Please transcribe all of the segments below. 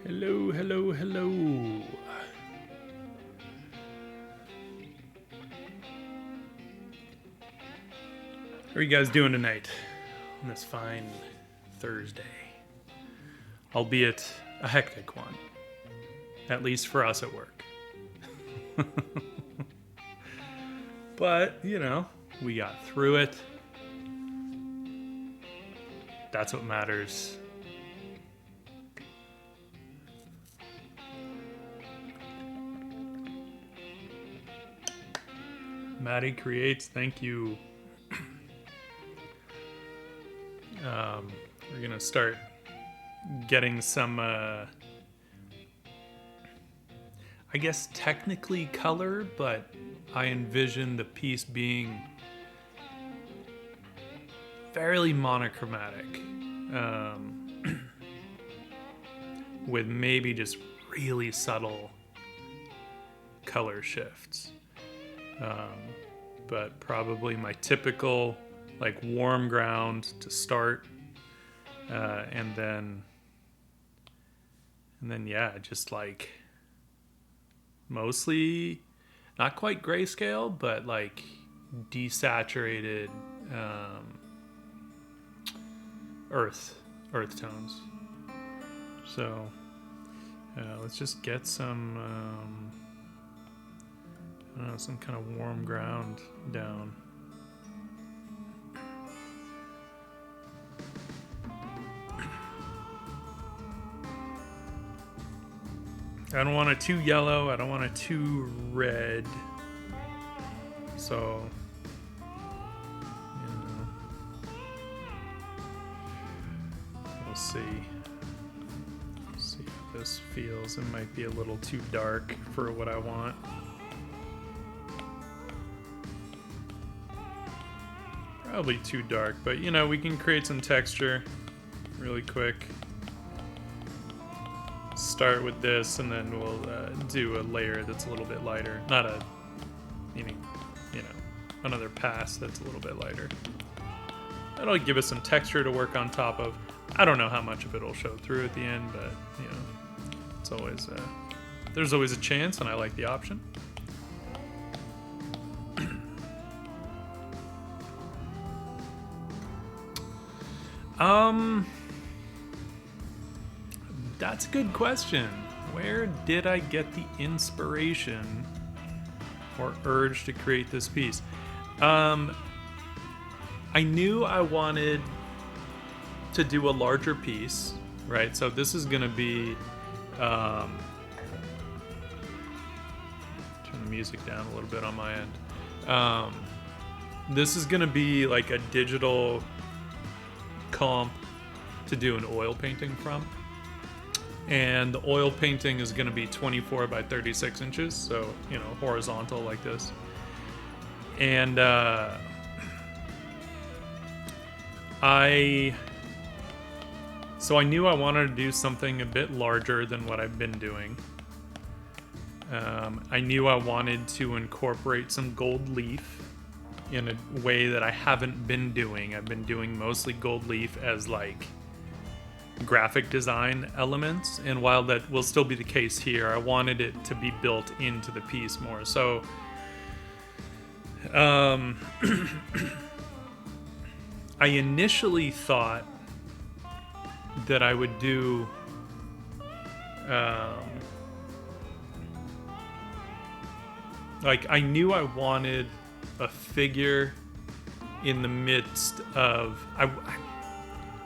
Hello, hello, hello. How are you guys doing tonight on this fine Thursday? Albeit a hectic one, at least for us at work. But, you know, we got through it. That's what matters. Maddie creates, thank you. We're gonna start getting some, I guess technically color, but I envision the piece being fairly monochromatic, with maybe just really subtle color shifts. But probably my typical like warm ground to start, and then yeah, just like mostly not quite grayscale, but like desaturated earth tones. So let's just get some I don't know, some kind of warm ground down. I don't want it too yellow. I don't want it too red. So, you know, we'll see. See how this feels. It might be a little too dark for what I want. Probably too dark, but you know, we can create some texture really quick. Start with this, and then we'll do a layer that's a little bit lighter. Not a, you know, another pass that's a little bit lighter. That'll give us some texture to work on top of. I don't know how much of it will show through at the end, but you know, it's always there's always a chance, and I like the option. That's a good question. where did I get the inspiration or urge to create this piece? I knew I wanted to do a larger piece, right? So this is going to be... turn the music down a little bit on my end. This is going to be like a digital comp to do an oil painting from. And the oil painting is going to be 24 by 36 inches, so, you know, horizontal like this. And I knew I wanted to do something a bit larger than what I've been doing. I knew I wanted to incorporate some gold leaf in a way that I haven't been doing. I've been doing mostly gold leaf as like graphic design elements, and while that will still be the case here, I wanted it to be built into the piece more. So I initially thought that I would do like, I knew I wanted a figure in the midst of...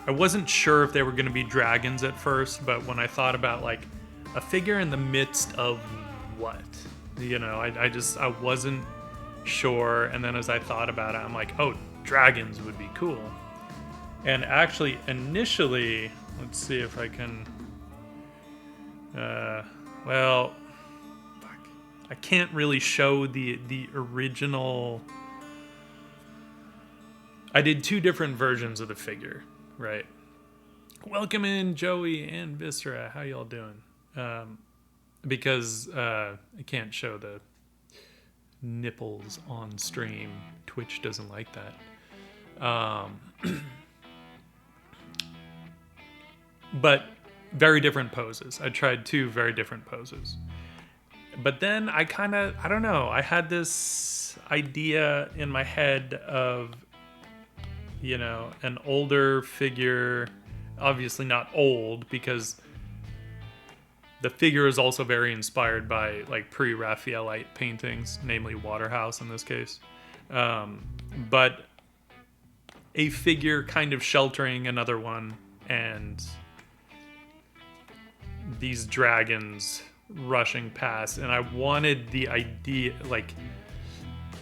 I wasn't sure if they were going to be dragons at first, but when I thought about, like, a figure in the midst of what? You know, I wasn't sure, and then as I thought about it, I'm like, oh, dragons would be cool. And actually, initially, let's see if I can... well... I can't really show the original... I did two different versions of the figure, right? Welcome in, Joey and Viscera. How y'all doing? Because I can't show the nipples on stream. Twitch doesn't like that. But very different poses. I tried two very different poses. But then I don't know, I had this idea in my head of, you know, an older figure, obviously not old, because the figure is also very inspired by, like, pre-Raphaelite paintings, namely Waterhouse in this case. But a figure kind of sheltering another one, and these dragons rushing past, and I wanted the idea, like,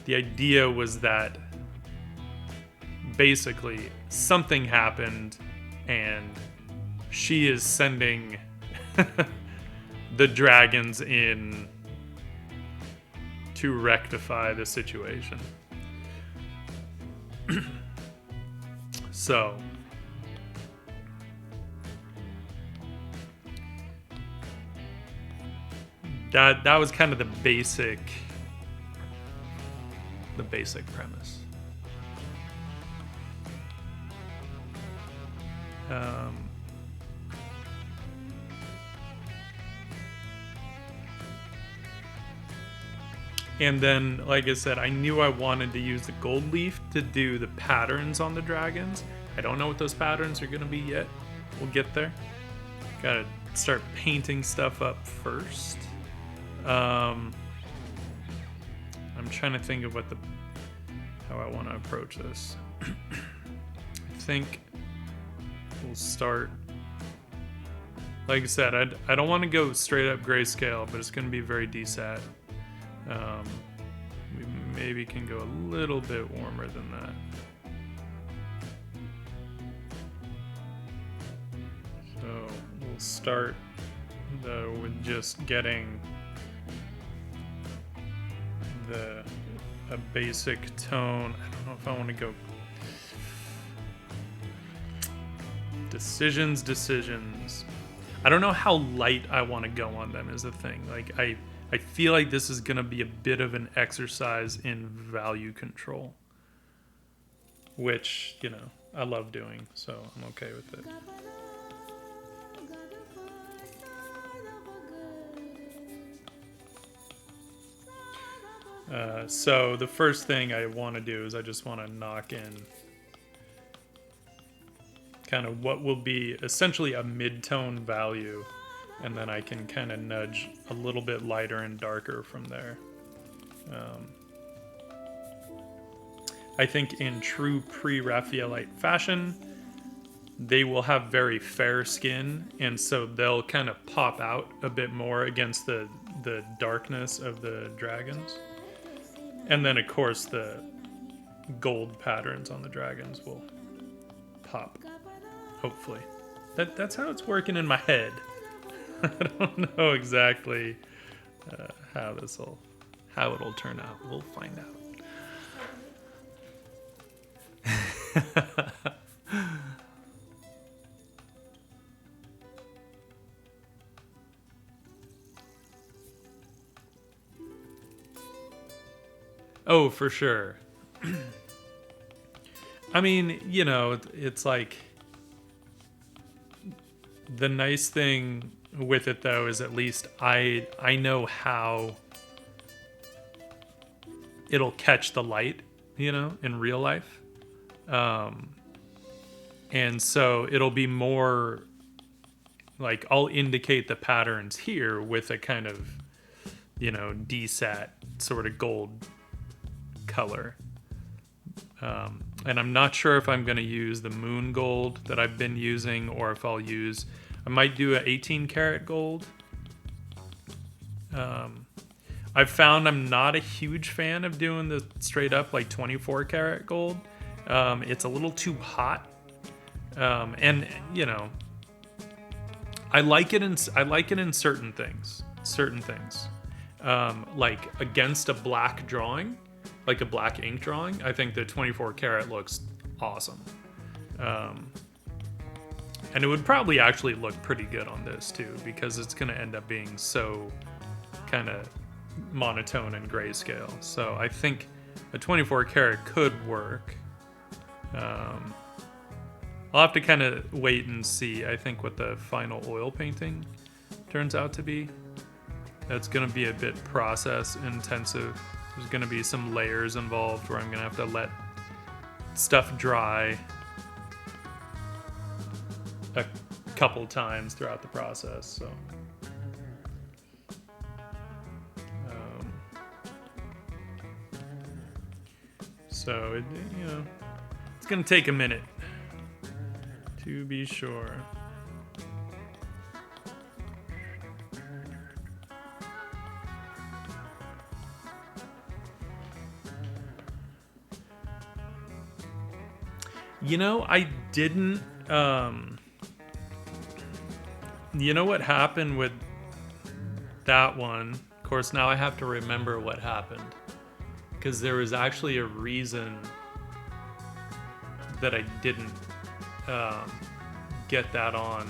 the idea was that basically something happened and she is sending the dragons in to rectify the situation. So that was kind of the basic premise. And then, like I said, I knew I wanted to use the gold leaf to do the patterns on the dragons. I don't know what those patterns are going to be yet. We'll get there. Gotta start painting stuff up first. I'm trying to think of how I want to approach this. I think we'll start, like I said, I don't want to go straight up grayscale, but it's going to be very desat. We maybe can go a little bit warmer than that. So we'll start though with just getting a basic tone. I don't know if I want to go decisions. I don't know how light I want to go on them is the thing. Like I feel like this is going to be a bit of an exercise in value control, which, you know, I love doing, so I'm okay with it. So the first thing I want to do is I just want to knock in kind of what will be essentially a mid-tone value and then I can kind of nudge a little bit lighter and darker from there. I think in true pre-Raphaelite fashion, they will have very fair skin, and so they'll kind of pop out a bit more against the darkness of the dragons. And then, of course, the gold patterns on the dragons will pop, hopefully. That's how it's working in my head. I don't know exactly how it'll turn out. We'll find out. Oh, for sure. I mean, you know, it's like the nice thing with it though is at least I know how it'll catch the light, you know, in real life. And so it'll be more like I'll indicate the patterns here with a kind of, you know, desat sort of gold color. And I'm not sure if I'm going to use the moon gold that I've been using, or if I might do a 18 karat gold. I've found I'm not a huge fan of doing the straight up like 24 karat gold. It's a little too hot. And you know, I like it in certain things, like against a black drawing, like a black ink drawing. I think the 24 karat looks awesome. And it would probably actually look pretty good on this too, because it's going to end up being so kind of monotone and grayscale. So I think a 24 karat could work. I'll have to kind of wait and see, I think, what the final oil painting turns out to be. That's going to be a bit process intensive. There's going to be some layers involved where I'm going to have to let stuff dry a couple times throughout the process. So it, you know, it's going to take a minute, to be sure. You know, I didn't, you know what happened with that one? Of course, now I have to remember what happened, because there was actually a reason that I didn't get that on.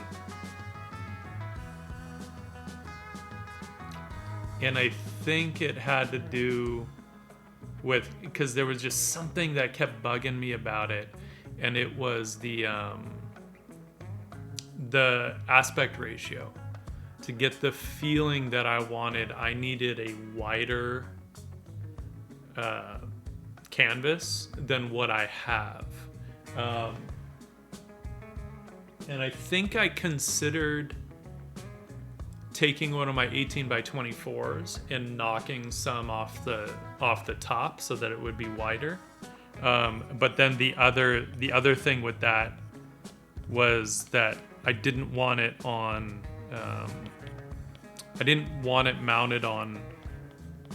And I think it had to do with, because there was just something that kept bugging me about it, and it was the aspect ratio. To get the feeling that I wanted, I needed a wider canvas than what I have. And I think I considered taking one of my 18 by 24s and knocking some off the top so that it would be wider. But then the other thing with that was that I didn't want it on. I didn't want it mounted on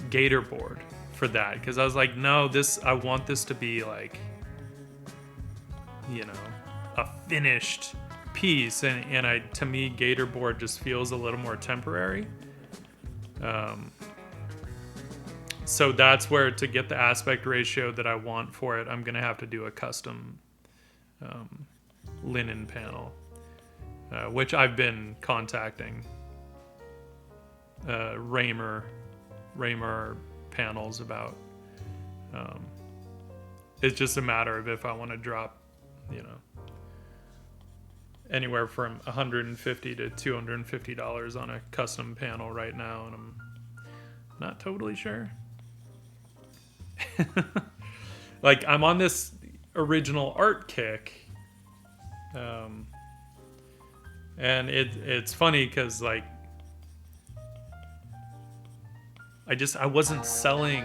gator board for that, because I was like, no, I want this to be like, you know, a finished piece, and to me, gator board just feels a little more temporary. So that's where, to get the aspect ratio that I want for it, I'm gonna have to do a custom linen panel, which I've been contacting Raymer panels about. It's just a matter of if I want to drop, you know, anywhere from $150 to $250 on a custom panel right now, and I'm not totally sure. Like, I'm on this original art kick, and it's funny because, like, I wasn't selling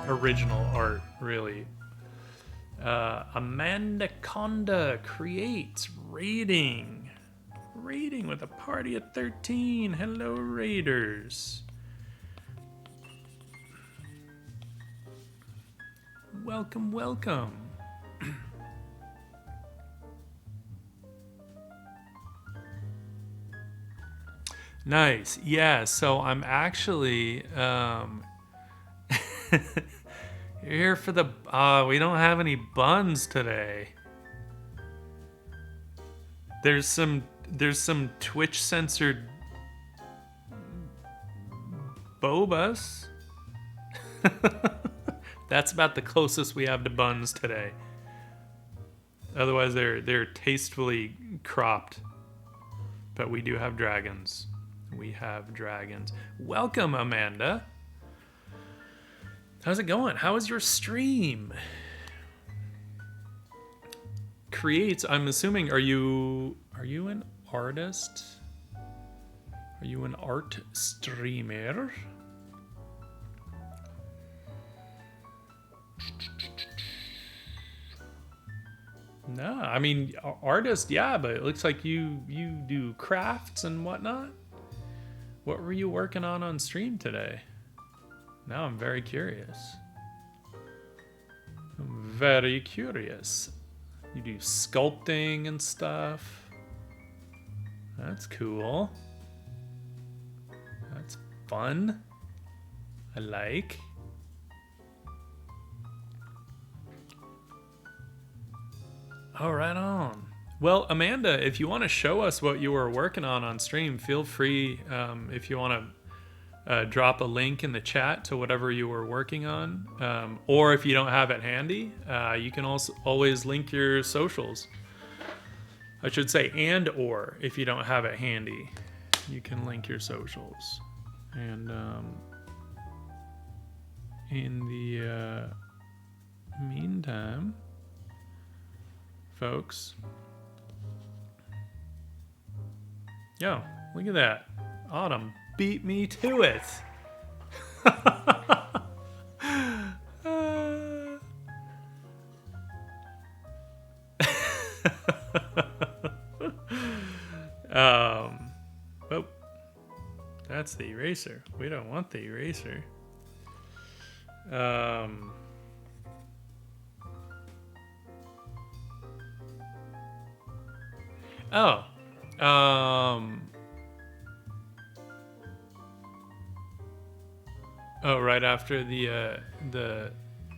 original art, really. Amanda Conda creates raiding with a party of 13. Hello, raiders. Welcome, welcome. Nice. Yeah, so I'm actually here for the we don't have any buns today. There's some Twitch censored bobas. That's about the closest we have to buns today. Otherwise they're tastefully cropped. But we do have dragons. We have dragons. Welcome, Amanda. How's it going? How is your stream? Creates, I'm assuming, are you an artist? Are you an art streamer? No, I mean, artist, yeah, but it looks like you do crafts and whatnot. What were you working on stream today? Now I'm very curious. I'm very curious. You do sculpting and stuff. That's cool. That's fun. I like. Oh, right on. Well, Amanda, if you want to show us what you were working on stream, feel free. If you want to drop a link in the chat to whatever you were working on, or if you don't have it handy, you can also always link your socials. I should say, and or if you don't have it handy, you can link your socials. And in the meantime, folks. Yo, look at that. Autumn beat me to it. Oh, that's the eraser. We don't want the eraser. Oh, right after the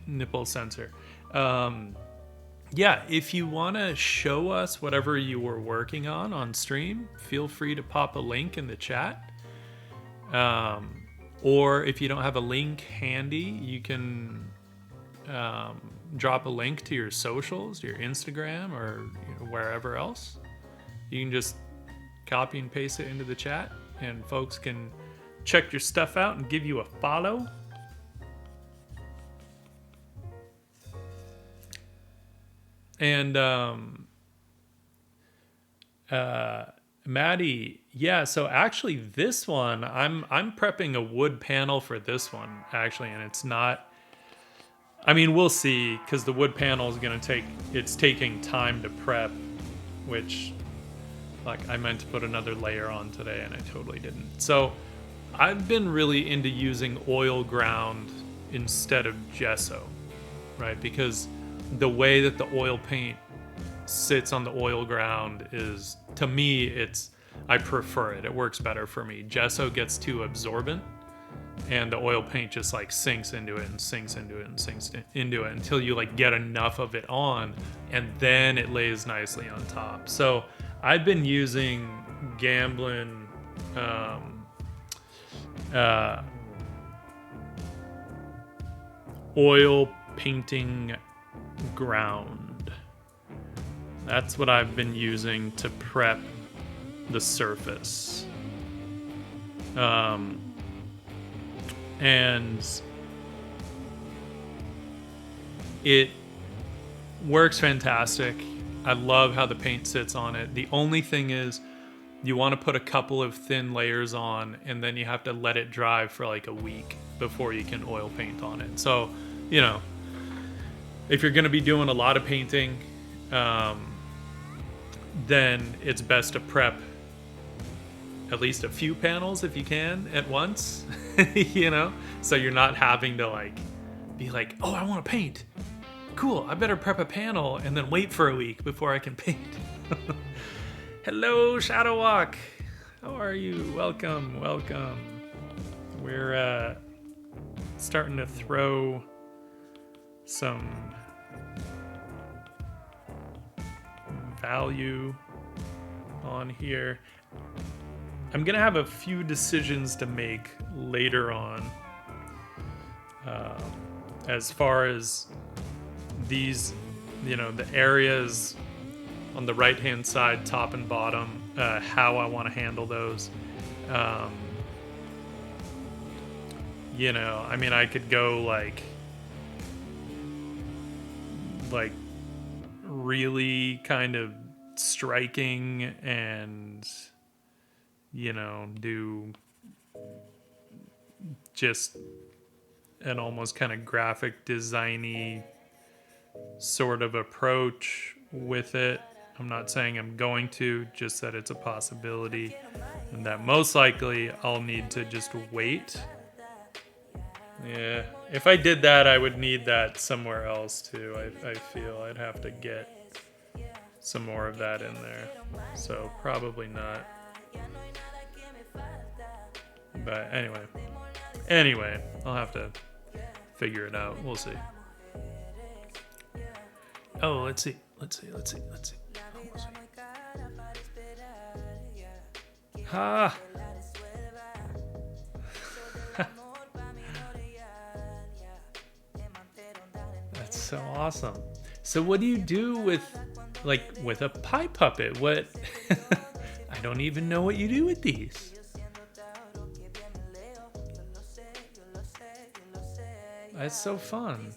nipple sensor. Yeah, if you want to show us whatever you were working on stream, feel free to pop a link in the chat. Or if you don't have a link handy, you can drop a link to your socials, your Instagram, or wherever else. You can just copy and paste it into the chat, and folks can check your stuff out and give you a follow. And Maddie, yeah, so actually this one, I'm prepping a wood panel for this one, actually, and it's not, I mean, we'll see, because the wood panel is going to it's taking time to prep, which, like, I meant to put another layer on today, and I totally didn't. So I've been really into using oil ground instead of gesso, right? Because the way that the oil paint sits on the oil ground is, to me, I prefer it. It works better for me. Gesso gets too absorbent, and the oil paint just like sinks into it and sinks into it and sinks into it until you like get enough of it on, and then it lays nicely on top. So I've been using Gamblin oil painting ground. That's what I've been using to prep the surface. And it works fantastic. I love how the paint sits on it. The only thing is you want to put a couple of thin layers on, and then you have to let it dry for like a week before you can oil paint on it. So, you know, if you're going to be doing a lot of painting, then it's best to prep at least a few panels if you can at once, you know, so you're not having to like be like, oh, I want to paint. Cool, I better prep a panel and then wait for a week before I can paint. Hello, Shadowwalk. How are you? Welcome, welcome. We're starting to throw some value on here. I'm gonna have a few decisions to make later on as far as these, you know, the areas on the right hand side, top and bottom, how I want to handle those. You know, I mean, I could go like really kind of striking and, you know, do just an almost kind of graphic designy sort of approach with it. I'm not saying I'm going to, just that it's a possibility, and that most likely I'll need to just wait. Yeah, if I did that, I would need that somewhere else too. I feel I'd have to get some more of that in there, so probably not. But anyway, I'll have to figure it out. We'll see. Oh, let's see. Ha! That's so awesome. So what do you do with a pie puppet? What? I don't even know what you do with these. That's so fun.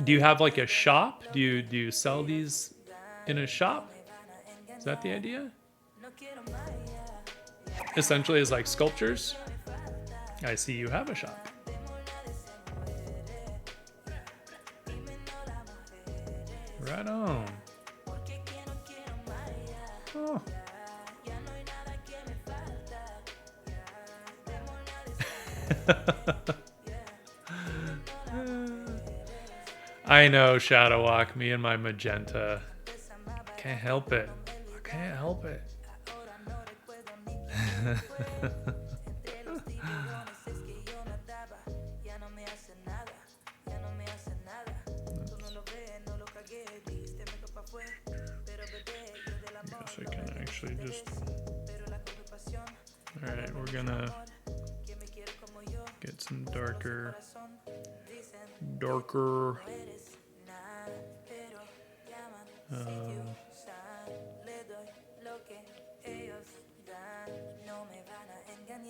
Do you have like a shop? Do you sell these in a shop? Is that the idea? Essentially, as like sculptures. I see you have a shop. Right on. Oh. I know, Shadowwalk, me and my magenta. Can't help it. I can't help it. I guess I can actually just... Alright, we're gonna get some darker...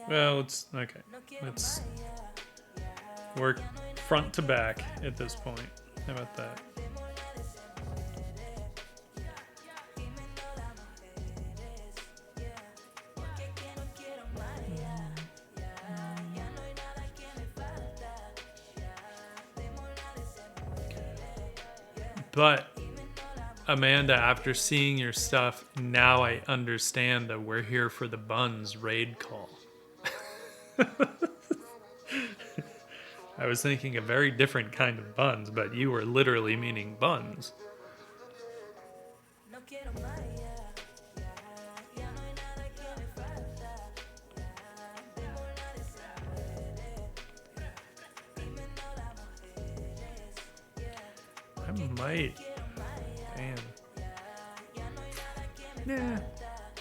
well, it's okay. Let's work front to back at this point. How about that? But Amanda, after seeing your stuff, now I understand that we're here for the buns raid call. I was thinking a very different kind of buns, but you were literally meaning buns. I might. Damn. Nah.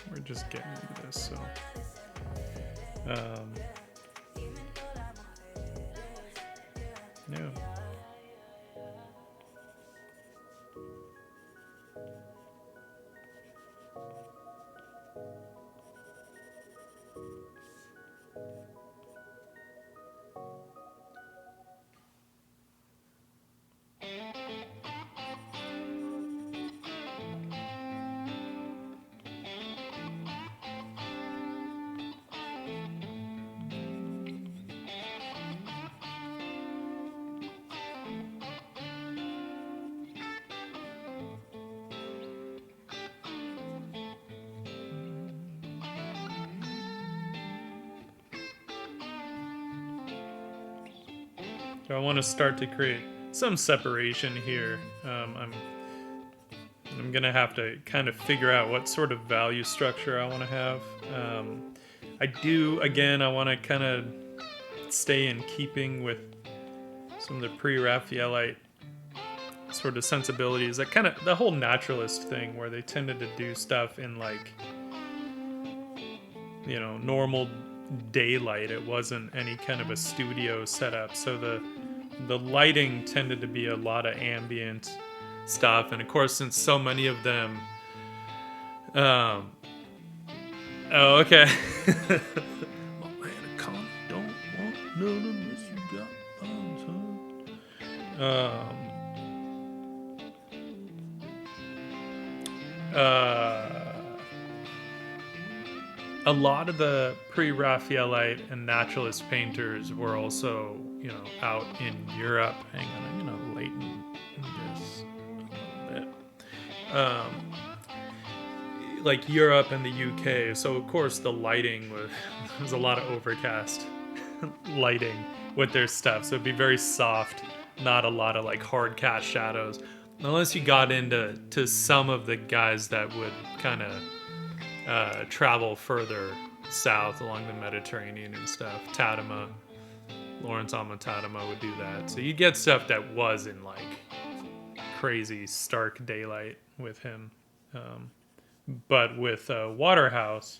We're just getting into this, so. Yeah. So I want to start to create some separation here. I'm gonna have to kind of figure out what sort of value structure I want to have. I want to kind of stay in keeping with some of the pre-Raphaelite sort of sensibilities, that kind of the whole naturalist thing where they tended to do stuff in like, you know, normal daylight. It wasn't any kind of a studio setup, so the lighting tended to be a lot of ambient stuff. And of course, since so many of them oh, okay. My anaconda don't want none unless you got thumbs, a lot of the pre-Raphaelite and naturalist painters were also, you know, out in Europe. Hang on, I'm gonna lighten this a little bit. Like Europe and the UK. So of course the lighting was a lot of overcast lighting with their stuff. So it'd be very soft, not a lot of like hard cast shadows. Unless you got into some of the guys that would kind of travel further south along the Mediterranean and stuff. Tadema, Lawrence Alma Tadema would do that. So you get stuff that was in like crazy stark daylight with him. But with Waterhouse,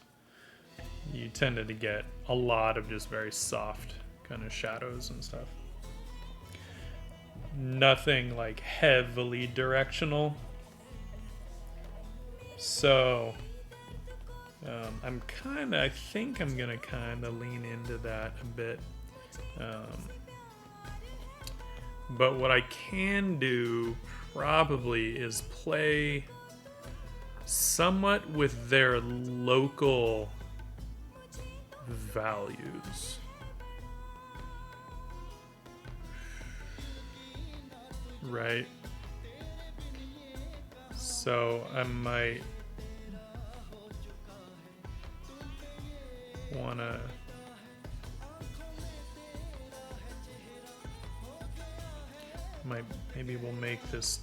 you tended to get a lot of just very soft kind of shadows and stuff. Nothing like heavily directional. So I think I'm gonna kind of lean into that a bit. But what I can do probably is play somewhat with their local values. Right? So I might wanna maybe we'll make this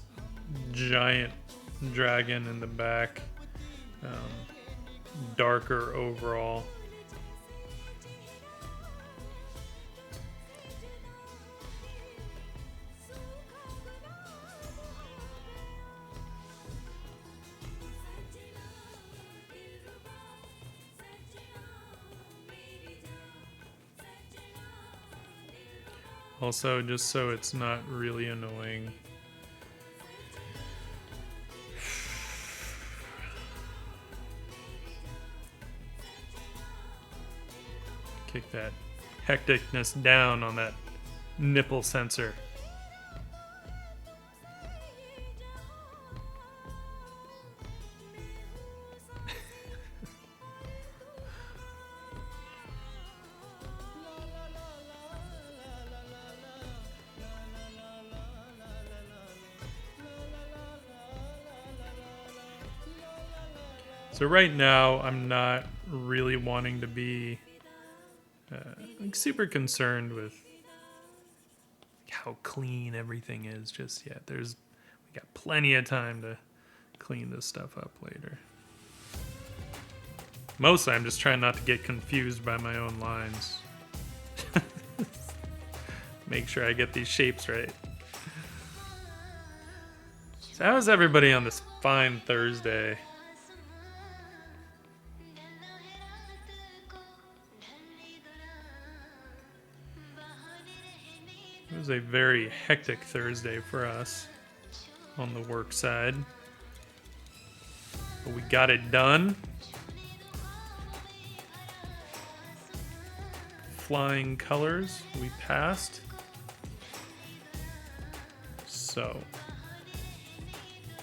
giant dragon in the back darker overall. Also, just so it's not really annoying, kick that hecticness down on that nipple sensor. So right now, I'm not really wanting to be like super concerned with how clean everything is just yet. We got plenty of time to clean this stuff up later. Mostly, I'm just trying not to get confused by my own lines. Make sure I get these shapes right. So how's everybody on this fine Thursday? It was a very hectic Thursday for us on the work side. But we got it done. Flying colors, we passed. So,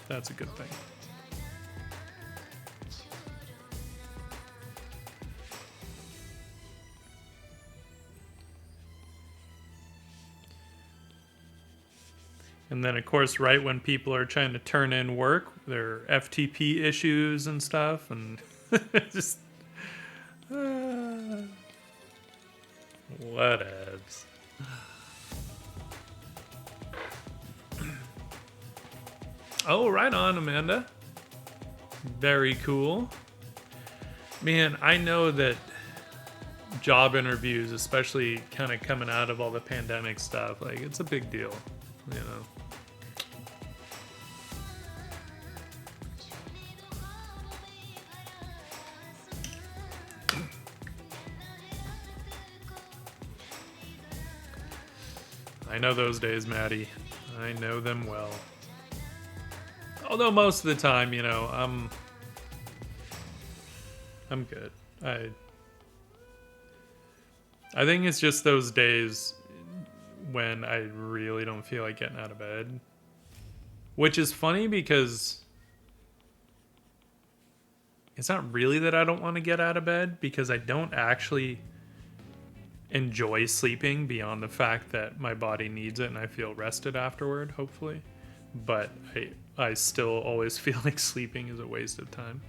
that's a good thing. And then, of course, right when people are trying to turn in work, there are FTP issues and stuff, and just whatevs. Oh, right on, Amanda. Very cool. Man, I know that job interviews, especially kind of coming out of all the pandemic stuff, like it's a big deal, you know. I know those days, Maddie. I know them well. Although most of the time, you know, I'm good. I think it's just those days when I really don't feel like getting out of bed. Which is funny because it's not really that I don't want to get out of bed, because I don't actually enjoy sleeping beyond the fact that my body needs it and I feel rested afterward, hopefully. But I still always feel like sleeping is a waste of time.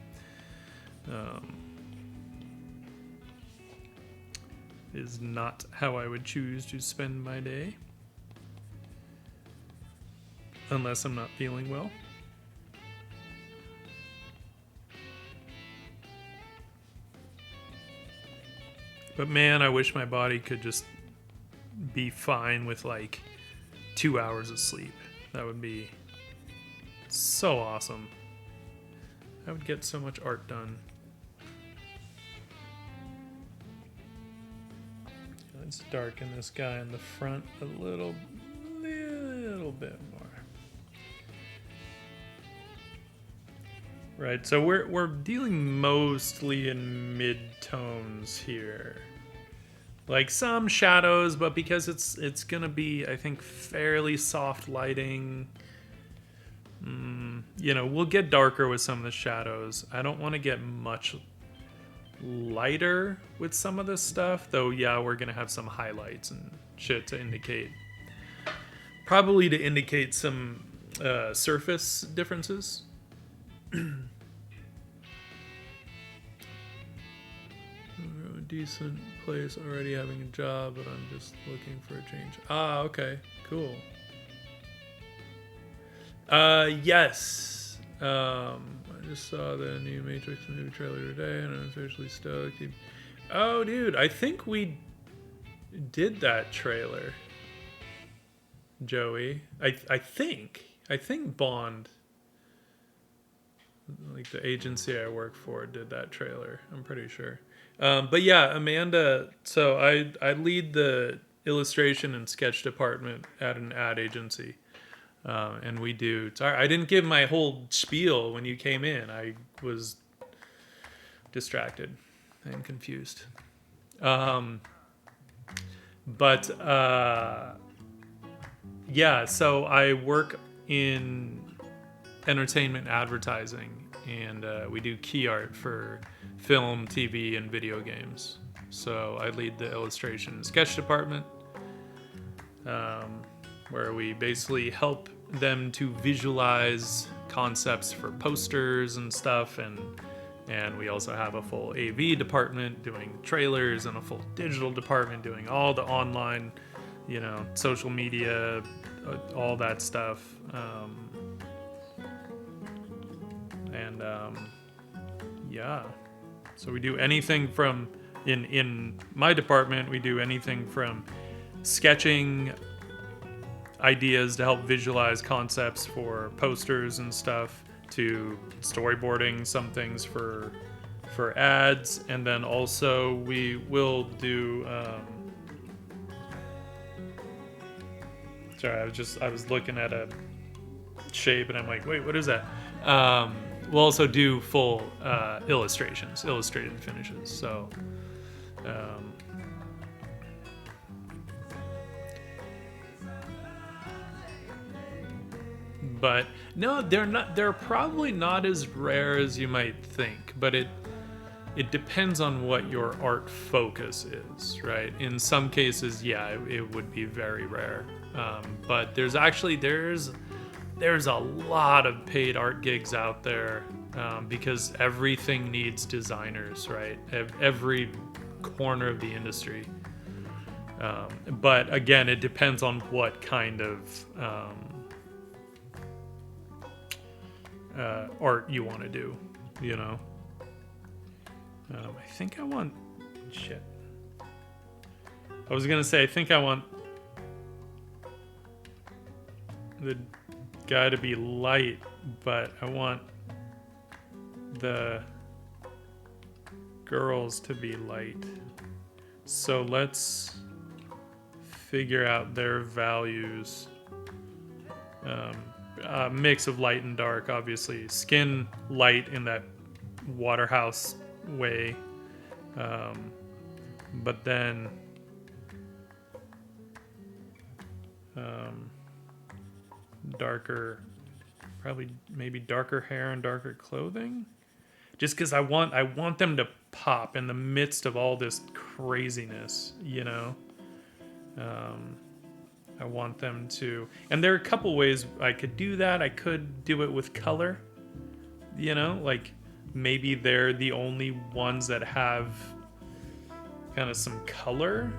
Is not how I would choose to spend my day. Unless I'm not feeling well. But man, I wish my body could just be fine with like 2 hours of sleep. That would be so awesome. I would get so much art done. Let's darken this guy in the front a little bit more. Right, so we're dealing mostly in mid-tones here. Like some shadows, but because it's gonna be, I think, fairly soft lighting. You know, we'll get darker with some of the shadows. I don't want to get much lighter with some of this stuff, though. Yeah, we're gonna have some highlights and shit to indicate, probably to indicate some surface differences. A decent place, already having a job, but I'm just looking for a change. Ah, okay, cool. Yes. I just saw the new Matrix movie trailer today, and I'm officially stoked. Oh, dude, I think we did that trailer, Joey. I think Bond, like the agency I work for, did that trailer. I'm pretty sure. But yeah, Amanda. So I lead the illustration and sketch department at an ad agency. And we do. Sorry, I didn't give my whole spiel when you came in. I was distracted and confused. Yeah, so I work in entertainment advertising, and we do key art for film, TV, and video games. So I lead the illustration and sketch department, where we basically help them to visualize concepts for posters and stuff, and we also have a full AV department doing trailers and a full digital department doing all the online, you know, social media, all that stuff. Yeah, so we do anything from in my department, we do anything from sketching ideas to help visualize concepts for posters and stuff, to storyboarding some things for ads, and then also we will do sorry, I was looking at a shape and I'm like, wait, what is that? We'll also do full illustrated finishes. So but no, they're probably not as rare as you might think, but it depends on what your art focus is, right? In some cases, yeah, it would be very rare. But there's a lot of paid art gigs out there, because everything needs designers, right? Every corner of the industry. But again, it depends on what kind of art you want to do, you know. I think I want shit. I was gonna say I think I want the guy to be light, but I want the girls to be light. So let's figure out their values. Mix of light and dark, obviously. Skin light in that Waterhouse way. But then darker, probably maybe darker hair and darker clothing. Just because I want them to pop in the midst of all this craziness, you know. I want them to, and there are a couple ways I could do that. I could do it with color, you know, like maybe they're the only ones that have kind of some color,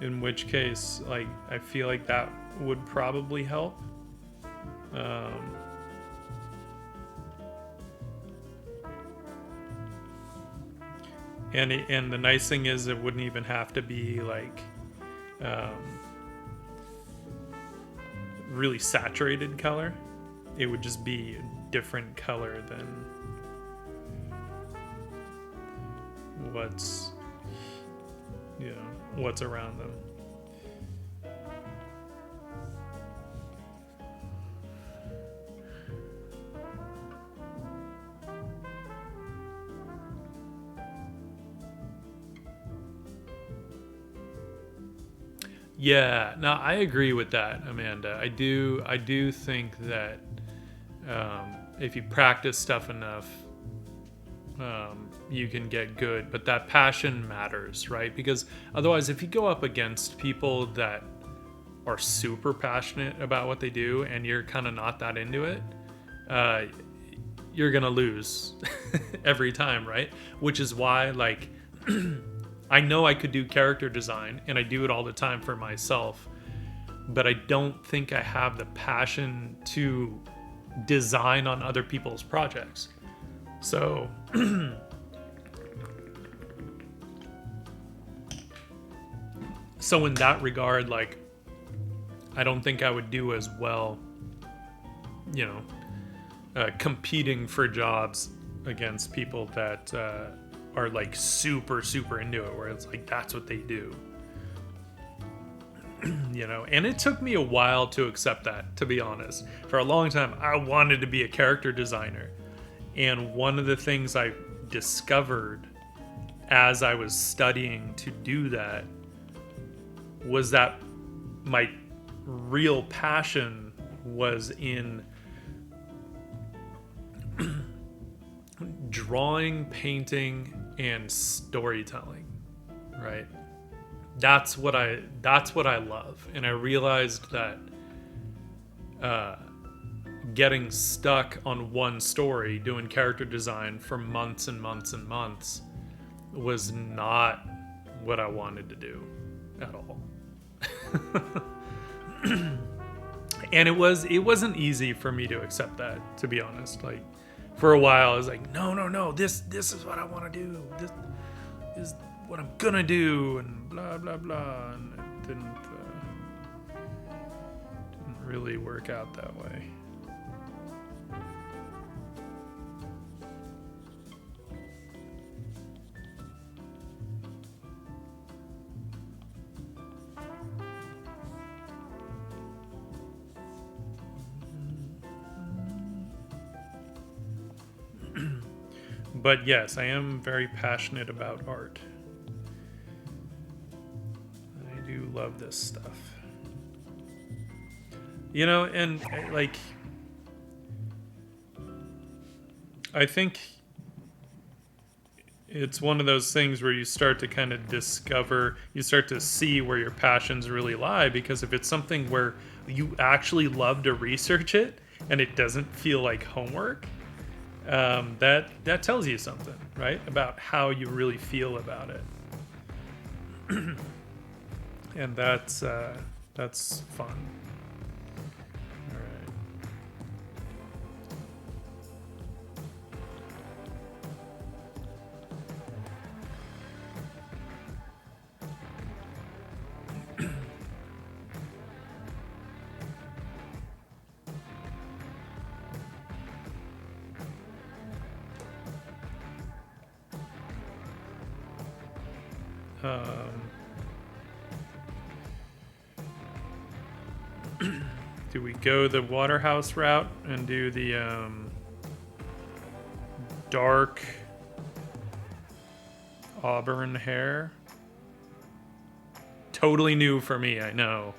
in which case, like, I feel like that would probably help. And the nice thing is it wouldn't even have to be like really saturated color. It would just be a different color than what's, you know, what's around them. Yeah, no, I agree with that, Amanda. I do think that if you practice stuff enough, you can get good. But that passion matters, right? Because otherwise, if you go up against people that are super passionate about what they do and you're kind of not that into it, you're gonna lose every time, right? Which is why, like, I know I could do character design, and I do it all the time for myself, but I don't think I have the passion to design on other people's projects. So so in that regard, like, I don't think I would do as well, you know, competing for jobs against people that are like super into it, where it's like that's what they do. You know, and it took me a while to accept that, to be honest. For a long time I wanted to be a character designer, and one of the things I discovered as I was studying to do that was that my real passion was in drawing, painting, and storytelling, right? That's what I love. And I realized that getting stuck on one story, doing character design for months and months and months, was not what I wanted to do at all. And it wasn't easy for me to accept that, to be honest. Like, for a while I was like, no, this is what I want to do, this is what I'm gonna do, and blah blah blah, and it didn't really work out that way. But yes, I am very passionate about art. I do love this stuff. You know, and like, I think it's one of those things where you start to kind of discover, you start to see where your passions really lie, because if it's something where you actually love to research it and it doesn't feel like homework, that tells you something, right, about how you really feel about it. And that's fun. All right. Do we go the Waterhouse route and do the dark auburn hair? Totally new for me, I know.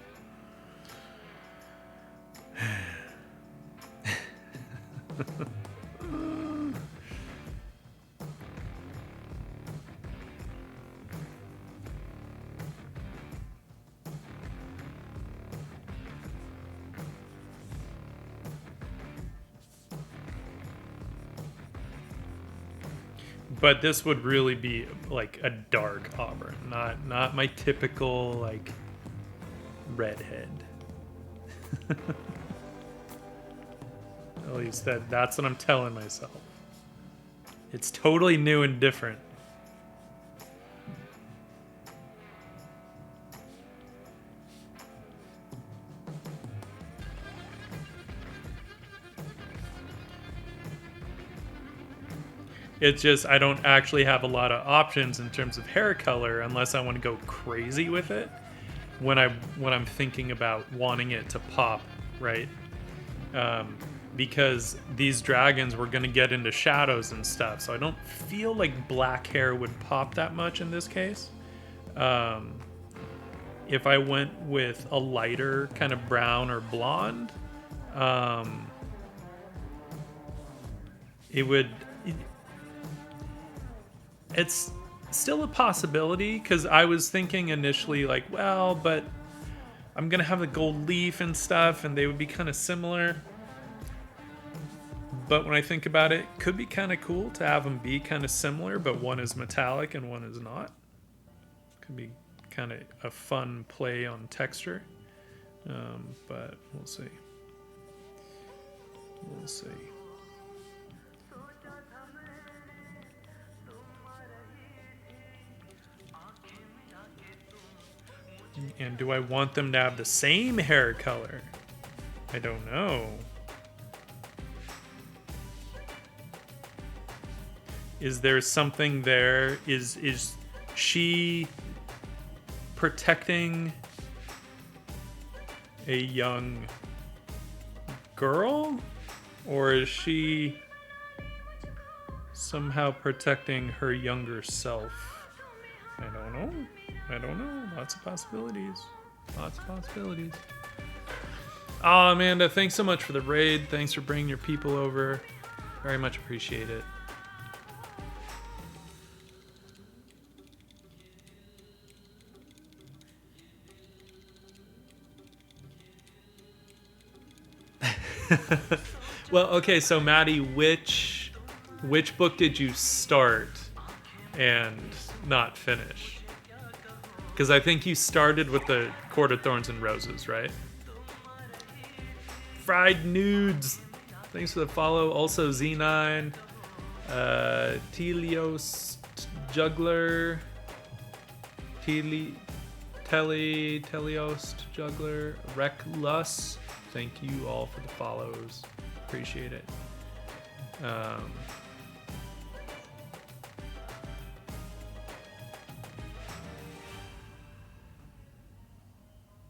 But this would really be like a dark auburn, not my typical like redhead. At least that's what I'm telling myself. It's totally new and different. It's just I don't actually have a lot of options in terms of hair color unless I want to go crazy with it when I'm thinking about wanting it to pop, right? Because these dragons were going to get into shadows and stuff, so I don't feel like black hair would pop that much in this case. If I went with a lighter kind of brown or blonde, it would... It's still a possibility, because I was thinking initially like, well, but I'm going to have the gold leaf and stuff, and they would be kind of similar. But when I think about it, it could be kind of cool to have them be kind of similar, but one is metallic and one is not. Could be kind of a fun play on texture. But we'll see. We'll see. And do I want them to have the same hair color? I don't know. Is there something there? Is she protecting a young girl? Or is she somehow protecting her younger self? I don't know. I don't know. Lots of possibilities. Lots of possibilities. Oh, Amanda, thanks so much for the raid. Thanks for bringing your people over. Very much appreciate it. Well, okay, so Maddie, which book did you start and not finish? Because I think you started with the Court of Thorns and Roses, right? Fried Nudes, thanks for the follow. Also Z9, Telios Juggler, Telios Juggler, Recklus. Thank you all for the follows. Appreciate it.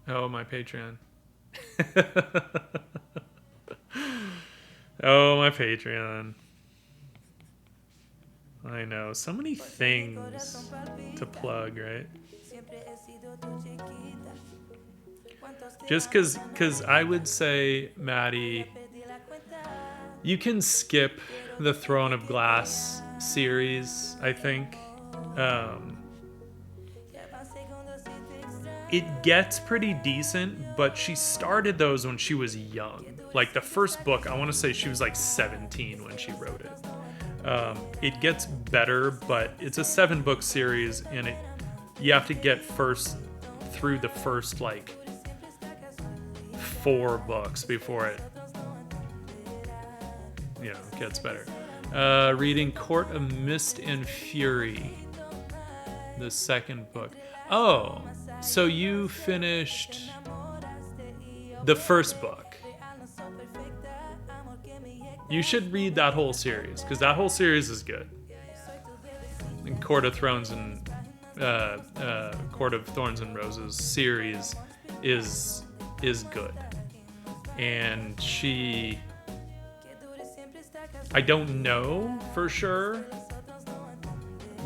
Oh, my Patreon. Oh, my Patreon. I know. So many things to plug, right? Just because I would say, Maddie, you can skip the Throne of Glass series, I think. It gets pretty decent, but she started those when she was young. Like the first book, I want to say she was like 17 when she wrote it. It gets better, but it's a 7-book series, and you have to get through the first like 4 books before it, gets better. Reading Court of Mist and Fury, the 2nd book. Oh, so you finished the 1st book. You should read that whole series, because that whole series is good. And Court of Thrones and Court of Thorns and Roses series is good, and I don't know for sure,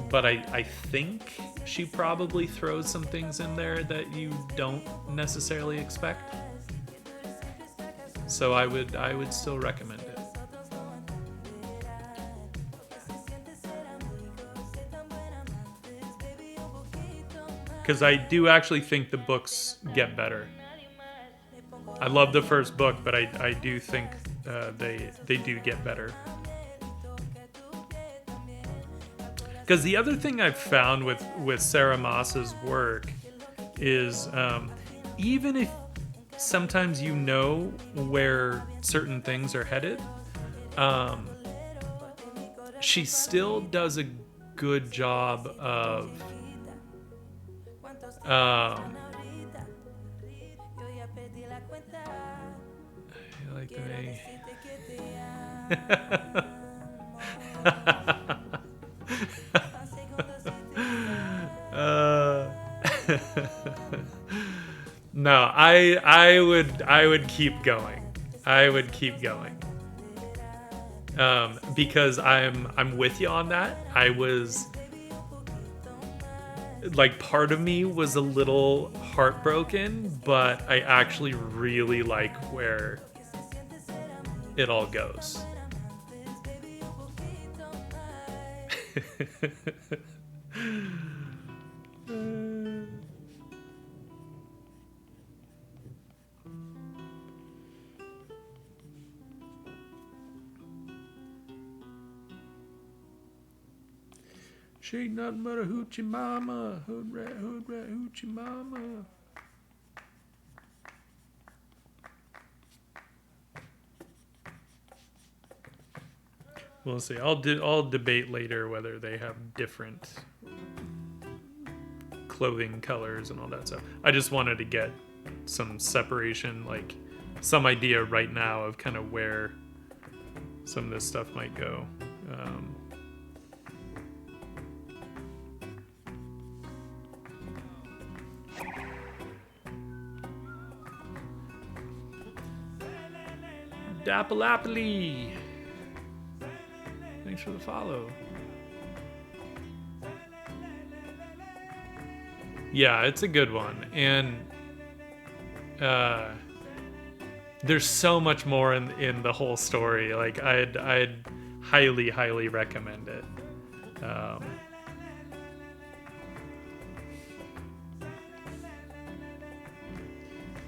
but I think she probably throws some things in there that you don't necessarily expect. So I would still recommend it. Because I do actually think the books get better. I love the first book, but I do think they do get better. Because the other thing I've found with Sarah Maas's work is even if sometimes you know where certain things are headed, she still does a good job of I like the way no, I would keep going. I would keep going. Because I'm with you on that. I was like, part of me was a little heartbroken, but I actually really like where it all goes. She ain't nothing but a hoochie mama. Hood rat, hoochie mama. We'll see. I'll debate later whether they have different clothing colors and all that stuff. I just wanted to get some separation, like some idea right now of kind of where some of this stuff might go. Dappalapply. Thanks for the follow. Yeah, it's a good one. And there's so much more in the whole story. Like, I'd highly recommend it.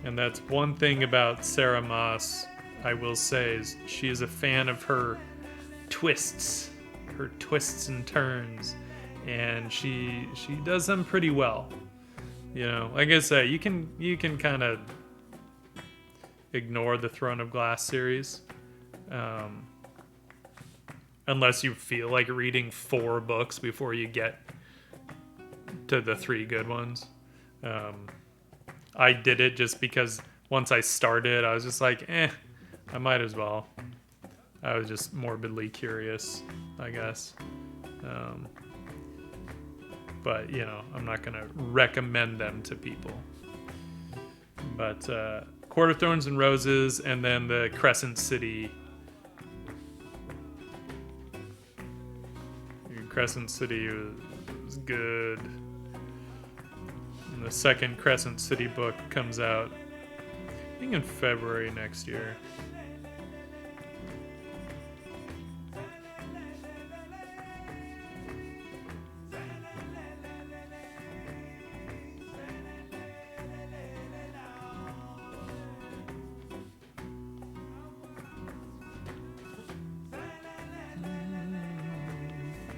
And that's one thing about Sarah Maas, I will say, is she is a fan of her twists and turns, and she does them pretty well. You know, like I say, you can kind of ignore the Throne of Glass series, unless you feel like reading 4 books before you get to the 3 good ones. I did it just because once I started, I was just like, I might as well. I was just morbidly curious, I guess. But, you know, I'm not going to recommend them to people. But Court of Thorns and Roses, and then the Crescent City. Crescent City was good. And the second Crescent City book comes out, I think, in February next year.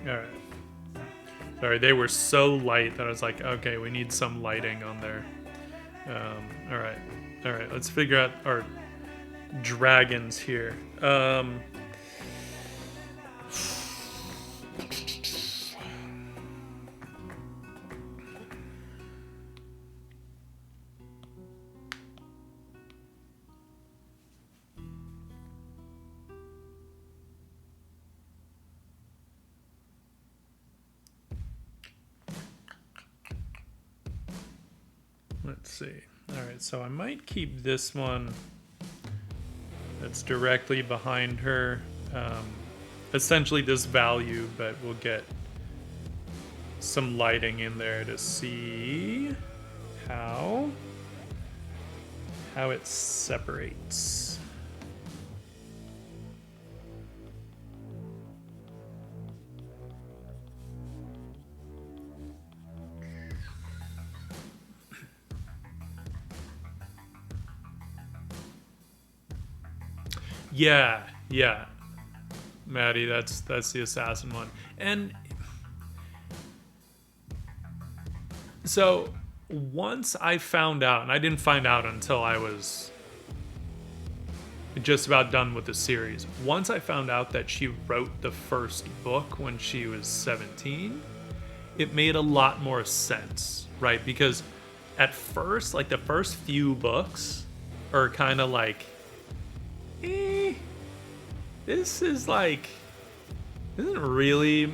Alright. Sorry, they were so light that I was like, okay, we need some lighting on there. Alright. Alright, let's figure out our dragons here. Let's see. All right, so I might keep this one that's directly behind her. Essentially this value, but we'll get some lighting in there to see how it separates. Yeah, Maddie, that's the assassin one. And so once I found out, and I didn't find out until I was just about done with the series. Once I found out that she wrote the first book when she was 17, it made a lot more sense, right? Because at first, like the first few books are kind of like, this is like, doesn't really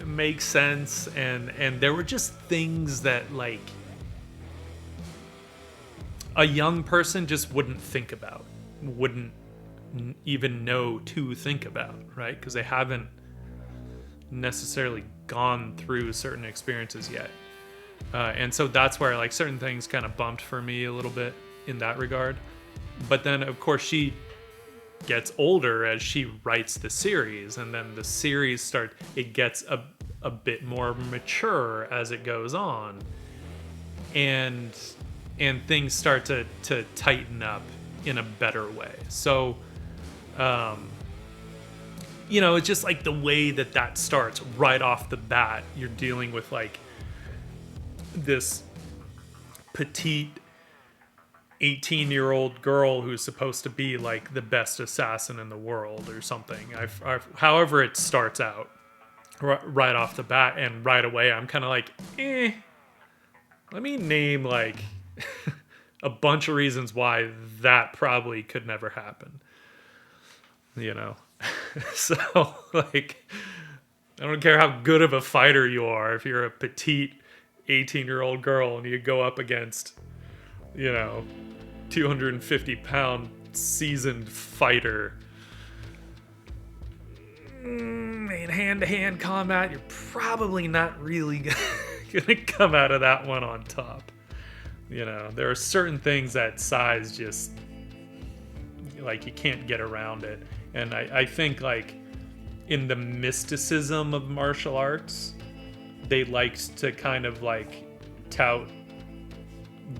make sense, and there were just things that like a young person just wouldn't think about, wouldn't even know to think about, right? Because they haven't necessarily gone through certain experiences yet, and so that's where like certain things kind of bumped for me a little bit in that regard. But then of course she gets older as she writes the series, and then the series it gets a bit more mature as it goes on, and things start to tighten up in a better way. So it's just like the way that starts right off the bat. You're dealing with like this petite 18-year-old girl who's supposed to be like the best assassin in the world or something. However it starts out right off the bat, and right away I'm kind of like, let me name like a bunch of reasons why that probably could never happen. So like, I don't care how good of a fighter you are, if you're a petite 18-year-old girl and you go up against 250-pound seasoned fighter in hand-to-hand combat, you're probably not really gonna come out of that one on top. There are certain things that size just like you can't get around it. And I think like in the mysticism of martial arts, they like to kind of like tout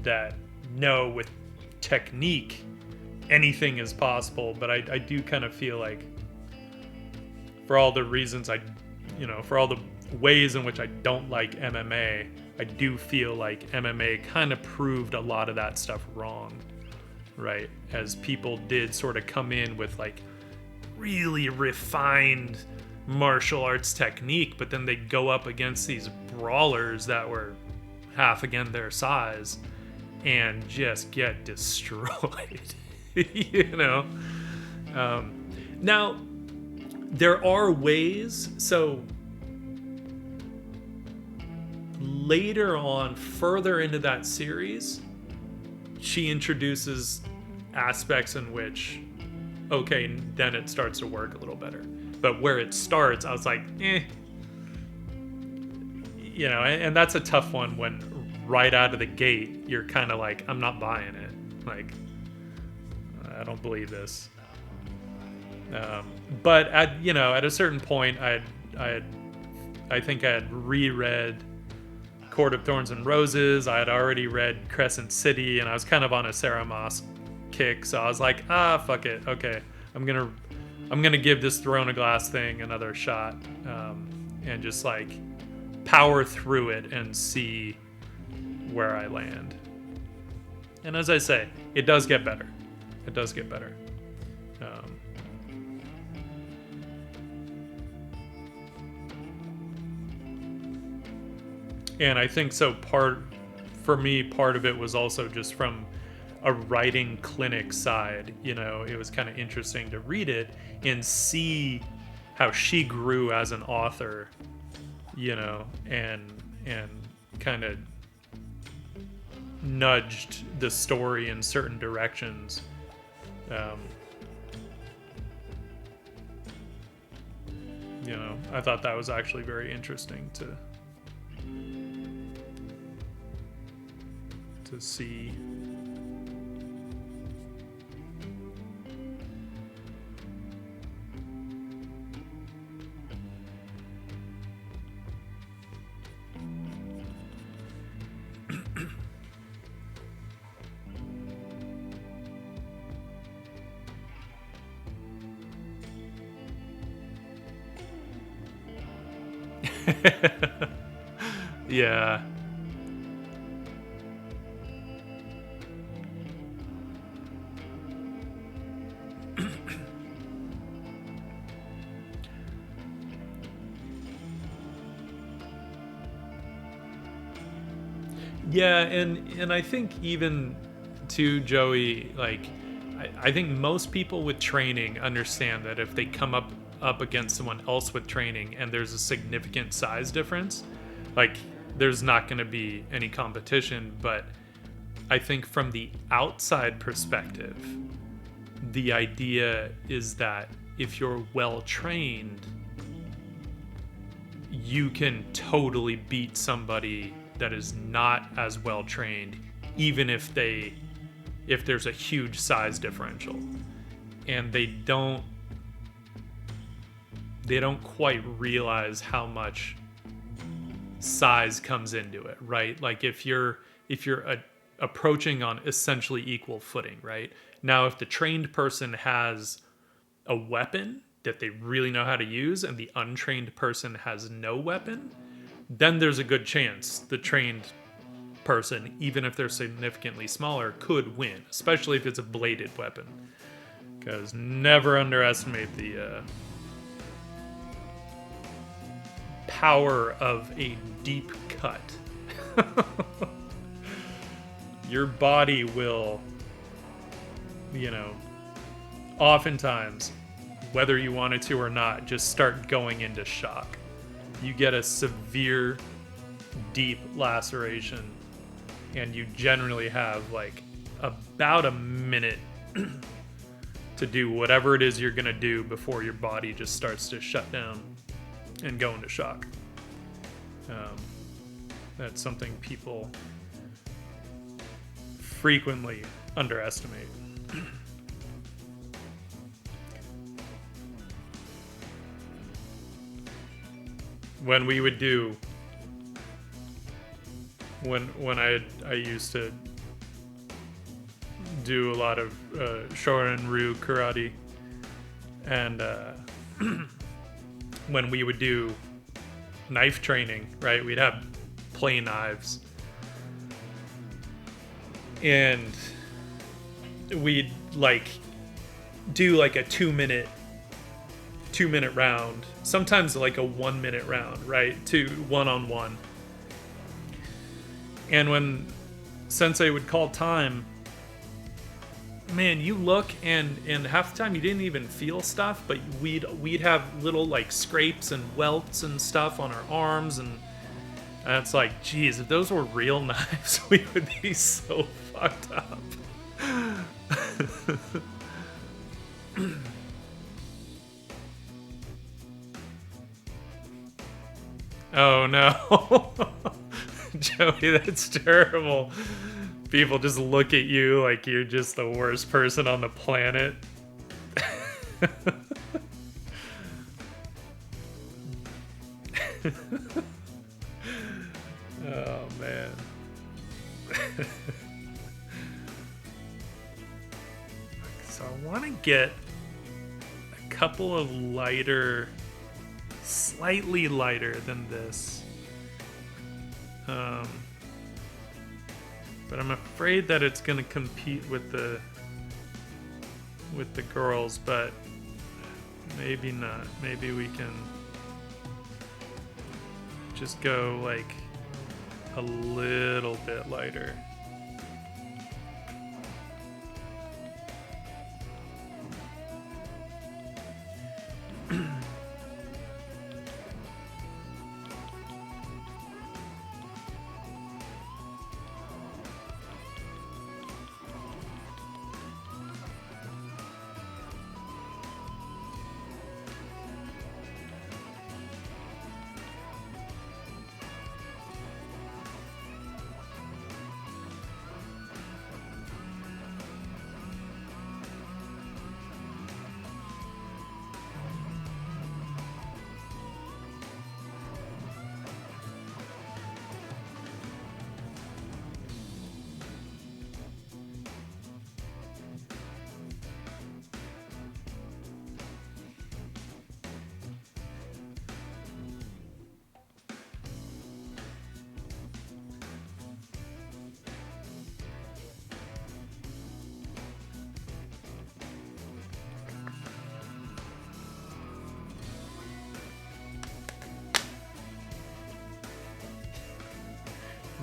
that no, with technique anything is possible. But I do kind of feel like, for all the reasons for all the ways in which I don't like MMA, I do feel like MMA kind of proved a lot of that stuff wrong, right? As people did sort of come in with like really refined martial arts technique, but then they go up against these brawlers that were half again their size and just get destroyed. Now there are ways. So later on, further into that series, she introduces aspects in which, okay, then it starts to work a little better. But where it starts, I was like, and that's a tough one when right out of the gate, you're kind of like, I'm not buying it. Like, I don't believe this. But at a certain point, I think I had reread Court of Thorns and Roses. I had already read Crescent City, and I was kind of on a Sarah Moss kick. So I was like, fuck it. Okay, I'm gonna give this Throne of Glass thing another shot, and just like power through it and see where I land. And as I say, it does get better. It does get better. And I think so part of it was also just from a writing clinic side. It was kind of interesting to read it and see how she grew as an author, and kind of nudged the story in certain directions. You know, I thought that was actually very interesting to see. Yeah. Yeah, and I think even too, Joey, like I think most people with training understand that if they come up against someone else with training and there's a significant size difference, like there's not going to be any competition. But I think from the outside perspective, the idea is that if you're well trained, you can totally beat somebody that is not as well trained, even if there's a huge size differential. And they don't quite realize how much size comes into it, right? Like if you're approaching on essentially equal footing, right? Now if the trained person has a weapon that they really know how to use and the untrained person has no weapon, then there's a good chance the trained person, even if they're significantly smaller, could win, especially if it's a bladed weapon. Because never underestimate the power of a deep cut. Your body will, you know, oftentimes, whether you want it to or not, just start going into shock. You get a severe, deep laceration, and you generally have like about a minute to do whatever it is you're gonna do before your body just starts to shut down and go into shock. That's something people frequently underestimate. When we would do, when I used to do a lot of Shorin-ryu karate, and when we would do knife training, right, we'd have play knives, and we'd like do like a 2-minute round, sometimes like a 1-minute round, right, to one-on-one. And when sensei would call time, man, you look and half the time you didn't even feel stuff, but we'd have little like scrapes and welts and stuff on our arms, and it's like, geez, if those were real knives, we would be so fucked up. Oh no. Joey, that's terrible. People just look at you like you're just the worst person on the planet. Oh man. So I want to get a couple of lighter, slightly lighter than this. But I'm afraid that it's going to compete with the girls, but maybe not. Maybe we can just go like a little bit lighter.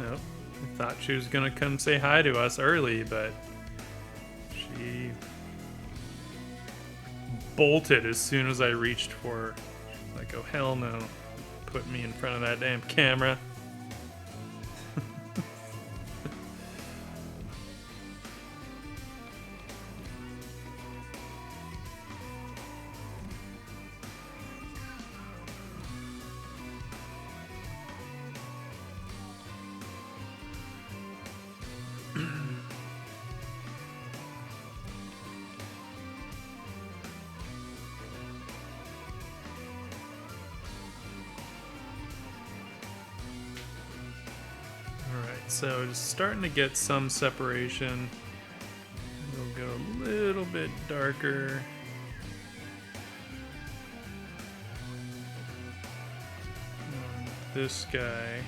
Nope. I thought she was gonna come say hi to us early, but she bolted as soon as I reached for her. Like, oh hell no. Put me in front of that damn camera. So just starting to get some separation. We'll go a little bit darker. This guy.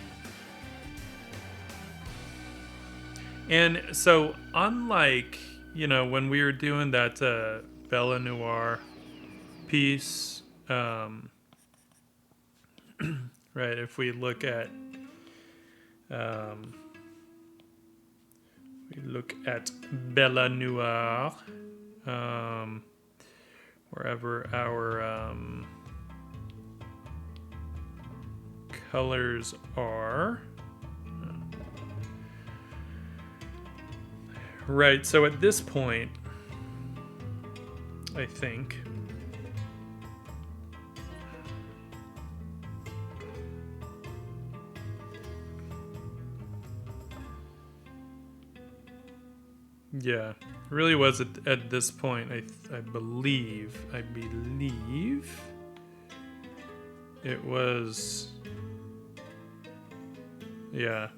And so unlike, you know, when we were doing that Bella Noir piece, right, if we look at Bella Noir, wherever our colors are. Right, so at this point, I think yeah, it really was at this point. I believe it was. Yeah,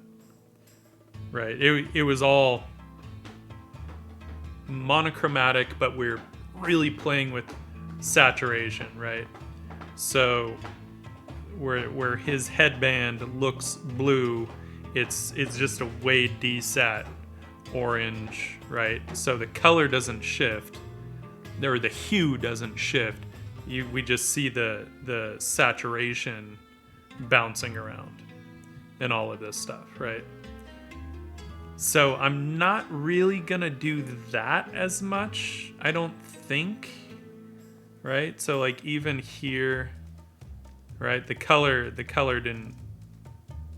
right. It was all monochromatic, but we're really playing with saturation, right? So where his headband looks blue, it's just a way desat orange, right? So the color doesn't shift, or the hue doesn't shift. We just see the saturation bouncing around and all of this stuff, right? So I'm not really gonna do that as much, I don't think, right? So like even here, right, the color didn't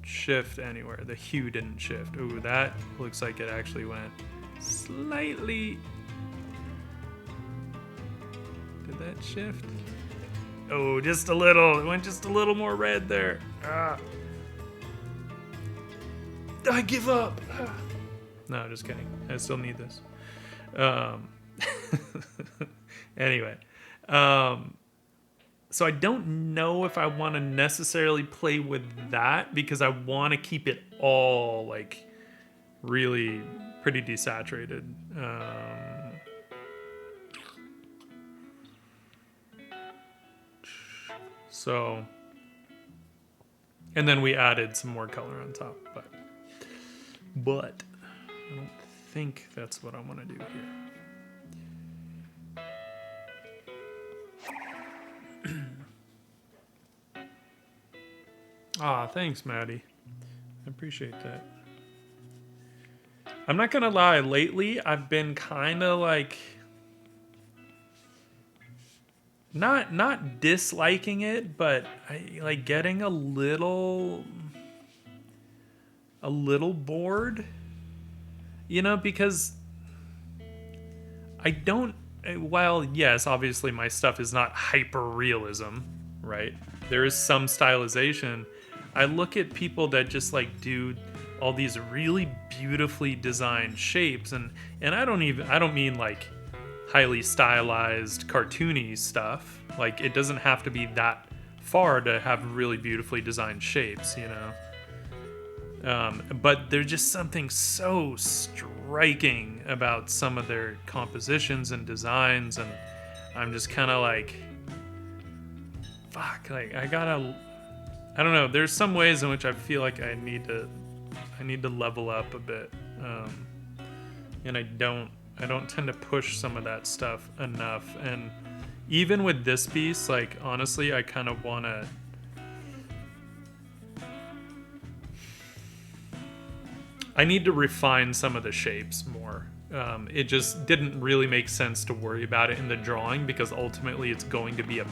shift anywhere. The hue didn't shift. Ooh, that looks like it actually went slightly. Did that shift? Oh, just a little. It went just a little more red there. I give up. No, just kidding. I still need this. Anyway. So I don't know if I want to necessarily play with that because I want to keep it all like really pretty desaturated. So, and then we added some more color on top, but I don't think that's what I want to do here. Thanks, Maddie. I appreciate that. I'm not gonna lie, lately I've been kind of like not disliking it, but I like getting a little bored. You know, because I don't, while yes, obviously my stuff is not hyper realism, right? There is some stylization. I look at people that just like do all these really beautifully designed shapes, and I don't mean like highly stylized cartoony stuff. Like it doesn't have to be that far to have really beautifully designed shapes, you know. But there's just something so striking about some of their compositions and designs, and I'm just kind of like, fuck, like I don't know. There's some ways in which I feel like I need to level up a bit, and I don't tend to push some of that stuff enough. And even with this piece, like honestly, I kind of want to. I need to refine some of the shapes more. It just didn't really make sense to worry about it in the drawing because ultimately it's going to be a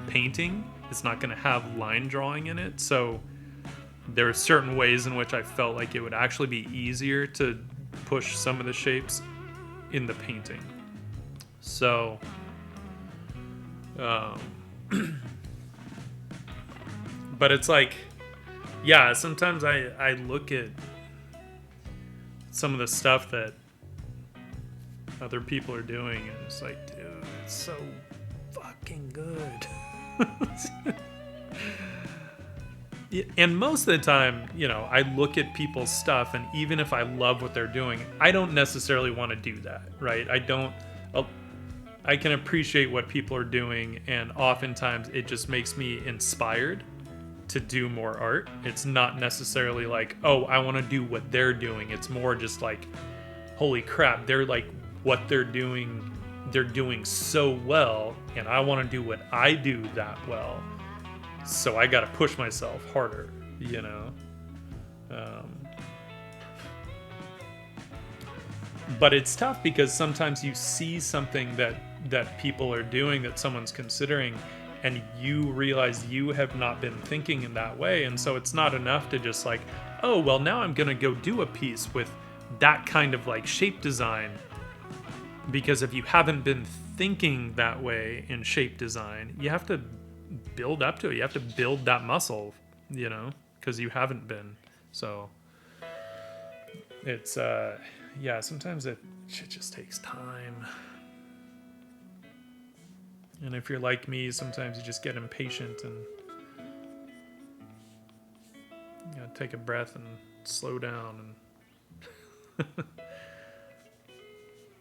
painting. It's not going to have line drawing in it. So there are certain ways in which I felt like it would actually be easier to push some of the shapes in the painting. So, but it's like, yeah, sometimes I look at some of the stuff that other people are doing and it's like, dude, it's so fucking good. And most of the time, you know, I look at people's stuff, and even if I love what they're doing, I don't necessarily want to do that, right? I can appreciate what people are doing, and oftentimes it just makes me inspired to do more art. It's not necessarily like, oh, I want to do what they're doing. It's more just like, holy crap, they're like, what they're doing so well, and I want to do what I do that well. So I got to push myself harder, you know? But it's tough because sometimes you see something that people are doing, that someone's considering, and you realize you have not been thinking in that way. And so it's not enough to just like, oh, well, now I'm going to go do a piece with that kind of like shape design. Because if you haven't been thinking that way in shape design, you have to build up to it. You have to build that muscle, you know, because you haven't been. So it's yeah, sometimes it just takes time. And if you're like me, sometimes you just get impatient and you know, take a breath and slow down and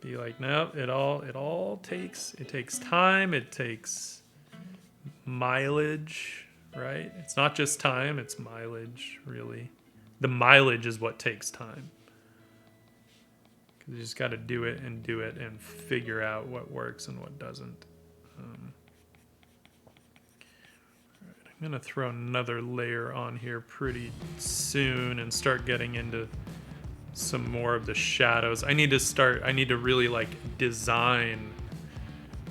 be like, no, it all takes time, it takes mileage, right? It's not just time, it's mileage, really. The mileage is what takes time. Because you just got to do it and figure out what works and what doesn't. All right, I'm going to throw another layer on here pretty soon and start getting into some more of the shadows. I need to really like design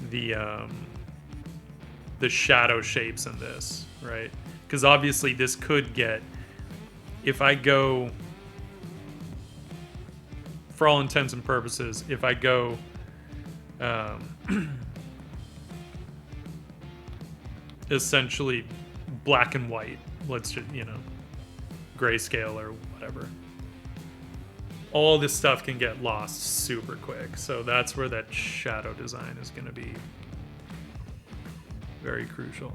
the shadow shapes in this, right? Because obviously this could get, if I go, for all intents and purposes, if I go essentially black and white, let's just, you know, grayscale or whatever, all this stuff can get lost super quick. So that's where that shadow design is going to be very crucial.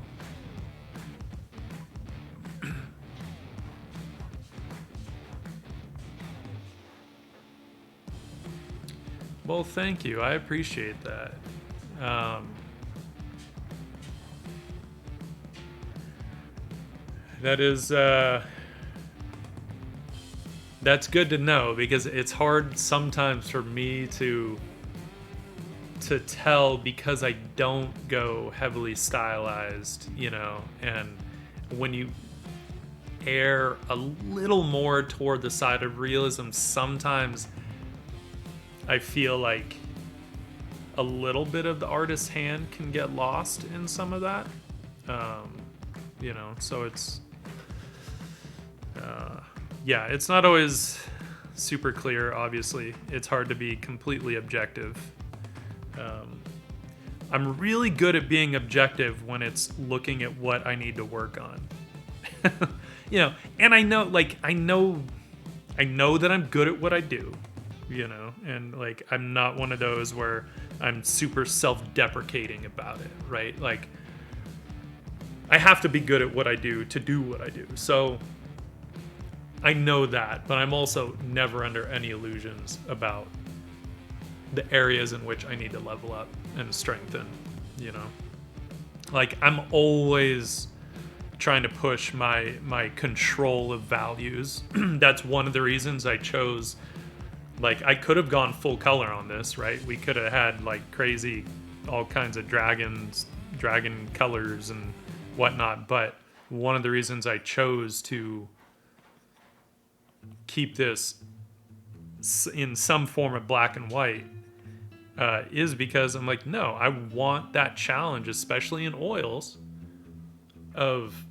Well, thank you. I appreciate that. That is that's good to know, because it's hard sometimes for me to tell, because I don't go heavily stylized, you know, and when you err a little more toward the side of realism, sometimes I feel like a little bit of the artist's hand can get lost in some of that, you know, so it's yeah, it's not always super clear. Obviously, it's hard to be completely objective. I'm really good at being objective when it's looking at what I need to work on. You know, and I know that I'm good at what I do, you know, and like I'm not one of those where I'm super self-deprecating about it, right? Like I have to be good at what I do to do what I do. So I know that, but I'm also never under any illusions about the areas in which I need to level up and strengthen, you know? Like, I'm always trying to push my control of values. That's one of the reasons I chose, like, I could have gone full color on this, right? We could have had, like, crazy, all kinds of dragon colors and whatnot, but one of the reasons I chose to keep this in some form of black and white is because I'm like, no, I want that challenge, especially in oils, of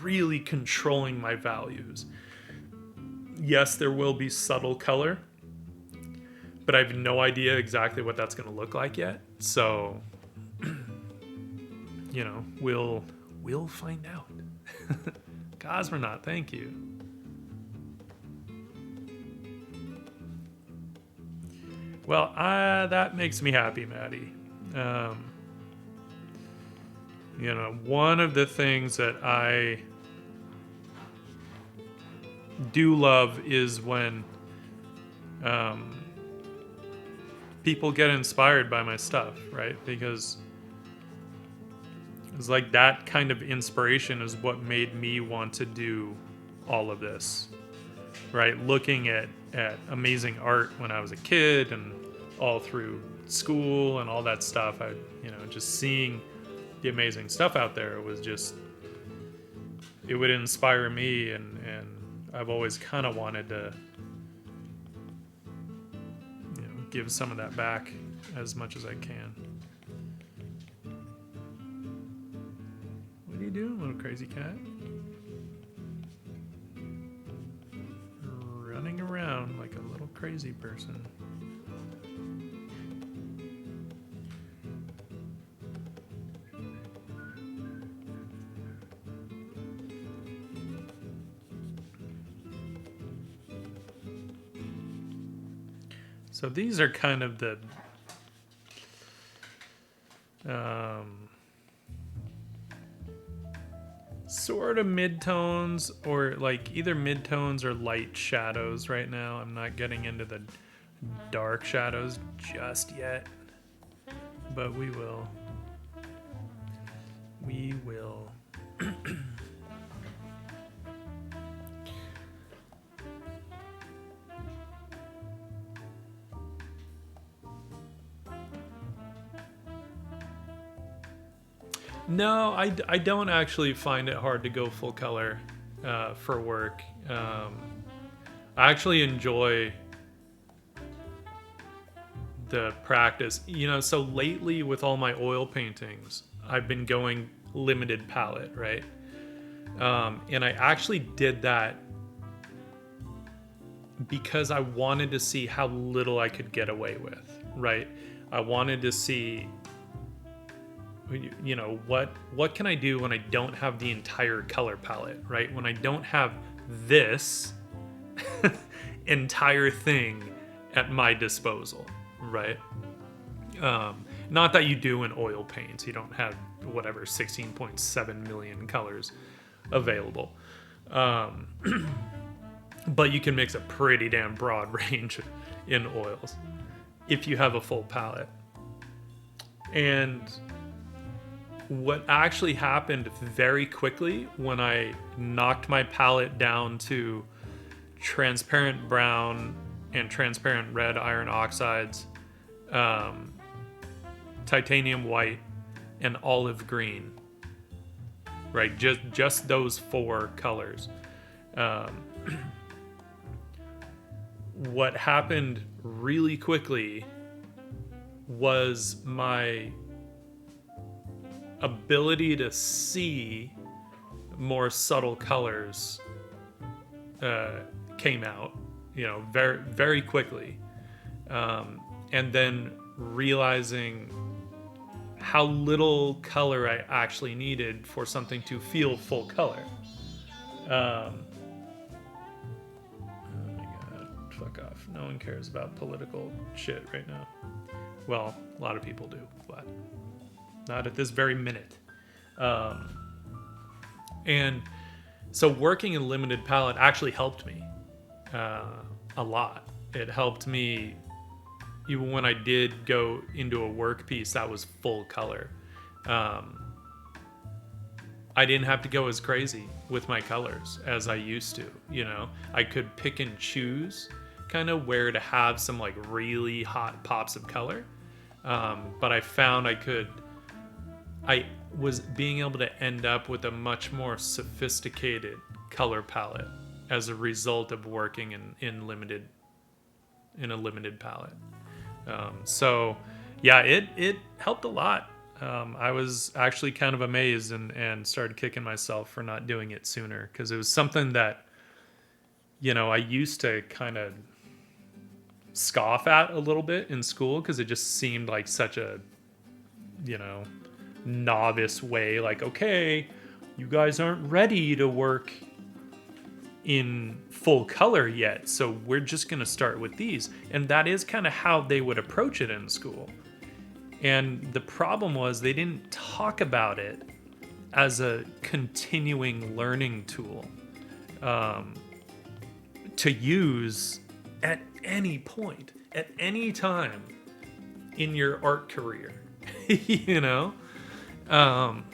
really controlling my values. Yes, there will be subtle color, but I have no idea exactly what that's going to look like yet. So, we'll find out. Cosmonaut, thank you. Well, that makes me happy, Maddie. One of the things that I do love is when people get inspired by my stuff, right? Because it's like that kind of inspiration is what made me want to do all of this, right? Looking at amazing art when I was a kid and all through school and all that stuff, just seeing the amazing stuff out there was just, it would inspire me, and I've always kind of wanted to give some of that back as much as I can. What are you doing, little crazy cat? Running around like a little crazy person. So these are kind of the sort of midtones, or like either midtones or light shadows right now. I'm not getting into the dark shadows just yet, but we will. We will. No, I don't actually find it hard to go full color for work. I actually enjoy the practice. So lately with all my oil paintings, I've been going limited palette, right? And I actually did that because I wanted to see how little I could get away with, right? I wanted to see, what can I do when I don't have the entire color palette, right? When I don't have this entire thing at my disposal, right? Not that you do in oil paints. You don't have 16.7 million colors available. But you can mix a pretty damn broad range in oils if you have a full palette. And what actually happened very quickly when I knocked my palette down to transparent brown and transparent red iron oxides, titanium white, and olive green, right? Just those four colors. What happened really quickly was my ability to see more subtle colors came out, very, very quickly. And then realizing how little color I actually needed for something to feel full color. Oh my god, fuck off. No one cares about political shit right now. Well, a lot of people do, but not at this very minute. And so working in limited palette actually helped me a lot. It helped me even when I did go into a work piece that was full color. I didn't have to go as crazy with my colors as I used to. I could pick and choose kind of where to have some like really hot pops of color. But I found I was being able to end up with a much more sophisticated color palette as a result of working in limited in a limited palette. So yeah, it helped a lot. I was actually kind of amazed and started kicking myself for not doing it sooner, because it was something that, I used to kind of scoff at a little bit in school, because it just seemed like such a, novice way. Like, okay, you guys aren't ready to work in full color yet, so we're just going to start with these. And that is kind of how they would approach it in school. And the problem was they didn't talk about it as a continuing learning tool to use at any point, at any time in your art career. Um,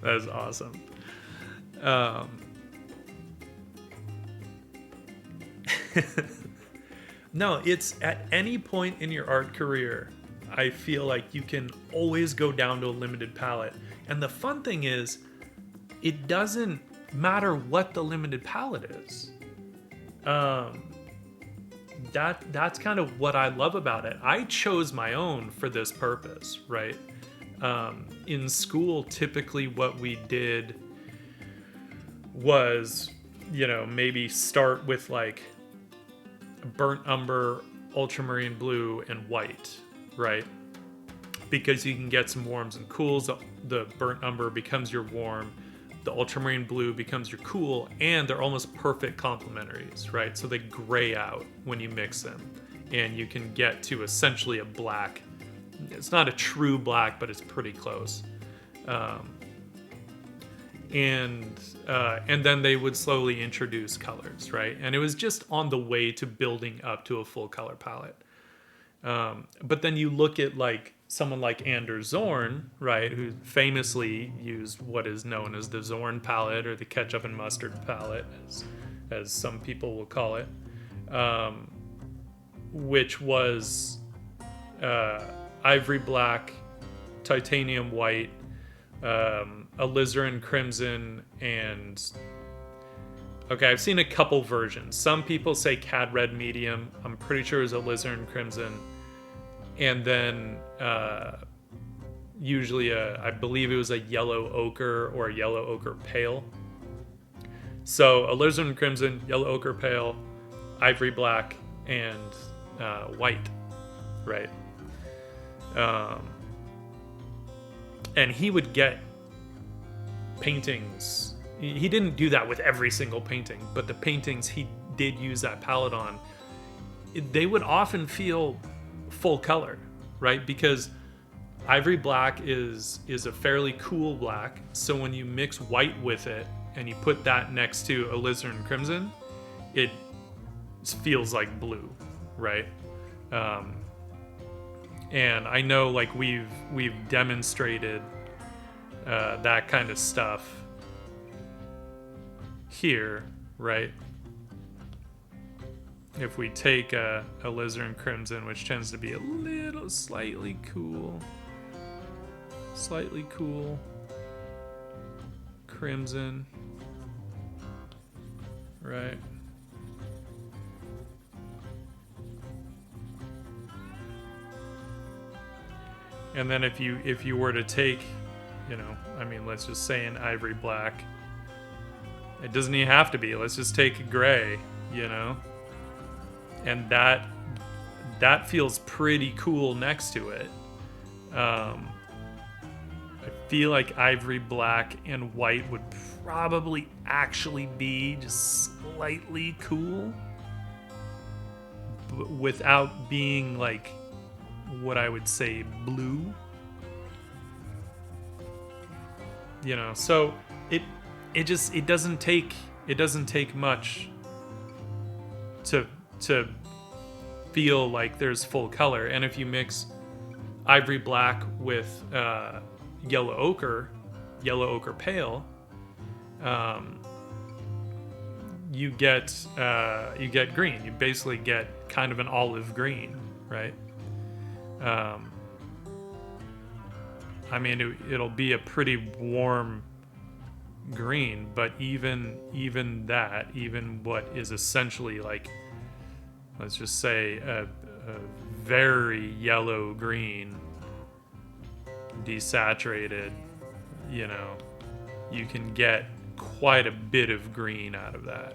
That's awesome. No, it's at any point in your art career, I feel like you can always go down to a limited palette. And the fun thing is, it doesn't matter what the limited palette is. That's kind of what I love about it. I chose my own for this purpose, right? In school, typically what we did was, maybe start with like burnt umber, ultramarine blue, and white, right? Because you can get some warms and cools. The burnt umber becomes your warm, the ultramarine blue becomes your cool, and they're almost perfect complementaries, right? So they gray out when you mix them, and you can get to essentially a black. It's not a true black, but it's pretty close. And then they would slowly introduce colors, right? And it was just on the way to building up to a full color palette. But then you look at like someone like Anders Zorn, right, who famously used what is known as the Zorn palette, or the ketchup and mustard palette, as some people will call it, which was ivory black, titanium white, alizarin crimson, and okay, I've seen a couple versions. Some people say cad red medium. I'm pretty sure it was alizarin crimson, and then usually I believe it was a yellow ochre or a yellow ochre pale. So alizarin crimson, yellow ochre pale, ivory black, and white, right? And he would get paintings. He didn't do that with every single painting, but the paintings he did use that palette on, they would often feel full color, right? Because ivory black is a fairly cool black, so when you mix white with it and you put that next to alizarin crimson, it feels like blue, right? And I know, like, we've demonstrated that kind of stuff here, right? If we take a alizarin crimson, which tends to be a little slightly cool crimson, right? And then if you were to take, let's just say an ivory black. It doesn't even have to be. Let's just take a gray, and that feels pretty cool next to it. I feel like ivory black and white would probably actually be just slightly cool, but without being like what I would say blue. So it doesn't take much to feel like there's full color. And if you mix ivory black with yellow ochre pale, you get green. You basically get kind of an olive green, right? I mean, it'll be a pretty warm green, but even that, even what is essentially like, let's just say a very yellow green, desaturated, you know, you can get quite a bit of green out of that.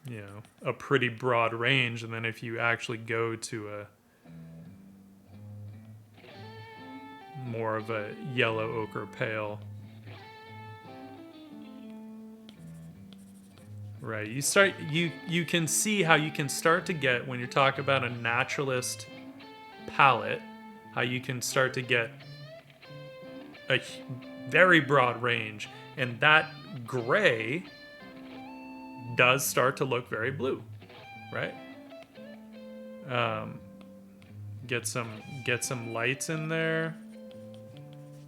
You know, a pretty broad range, and then if you actually go to a more of a yellow ochre pale, right, you can see how you can start to get, when you're talking about a naturalist palette, how you can start to get a very broad range, and that gray does start to look very blue, right? Get some lights in there,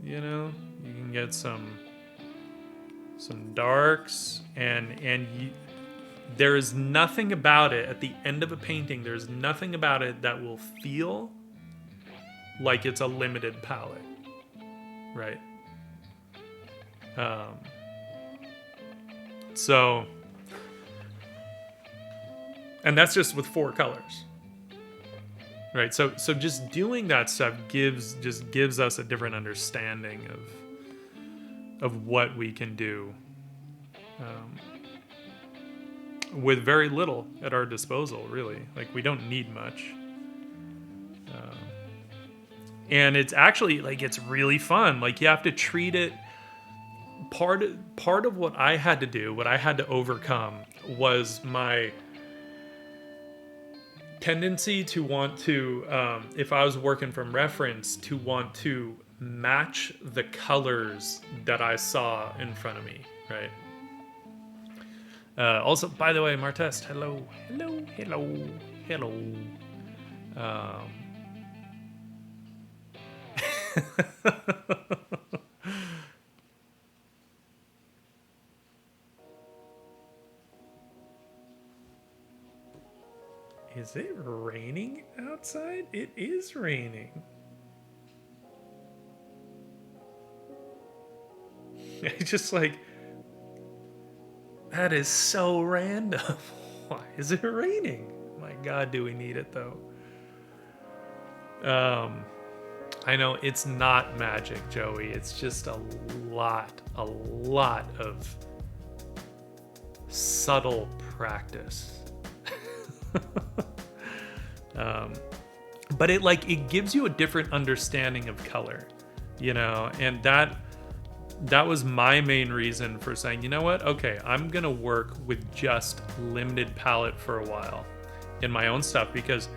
you know, you can get some darks, and there is nothing about it at the end of a painting, there's nothing about it that will feel like it's a limited palette, right? So, and that's just with 4 colors, right? So just doing that stuff gives us a different understanding of what we can do with very little at our disposal, really. Like, we don't need much. And it's actually, like, it's really fun. Like, you have to treat it. Part of what I had to do, what I had to overcome, was my tendency to want to, if I was working from reference, to want to match the colors that I saw in front of me, right? Also, by the way, Martest, hello. Is it raining outside? It is raining. I just like, that is so random. Why is it raining? My God, do we need it though? I know it's not magic, Joey. It's just a lot of subtle practice. But it gives you a different understanding of color, you know, and that was my main reason for saying, you know what, okay, I'm gonna work with just limited palette for a while in my own stuff, because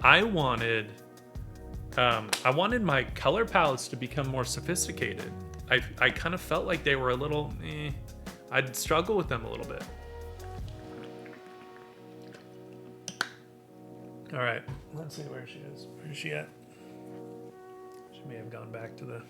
I wanted my color palettes to become more sophisticated. I kind of felt like they were a little I'd struggle with them a little bit. All right, let's see where she is. Where is she at? She may have gone back to the...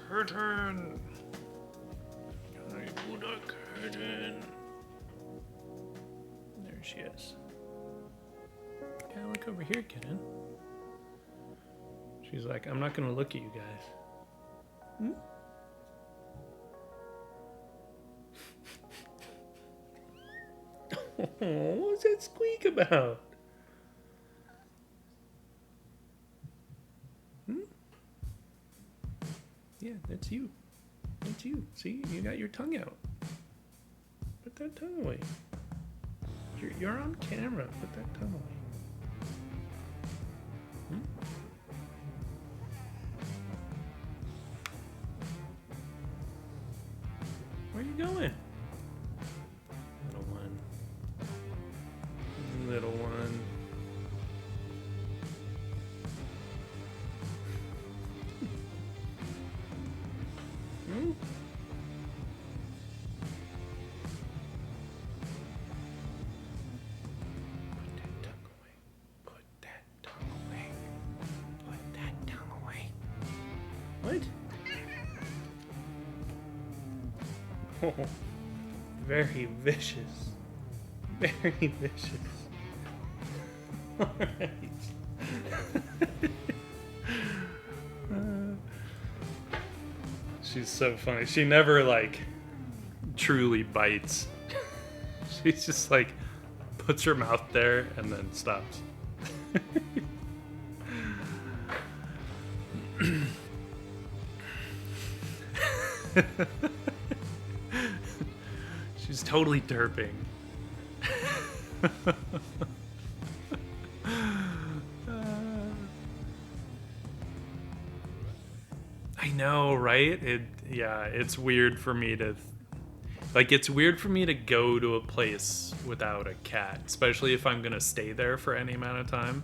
Curtain. I put a curtain. There she is. Yeah, look over here, Ken. She's like, I'm not gonna look at you guys. Oh, what's that squeak about? Yeah, that's you. That's you. See, you got your tongue out. Put that tongue away. You're on camera. Put that tongue away. Where are you going? Little one. Little one. Oh, very vicious. Very vicious. Alright. She's so funny. She never, like, truly bites. She's just, like, puts her mouth there and then stops. She's totally derping. I know, right? It's weird for me to it's weird for me to go to a place without a cat, especially if I'm gonna stay there for any amount of time.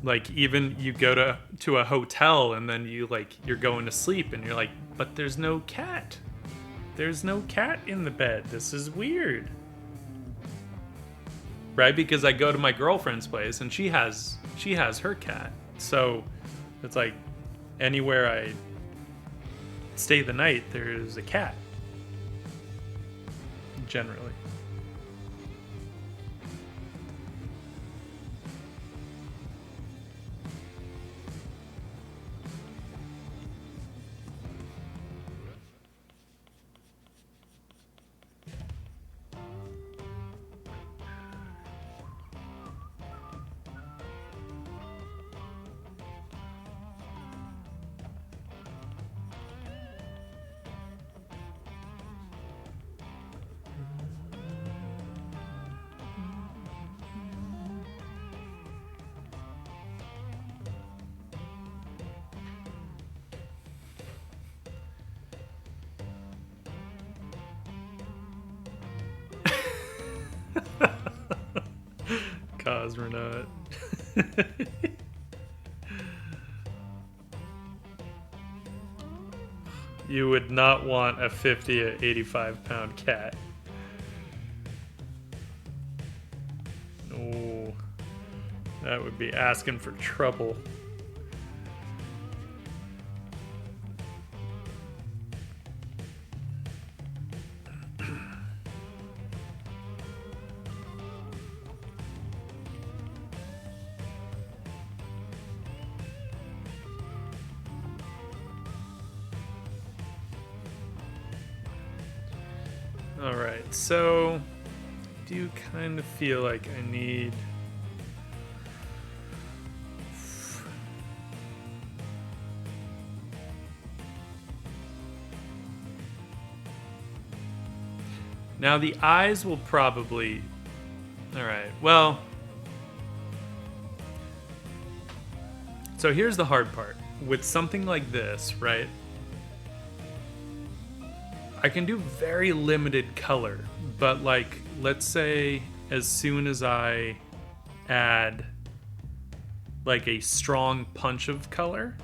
Like, even you go to a hotel and then you're going to sleep and you're like, but there's no cat. There's no cat in the bed. This is weird. Right? Because I go to my girlfriend's place and she has her cat. So it's like anywhere I stay the night, there's a cat. Generally. Cosmonaut. You would not want a 50 to 85 pound cat. Oh, that would be asking for trouble. Alright, so I do kind of feel like I need... Now the eyes will probably... Alright, well... So here's the hard part. With something like this, right? I can do very limited color, but like, let's say as soon as I add like a strong punch of color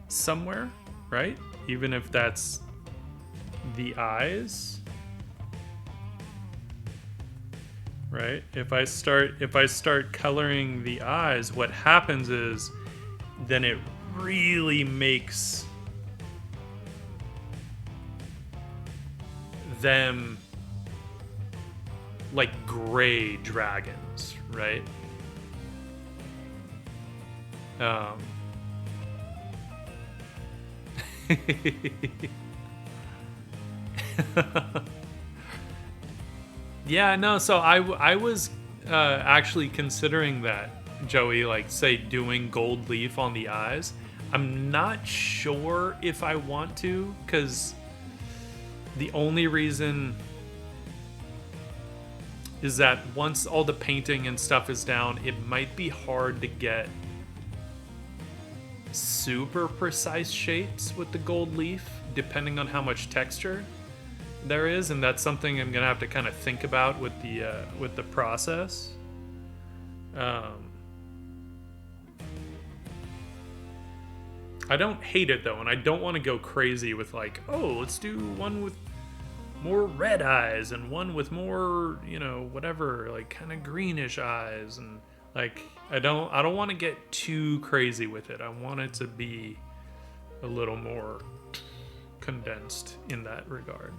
somewhere, right? Even if that's the eyes, right? If I start coloring the eyes, what happens is then it really makes them like gray dragons, right? Yeah, no, so I was actually considering that, Joey, like, say, doing gold leaf on the eyes. I'm not sure if I want to, because the only reason is that once all the painting and stuff is down, it might be hard to get super precise shapes with the gold leaf, depending on how much texture there is, and that's something I'm gonna have to kind of think about with the process. I don't hate it though, and I don't want to go crazy with like, oh, let's do one with more red eyes and one with more, you know, whatever, like kind of greenish eyes, and like I don't want to get too crazy with it. I want it to be a little more condensed in that regard.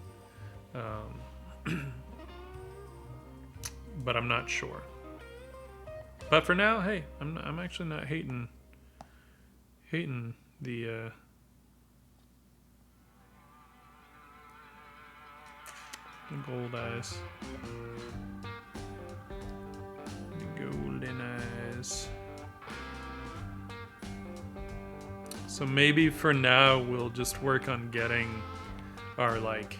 But I'm not sure. But for now, hey, I'm actually not hating the gold eyes. The golden eyes. So maybe for now we'll just work on getting our like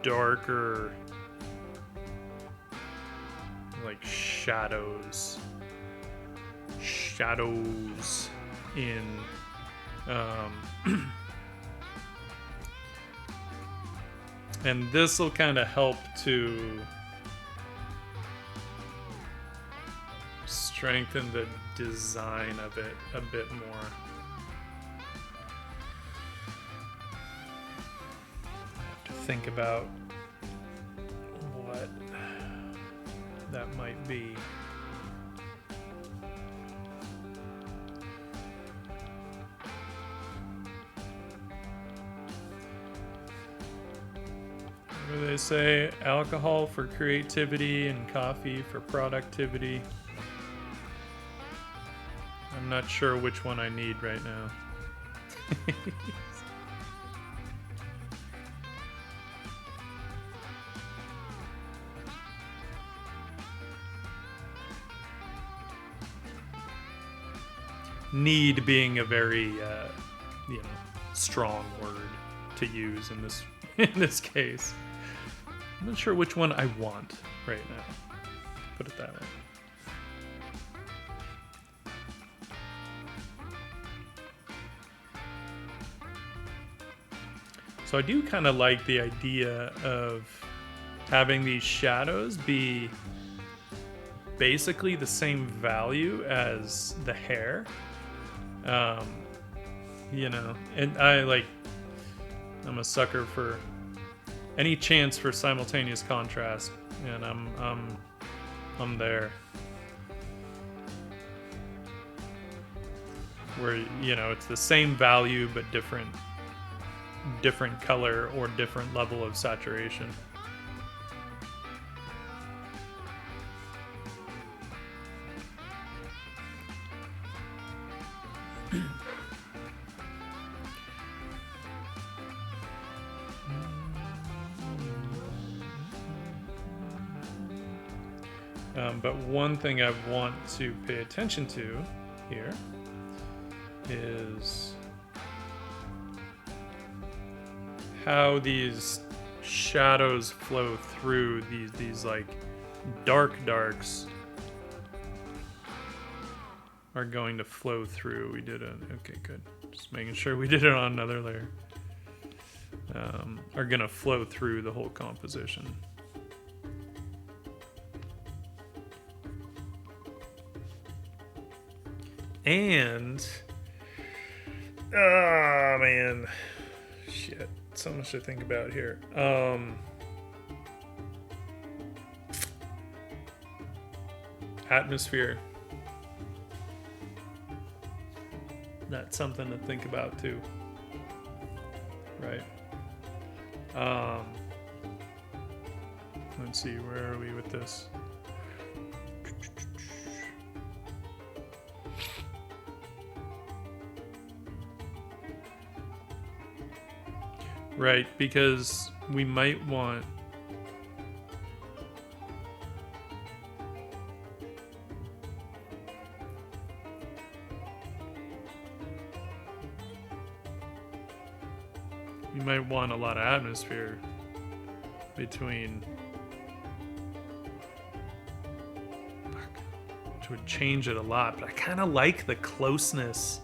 darker like shadows in and this will kind of help to strengthen the design of it a bit more. I have to think about what that might be. What do they say? Alcohol for creativity and coffee for productivity. I'm not sure which one I need right now. Need being a very, strong word to use in this case. I'm not sure which one I want right now. Put it that way. So I do kind of like the idea of having these shadows be basically the same value as the hair. And I'm a sucker for any chance for simultaneous contrast, and I'm there. Where it's the same value but different color or different level of saturation. But one thing I want to pay attention to here is how these shadows flow through these like darks are going to flow through. Okay, good. Just making sure we did it on another layer. Are gonna flow through the whole composition. And man, shit, so much to think about here. Atmosphere. That's something to think about too. Right. Let's see, where are we with this? Right, because we might want a lot of atmosphere between. Which would change it a lot, but I kind of like the closeness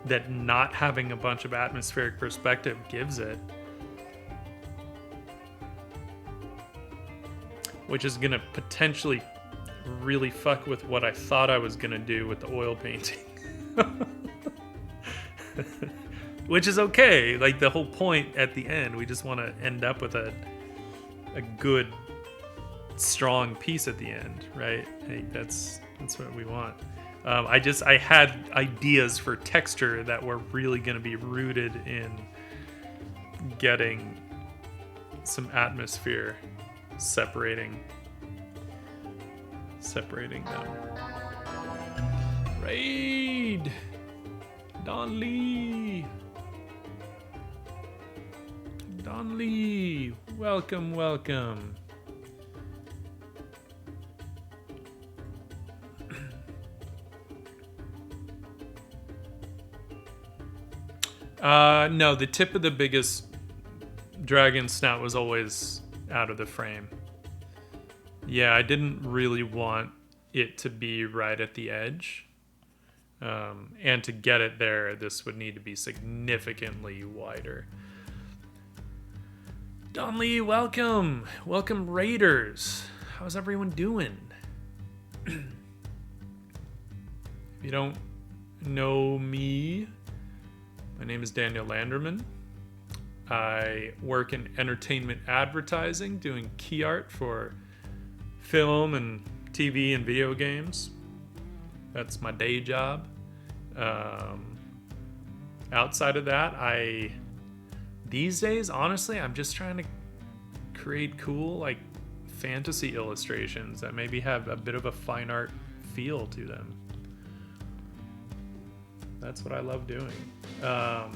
that not having a bunch of atmospheric perspective gives it. Which is going to potentially really fuck with what I thought I was going to do with the oil painting. Which is okay. Like, the whole point at the end, we just want to end up with a good, strong piece at the end, right? Like, that's what we want. I had ideas for texture that were really going to be rooted in getting some atmosphere separating them. Raid! Don Lee! Don Lee! Welcome, welcome. No, the tip of the biggest dragon snout was always out of the frame. Yeah, I didn't really want it to be right at the edge. And to get it there, this would need to be significantly wider. Don Lee, welcome! Welcome, Raiders! How's everyone doing? If you don't know me, my name is Daniel Landerman. I work in entertainment advertising, doing key art for film and TV and video games. That's my day job. Outside of that, these days, honestly, I'm just trying to create cool, like, fantasy illustrations that maybe have a bit of a fine art feel to them. That's what I love doing. Oh,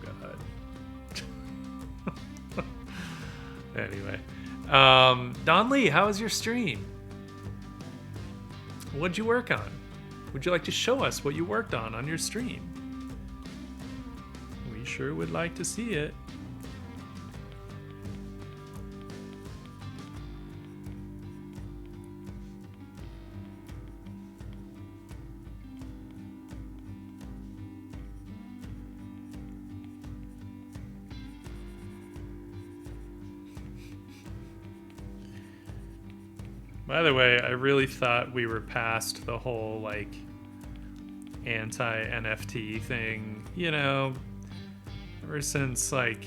God. Anyway. Don Lee, how was your stream? What'd you work on? Would you like to show us what you worked on your stream? We sure would like to see it. By the way, I really thought we were past the whole, like, anti-NFT thing, you know, ever since, like,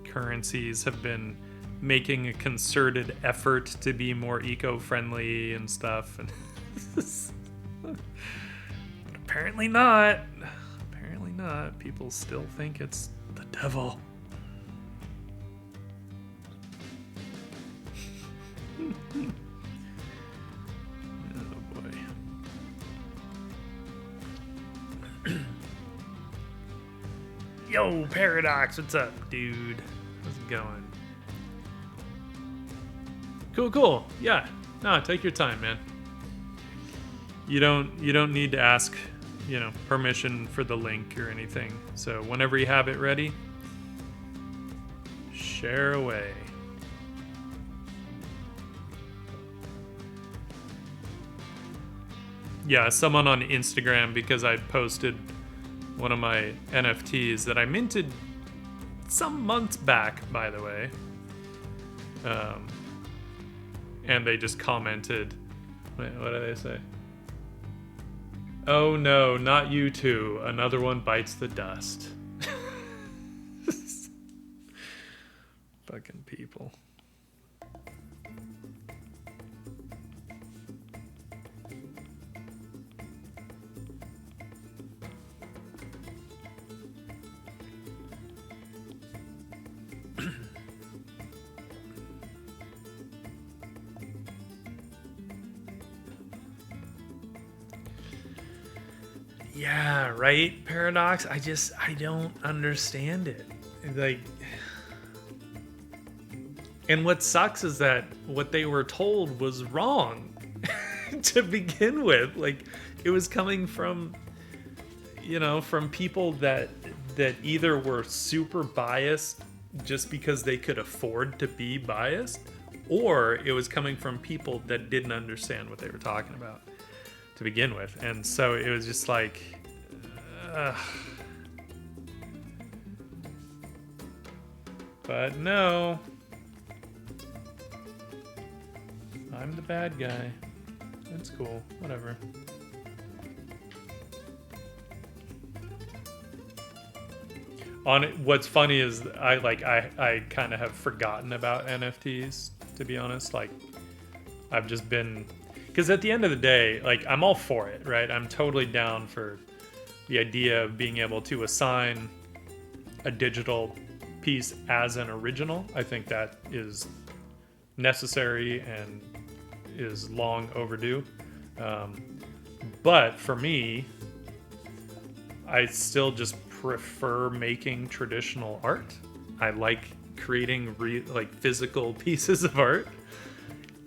currencies have been making a concerted effort to be more eco-friendly and stuff, and but apparently not. Apparently not. People still think it's the devil. Oh boy. Yo, Paradox, what's up, dude? How's it going? Cool. Yeah. No, take your time, man. You don't need to ask, permission for the link or anything. So whenever you have it ready, share away. Yeah, someone on Instagram, because I posted one of my NFTs that I minted some months back, by the way. And they just commented, wait, what did they say? Oh no, not you two. Another one bites the dust. Fucking people. Yeah, right, Paradox? I don't understand it. Like, and what sucks is that what they were told was wrong to begin with. Like, it was coming from, from people that either were super biased just because they could afford to be biased, or it was coming from people that didn't understand what they were talking about to begin with. And so it was just like, but no, I'm the bad guy. It's cool, whatever. What's funny is I kind of have forgotten about NFTs, to be honest. Like, I've just been, because at the end of the day, like, I'm all for it, right? I'm totally down for the idea of being able to assign a digital piece as an original. I think that is necessary and is long overdue. But for me, I still just prefer making traditional art. I like creating like physical pieces of art.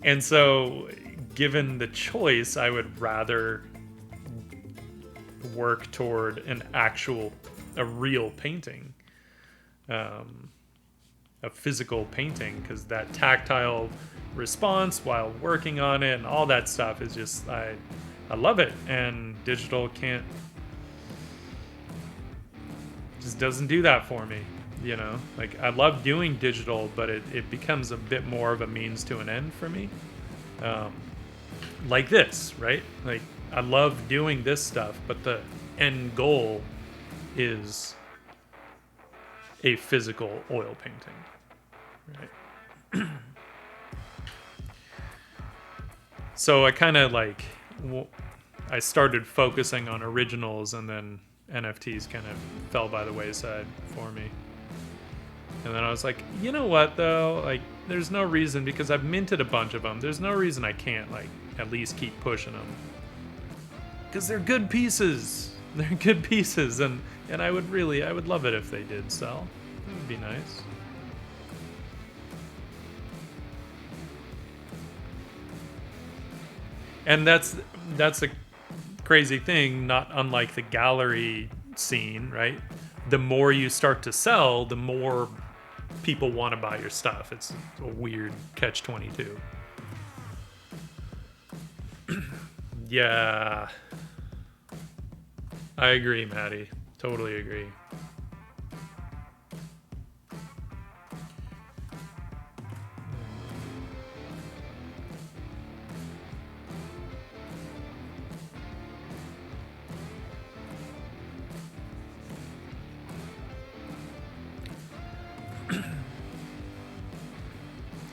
And so given the choice, I would rather work toward a real painting, a physical painting, because that tactile response while working on it and all that stuff is just, I love it. And digital just doesn't do that for me, you know? Like, I love doing digital, but it becomes a bit more of a means to an end for me. Like this, right? Like, I love doing this stuff, but the end goal is a physical oil painting, right? So I kind of like, I started focusing on originals, and then NFTs kind of fell by the wayside for me. And then I was like, you know what though? Like, there's no reason, because I've minted a bunch of them. There's no reason I can't, like, at least keep pushing them. Because they're good pieces. They're good pieces. And I would love it if they did sell. That would be nice. And that's a crazy thing, not unlike the gallery scene, right? The more you start to sell, the more people want to buy your stuff. It's a weird catch-22. Yeah. I agree, Maddie. Totally agree.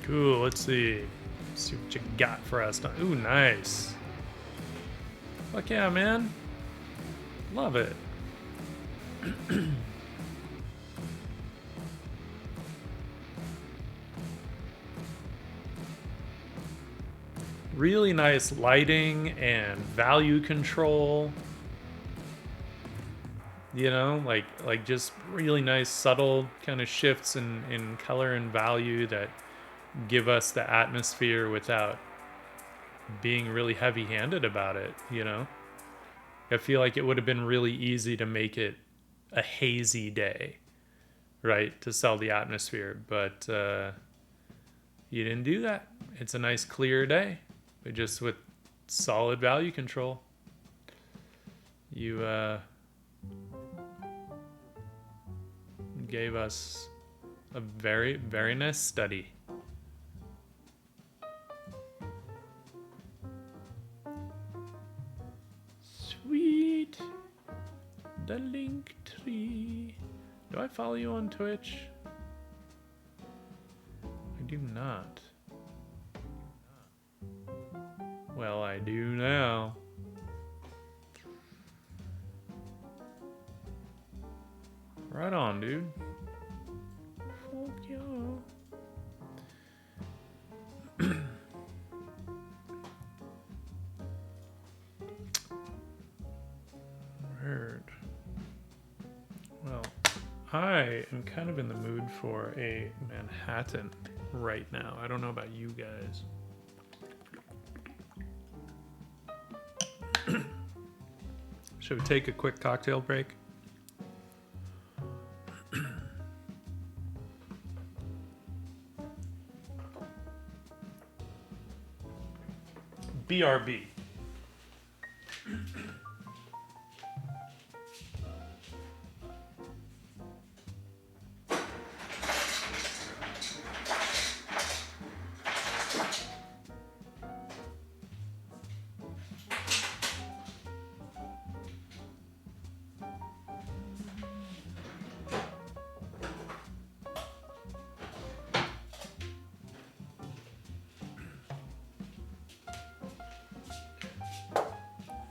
Cool, let's see. See what you got for us. Ooh, nice. Fuck yeah, man. Love it. Really nice lighting and value control. You know, like just really nice subtle kind of shifts in color and value that give us the atmosphere without being really heavy-handed about it, you know? I feel like it would have been really easy to make it a hazy day, right? To sell the atmosphere, but you didn't do that. It's a nice clear day, but just with solid value control. You gave us a very, very nice study. Sweet. The link tree. Do I follow you on Twitch? I do not. Well, I do now. Right on, dude. Fuck yeah. Word. Well, I am kind of in the mood for a Manhattan right now. I don't know about you guys. Should we take a quick cocktail break? BRB.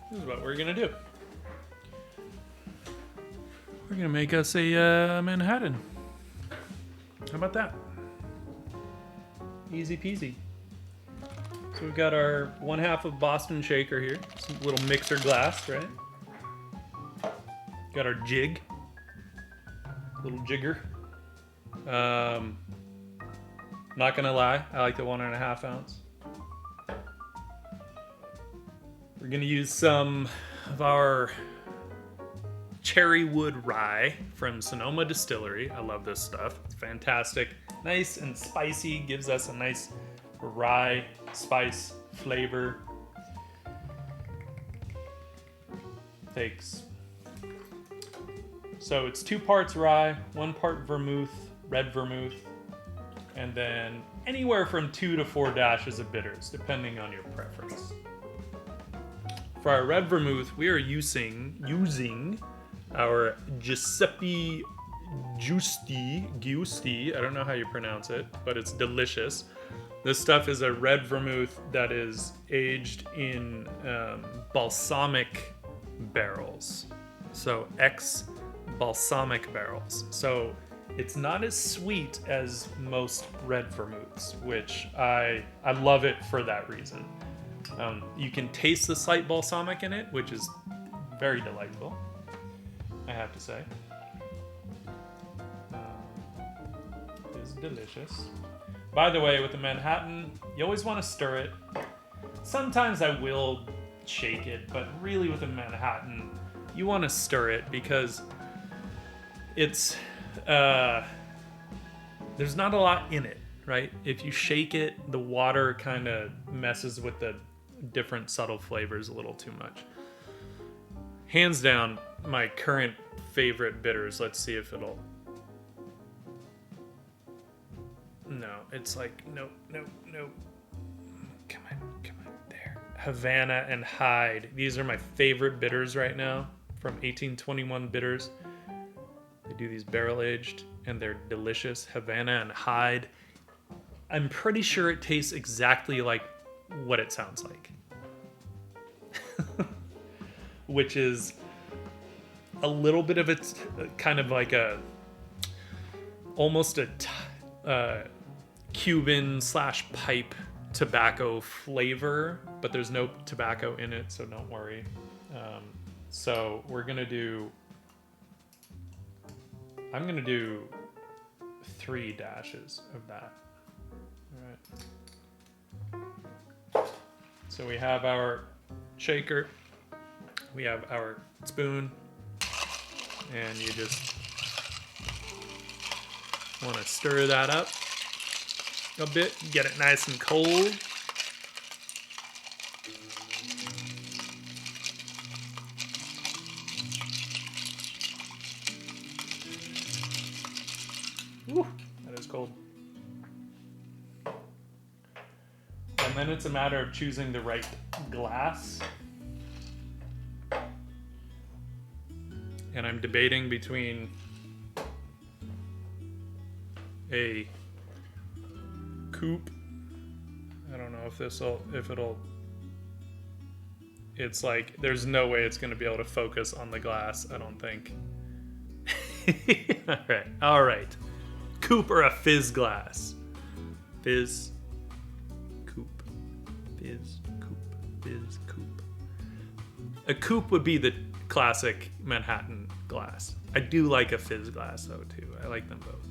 This is what we're gonna do. We're gonna make us a Manhattan. How about that? Easy peasy. So we've got our 1/2 of Boston shaker here. Some little mixer glass, right? Got our jig. Little jigger. Not gonna lie, I like the 1.5 ounce. We're gonna use some of our cherrywood rye from Sonoma Distillery. I love this stuff. It's fantastic. Nice and spicy, gives us a nice rye spice flavor. So it's 2 parts rye, 1 part vermouth, red vermouth, and then anywhere from 2 to 4 dashes of bitters, depending on your preference. For our red vermouth, we are using our Giuseppe Giusti. I don't know how you pronounce it, but it's delicious. This stuff is a red vermouth that is aged in balsamic barrels. So balsamic barrels. So it's not as sweet as most red vermouths, which I love it for that reason. You can taste the slight balsamic in it, which is very delightful, I have to say. It's delicious. By the way, with the Manhattan, you always want to stir it. Sometimes I will shake it, but really with a Manhattan, you want to stir it because it's there's not a lot in it, right? If you shake it, the water kind of messes with the different subtle flavors a little too much. Hands down, my current favorite bitters. Let's see if it'll... No, it's like, nope. Come on, there. Havana and Hyde. These are my favorite bitters right now from 1821 Bitters. They do these barrel aged and they're delicious. Havana and Hyde. I'm pretty sure it tastes exactly like what it sounds like. Which is a little bit of it's kind of like almost a Cuban / pipe tobacco flavor, but there's no tobacco in it, so don't worry. So I'm gonna do 3 dashes of that. All right. So we have our shaker, we have our spoon, and you just want to stir that up a bit, get it nice and cold. Ooh, that is cold. And then it's a matter of choosing the right glass. And I'm debating between a coupe. I don't know if it's like, there's no way it's going to be able to focus on the glass, I don't think. All right. Coupe or a fizz glass? Fizz, coupe, fizz, coupe, fizz, coupe. A coupe would be the classic Manhattan glass. I do like a fizz glass though too. I like them both.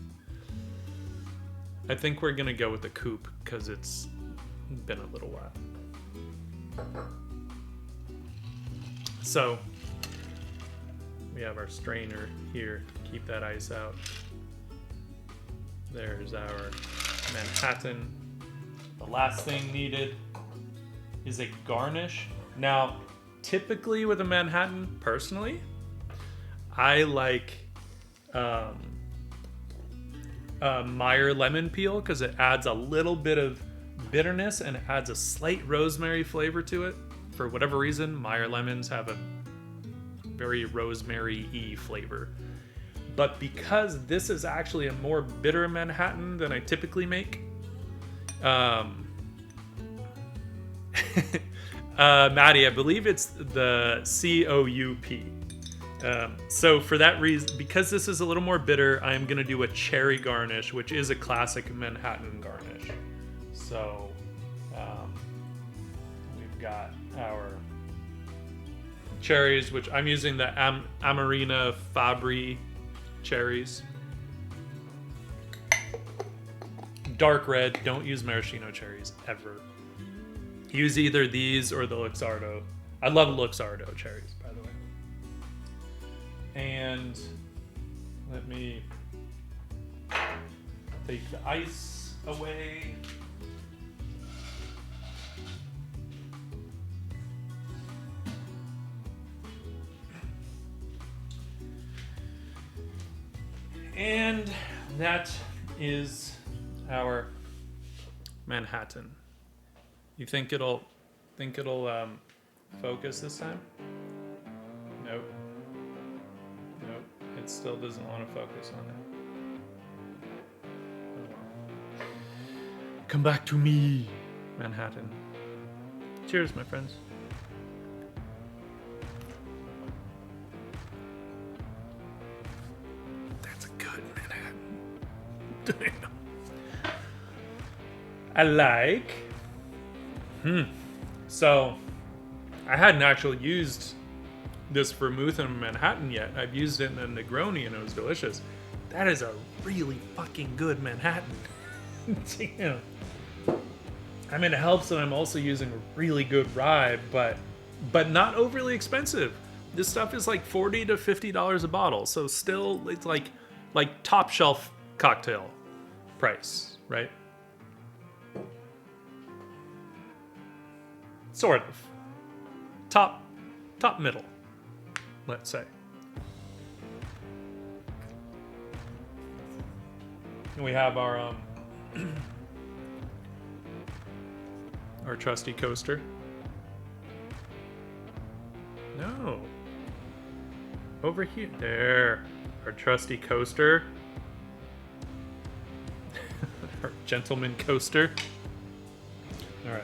I think we're gonna go with the coupe because it's been a little while. So we have our strainer here to keep that ice out. There's our Manhattan. The last thing needed is a garnish. Now, typically with a Manhattan, personally, I like Meyer lemon peel because it adds a little bit of bitterness and it adds a slight rosemary flavor to it. For whatever reason, Meyer lemons have a very rosemary-y flavor. But because this is actually a more bitter Manhattan than I typically make, Maddie, I believe it's the COUP. So for that reason, because this is a little more bitter, I am going to do a cherry garnish, which is a classic Manhattan garnish. So we've got our cherries, which I'm using the Amarina Fabri cherries. Dark red. Don't use maraschino cherries ever. Use either these or the Luxardo. I love Luxardo cherries, by the way. And let me take the ice away. And that is our Manhattan. You think it'll focus this time? Nope. Nope. It still doesn't want to focus on it. Oh well. Come back to me, Manhattan. Cheers, my friends. That's a good Manhattan. I like. So, I hadn't actually used this vermouth in Manhattan yet. I've used it in a Negroni and it was delicious. That is a really fucking good Manhattan. Damn. I mean, it helps that I'm also using a really good rye, but not overly expensive. This stuff is like $40 to $50 a bottle, so still it's like top shelf cocktail price, right? Sort of. Top middle, let's say. And we have our our trusty coaster. No. Over here. There. Our trusty coaster. Our gentleman coaster. Alright.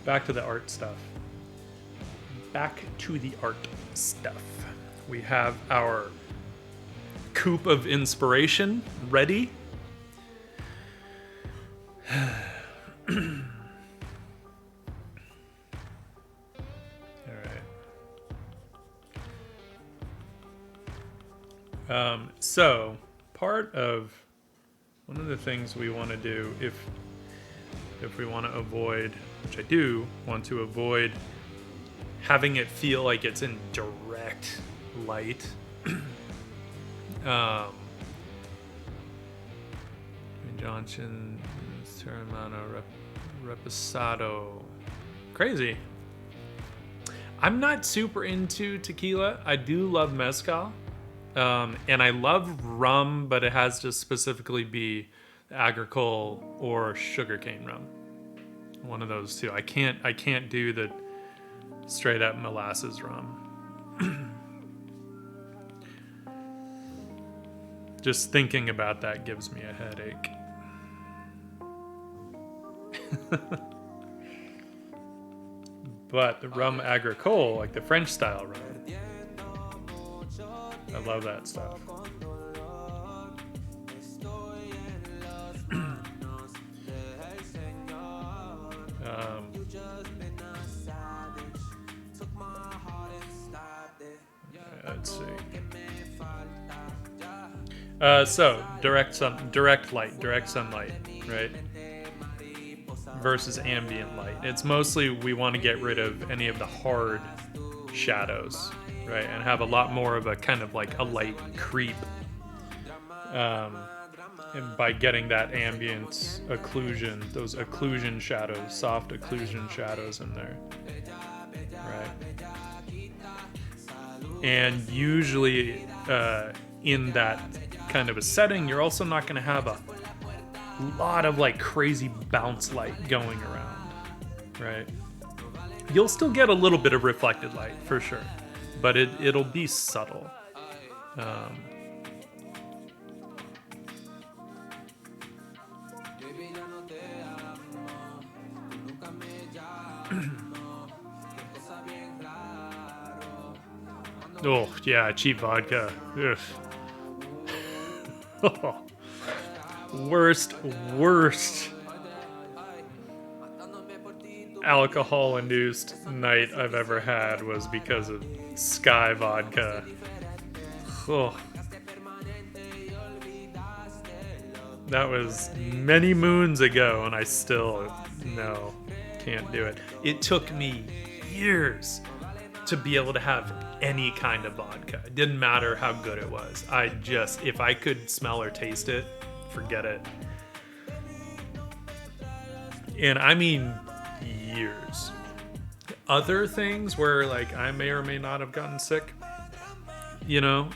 Back to the art stuff. We have our coupe of inspiration ready. So part of one of the things we want to do if we want to avoid, which I do want to avoid, having it feel like it's in direct light. Johnson, Terramano, Reposado. Crazy. I'm not super into tequila. I do love mezcal. And I love rum, but it has to specifically be agricole or sugarcane rum. One of those two. I can't do the straight up molasses rum. Just thinking about that gives me a headache. But the rum agricole, like the French style rum, I love that stuff. Let's see. So direct sunlight, right? Versus ambient light. It's mostly we want to get rid of any of the hard shadows, right? And have a lot more of a kind of like a light creep. And by getting that ambient occlusion, those occlusion shadows, soft occlusion shadows in there, right? And usually in that kind of a setting, you're also not going to have a lot of like crazy bounce light going around, right? You'll still get a little bit of reflected light for sure, but it'll be subtle. Oh, yeah, cheap vodka. Ugh. Worst alcohol-induced night I've ever had was because of Sky vodka. Oh. That was many moons ago, and I still, no, can't do it. It took me years to be able to have any kind of vodka. It didn't matter how good it was. If I could smell or taste it, forget it. And I mean years. Other things where like I may or may not have gotten sick, you know,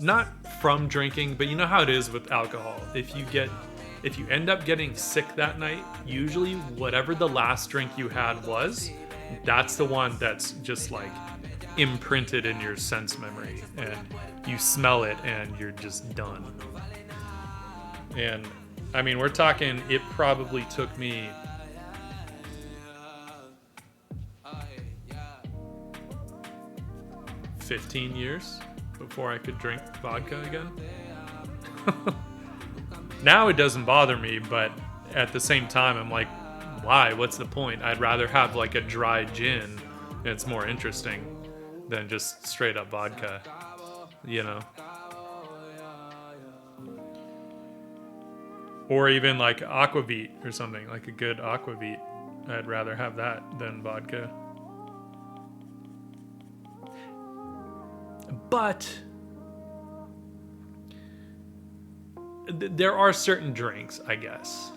not from drinking, but you know how it is with alcohol. If you end up getting sick that night, usually whatever the last drink you had was, that's the one that's just like imprinted in your sense memory, and you smell it and you're just done. And I mean, we're talking, it probably took me 15 years before I could drink vodka again. Now it doesn't bother me, but at the same time, I'm like, why? What's the point? I'd rather have like a dry gin. It's more interesting than just straight up vodka, you know? Or even like aquavit or something, like a good aquavit. I'd rather have that than vodka. But there are certain drinks, I guess,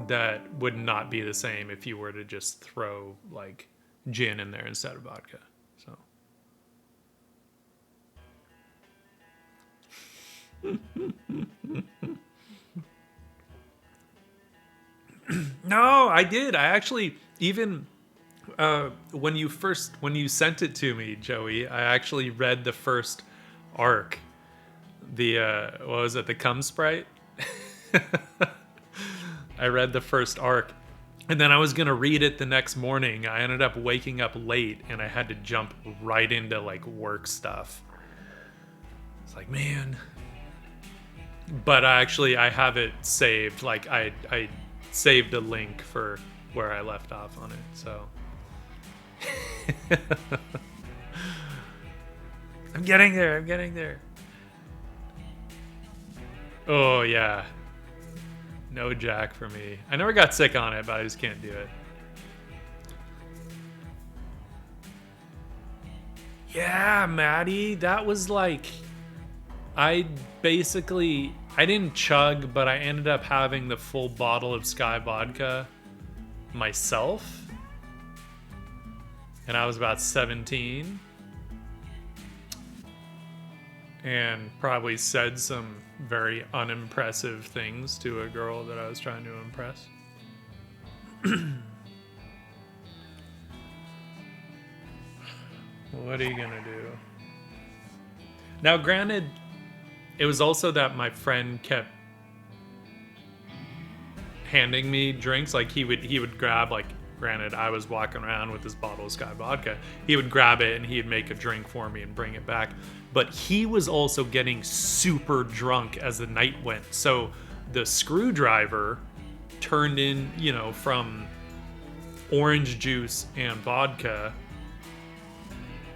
that would not be the same if you were to just throw like gin in there instead of vodka. So no, I did. I actually, even when you sent it to me, Joey, I actually read the first arc. The what was it? The Cum Sprite. I read the first arc, and then I was gonna read it the next morning. I ended up waking up late, and I had to jump right into like work stuff. It's like, man. But I have it saved. Like I saved a link for where I left off on it. So I'm getting there. Oh yeah. No Jack for me. I never got sick on it, but I just can't do it. Yeah, Maddie, that was like, I didn't chug, but I ended up having the full bottle of Sky vodka myself. And I was about 17. And probably said some very unimpressive things to a girl that I was trying to impress. What are you gonna do? Now, granted, it was also that my friend kept handing me drinks. Like he would grab, like, granted, I was walking around with this bottle of Sky vodka. He would grab it and he'd make a drink for me and bring it back. But he was also getting super drunk as the night went. So the screwdriver turned in, you know, from orange juice and vodka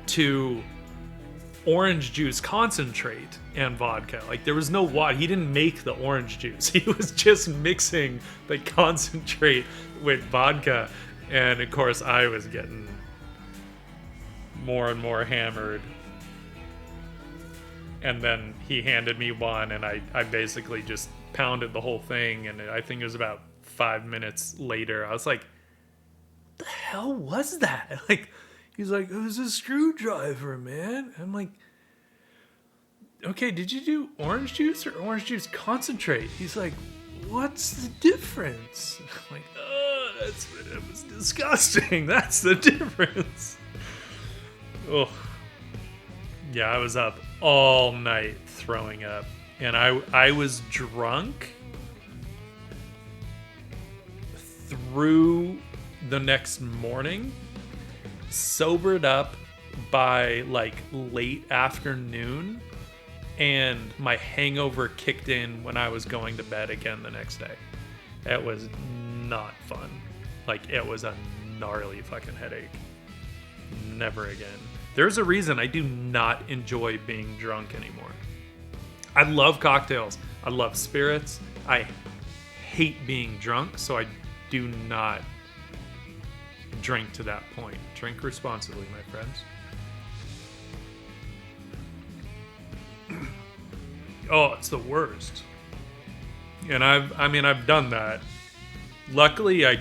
to orange juice concentrate and vodka. Like, there was no water. He didn't make the orange juice. He was just mixing the concentrate with vodka. And of course, I was getting more and more hammered. And then he handed me one, and I basically just pounded the whole thing. And I think it was about 5 minutes later, I was like, what the hell was that? Like, he's like, it was a screwdriver, man. I'm like, okay, did you do orange juice or orange juice concentrate? He's like, what's the difference? I'm like, it was disgusting. That's the difference. Oh, yeah, I was up all night throwing up, and I was drunk through the next morning, sobered up by like late afternoon, and my hangover kicked in when I was going to bed again the next day. It was not fun. Like, it was a gnarly fucking headache. Never again. There's a reason I do not enjoy being drunk anymore. I love cocktails. I love spirits. I hate being drunk, so I do not drink to that point. Drink responsibly, my friends. Oh, it's the worst. And I've done that. Luckily, I,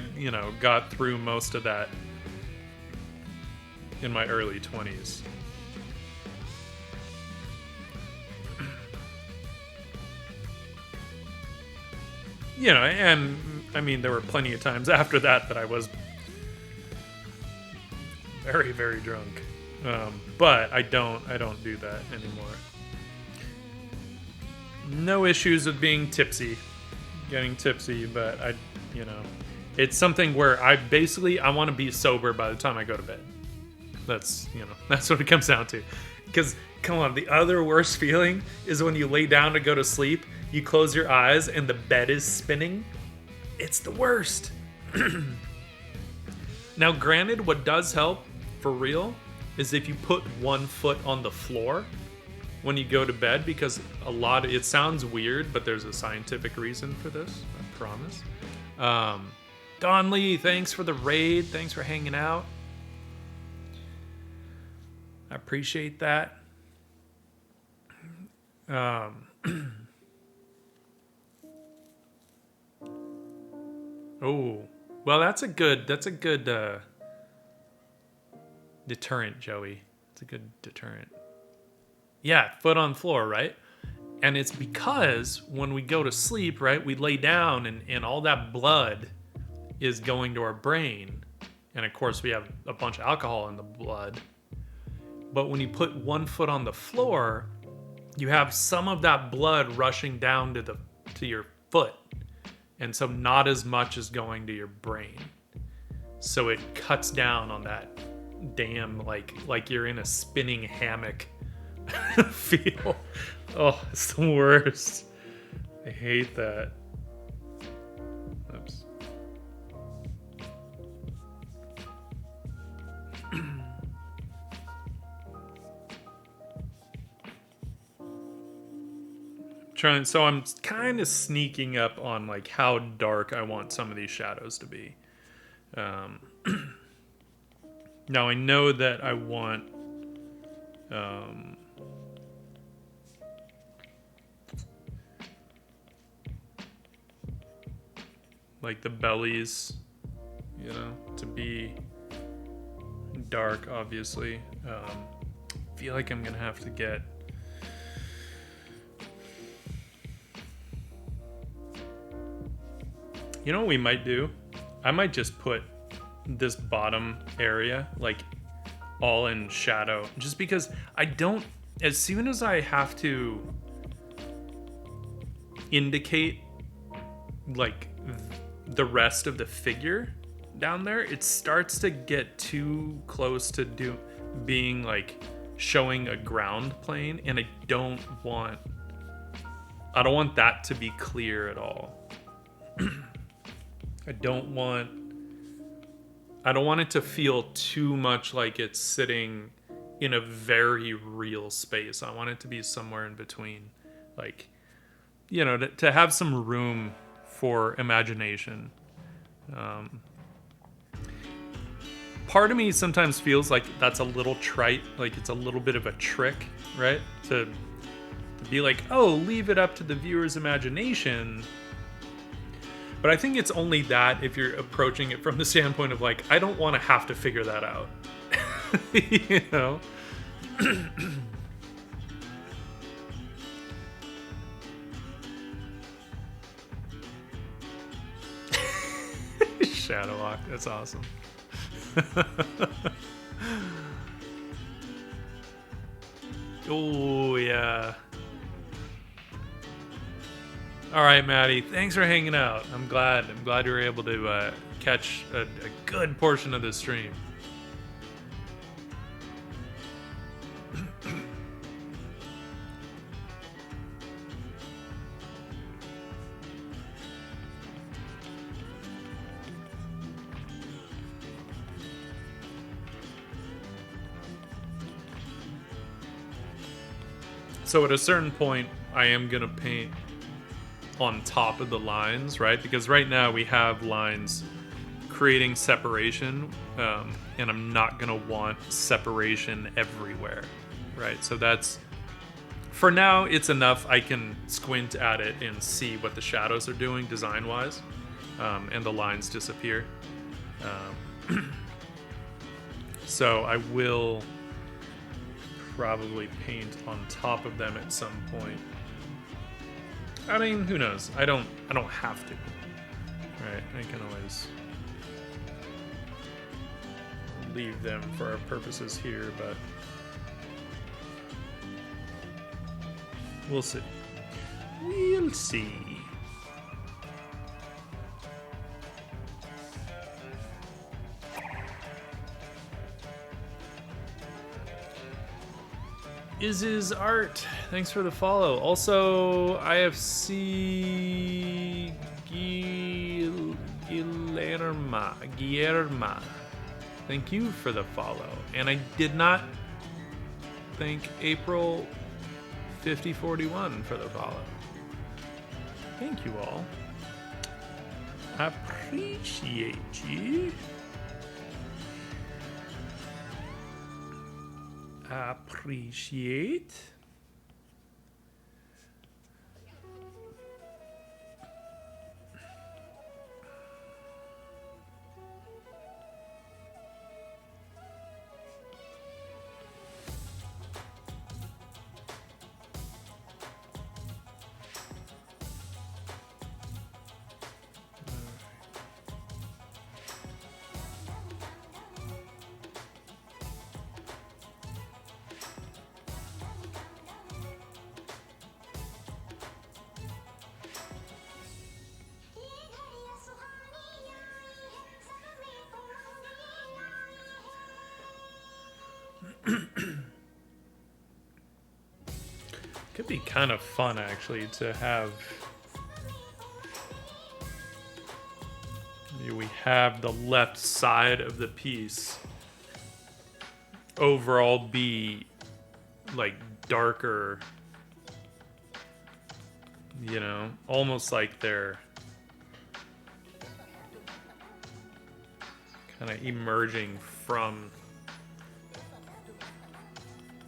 got through most of that in my early 20s. And there were plenty of times after that I was very, very drunk. But I don't do that anymore. No issues with being tipsy, getting tipsy, but it's something where I want to be sober by the time I go to bed. That's what it comes down to. Because, come on, the other worst feeling is when you lay down to go to sleep, you close your eyes and the bed is spinning. It's the worst. Now, granted, what does help, for real, is if you put one foot on the floor when you go to bed, because it sounds weird, but there's a scientific reason for this, I promise. Don Lee, thanks for the raid. Thanks for hanging out. I appreciate that. Oh, well, that's a good deterrent, Joey. It's a good deterrent. Yeah, foot on floor, right? And it's because when we go to sleep, right, we lay down and all that blood is going to our brain. And of course, we have a bunch of alcohol in the blood. But when you put one foot on the floor, you have some of that blood rushing down to your foot. And so not as much is going to your brain. So it cuts down on that damn, like you're in a spinning hammock feel. Oh, it's the worst. I hate that. Oops. So I'm kind of sneaking up on like how dark I want some of these shadows to be. Now I know that I want like the bellies, to be dark, obviously. Feel like I'm gonna have to get what we might do? I might just put this bottom area like all in shadow, just because as soon as I have to indicate like the rest of the figure down there, it starts to get too close to being like showing a ground plane, and I don't want that to be clear at all. I don't want it to feel too much like it's sitting in a very real space. I want it to be somewhere in between, like, to have some room for imagination. Part of me sometimes feels like that's a little trite, like it's a little bit of a trick, right? To be like, oh, leave it up to the viewer's imagination. But I think it's only that if you're approaching it from the standpoint of like, I don't want to have to figure that out. Shadowhawk, that's awesome. Oh, yeah. All right, Maddie. Thanks for hanging out. I'm glad you were able to catch a good portion of the stream. So at a certain point, I am gonna paint on top of the lines, right? Because right now we have lines creating separation, and I'm not gonna want separation everywhere, right? So that's, for now, it's enough. I can squint at it and see what the shadows are doing design-wise, and the lines disappear. So I will probably paint on top of them at some point. I mean, who knows? I don't have to. Right? I can always leave them for our purposes here, but we'll see. We'll see. Is art. Thanks for the follow. Also, IFC Guillerma. Thank you for the follow. And I did not thank April 5041 for the follow. Thank you all. I appreciate you. Appreciate. Could be kind of fun, actually, to have... We have the left side of the piece overall be, like, darker. You know? Almost like they're kind of emerging from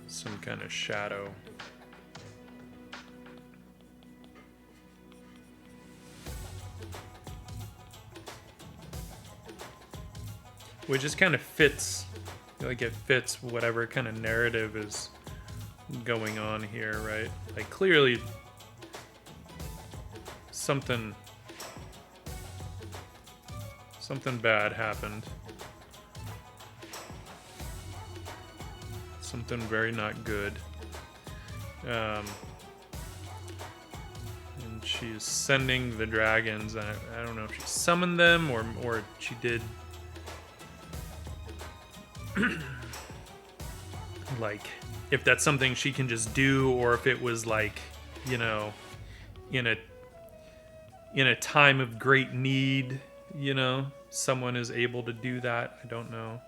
some kind of shadow. Which just kind of fits, like it fits whatever kind of narrative is going on here, right? Like clearly something bad happened. Something very not good. And she's sending the dragons. I don't know if she summoned them or she did. Like, if that's something she can just do, or if it was like, you know, in a time of great need, you know, someone is able to do that. I don't know.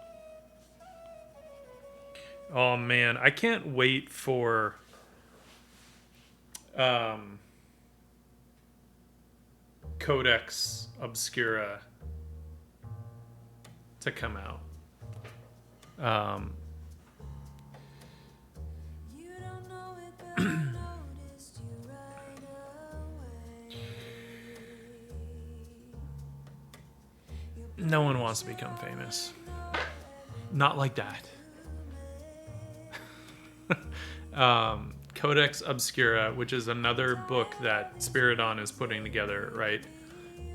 Oh man, I can't wait for Codex Obscura to come out. No one wants to become famous. Not like that. Codex Obscura, which is another book that Spiridon is putting together, right?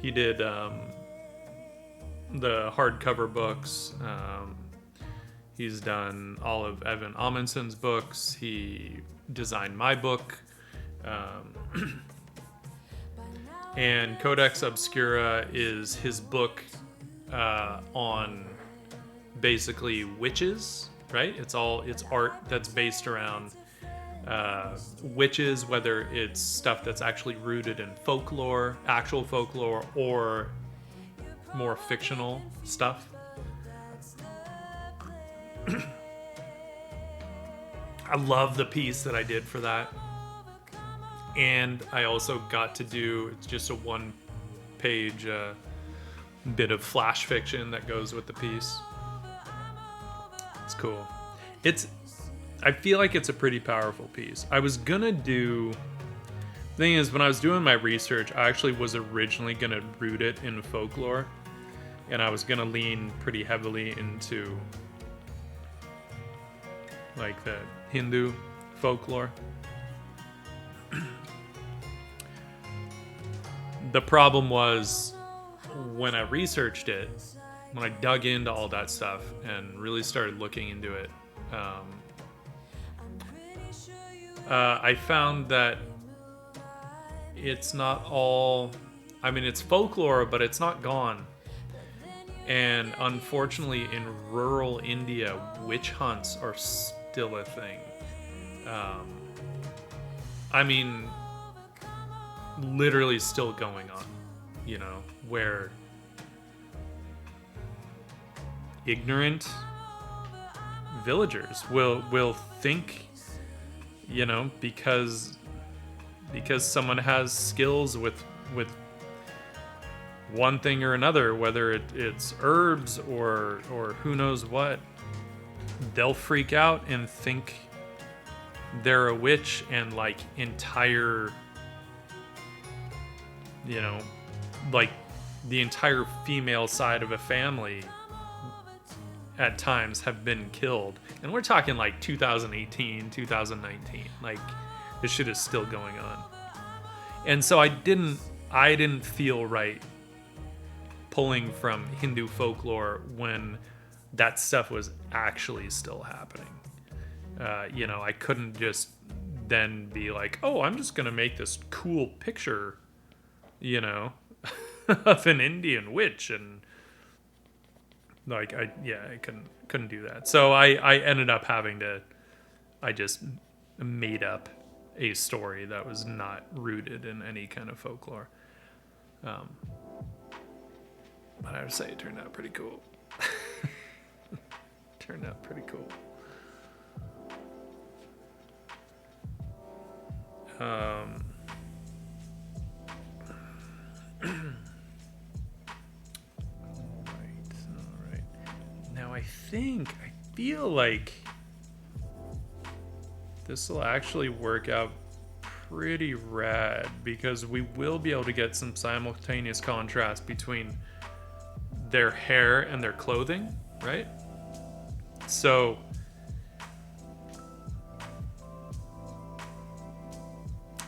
He did the hardcover books. He's done all of Evan Amundsen's books. He designed my book. And Codex Obscura is his book on basically witches, right? It's art that's based around witches, whether it's stuff that's actually rooted in folklore, actual folklore, or more fictional stuff. I love the piece that I did for that. And I also got to do, it's just a one-page bit of flash fiction that goes with the piece. It's cool. I feel like it's a pretty powerful piece. I was gonna do, the thing is, when I was doing my research, I actually was originally gonna root it in folklore, and I was gonna lean pretty heavily into like the Hindu folklore. The problem was, when I researched it, when I dug into all that stuff and really started looking into it, I found that it's not all, I mean, it's folklore, but it's not gone. And unfortunately, in rural India, witch hunts are still a thing. I mean, literally still going on, you know, where ignorant villagers will think, you know, because someone has skills with one thing or another, whether it's herbs or who knows what, they'll freak out and think they're a witch, and like entire, you know, like the entire female side of a family at times have been killed. And we're talking like 2018, 2019. Like, this shit is still going on. And so I didn't feel right pulling from Hindu folklore when that stuff was actually still happening. You know, I couldn't just then be like, oh, I'm just gonna make this cool picture, you know, of an Indian witch, and like I couldn't do that. So I ended up having to, I just made up a story that was not rooted in any kind of folklore. But I would say it turned out pretty cool. Turned out pretty cool. All right. Now I feel like this will actually work out pretty rad, because we will be able to get some simultaneous contrast between their hair and their clothing, right? So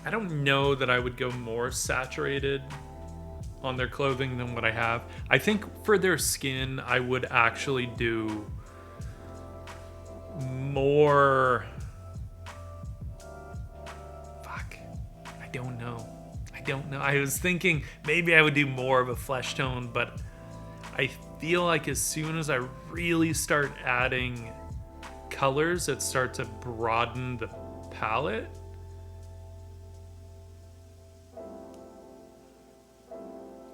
I don't know that I would go more saturated on their clothing than what I have. I think for their skin, I would actually do more. Fuck. I don't know. I was thinking maybe I would do more of a flesh tone, but I feel like as soon as I really start adding colors that start to broaden the palette,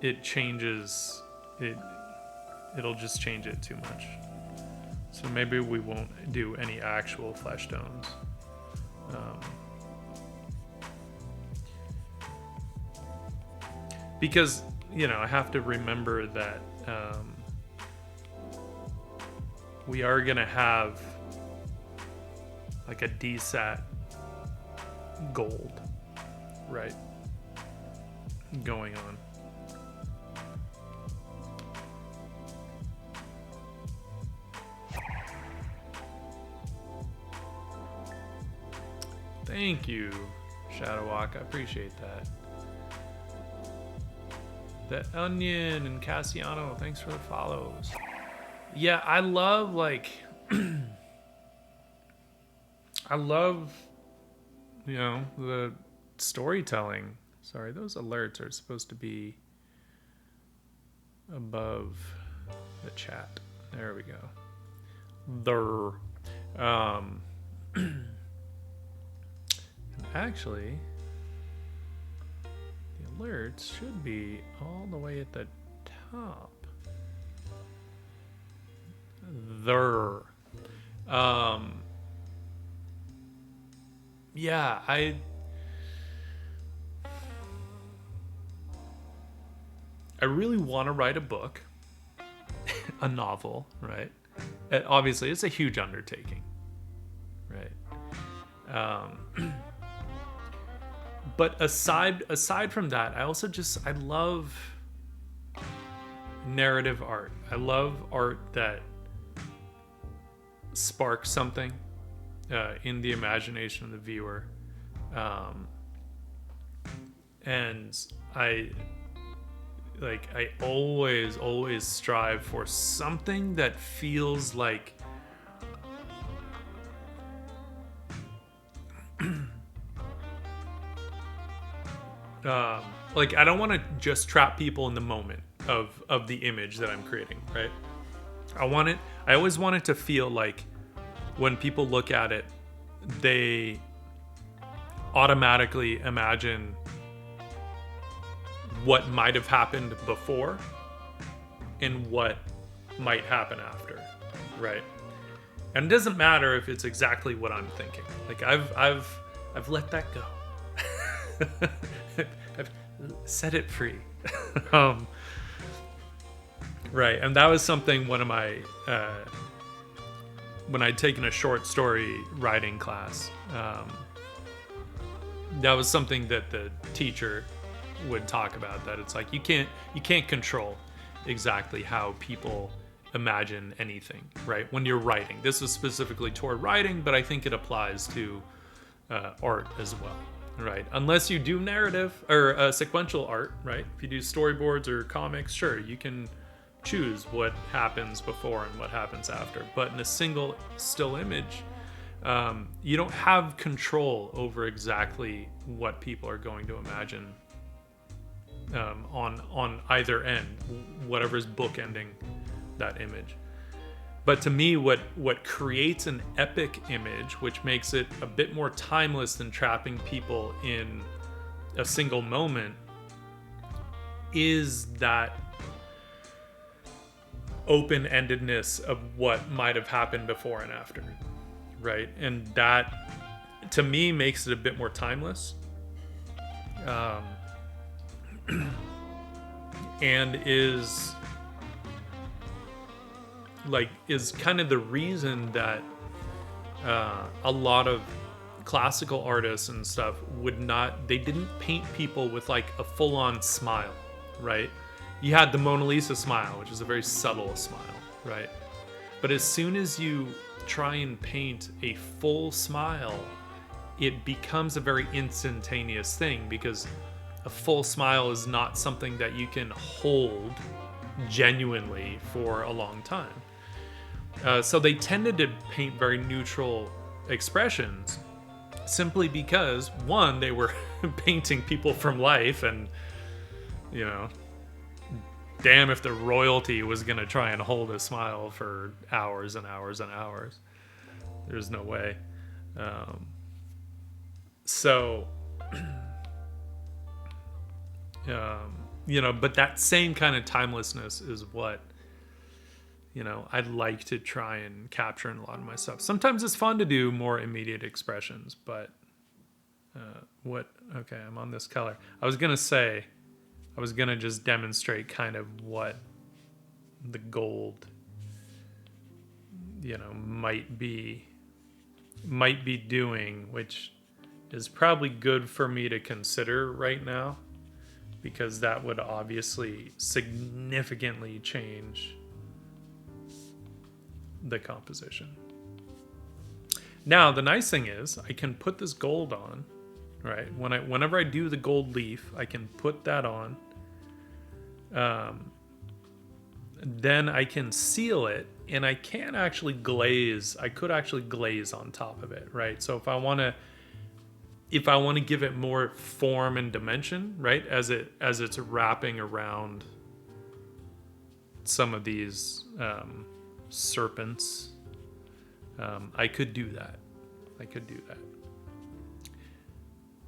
it changes it'll just change it too much. So maybe we won't do any actual flesh tones. Because, you know, I have to remember that we are gonna have like a DSAT gold, right, going on. Thank you, Shadowwalk. I appreciate that. The Onion and Cassiano, thanks for the follows. Yeah, I love, like, I love, you know, the storytelling. Sorry, those alerts are supposed to be above the chat. There we go. Actually, the alerts should be all the way at the top. Yeah, I really want to write a book, a novel, right? Obviously, it's a huge undertaking, right? But aside from that, I love narrative art. I love art that sparks something in the imagination of the viewer, and I always strive for something that feels like I don't want to just trap people in the moment of the image that I'm creating, right? I always want it to feel like when people look at it, they automatically imagine what might have happened before and what might happen after, right? And it doesn't matter if it's exactly what I'm thinking. Like I've let that go. I've set it free. Right, and that was something one of my when I'd taken a short story writing class. That was something that the teacher would talk about. That it's like you can't control exactly how people imagine anything, right? When you're writing, this is specifically toward writing, but I think it applies to art as well, right? Unless you do narrative or sequential art, right? If you do storyboards or comics, sure, you can choose what happens before and what happens after. But in a single still image, you don't have control over exactly what people are going to imagine on either end, whatever's bookending that image. But to me, what creates an epic image, which makes it a bit more timeless than trapping people in a single moment, is that open-endedness of what might have happened before and after, right? And that, to me, makes it a bit more timeless, and is kind of the reason that a lot of classical artists and stuff they didn't paint people with like a full-on smile, right? You had the Mona Lisa smile, which is a very subtle smile, right? But as soon as you try and paint a full smile, it becomes a very instantaneous thing, because a full smile is not something that you can hold genuinely for a long time. So they tended to paint very neutral expressions, simply because, one, they were painting people from life, and, you know, damn if the royalty was going to try and hold a smile for hours and hours and hours. There's no way. But that same kind of timelessness is what, I'd like to try and capture in a lot of my stuff. Sometimes it's fun to do more immediate expressions, but okay, I'm on this color. I was going to just demonstrate kind of what the gold, might be doing, which is probably good for me to consider right now, because that would obviously significantly change the composition. Now, the nice thing is I can put this gold on, right? Whenever I do the gold leaf, I can put that on. Then I can seal it, and I can actually glaze. I could actually glaze on top of it, right? So if I want to give it more form and dimension, right, as it's wrapping around some of these serpents, I could do that.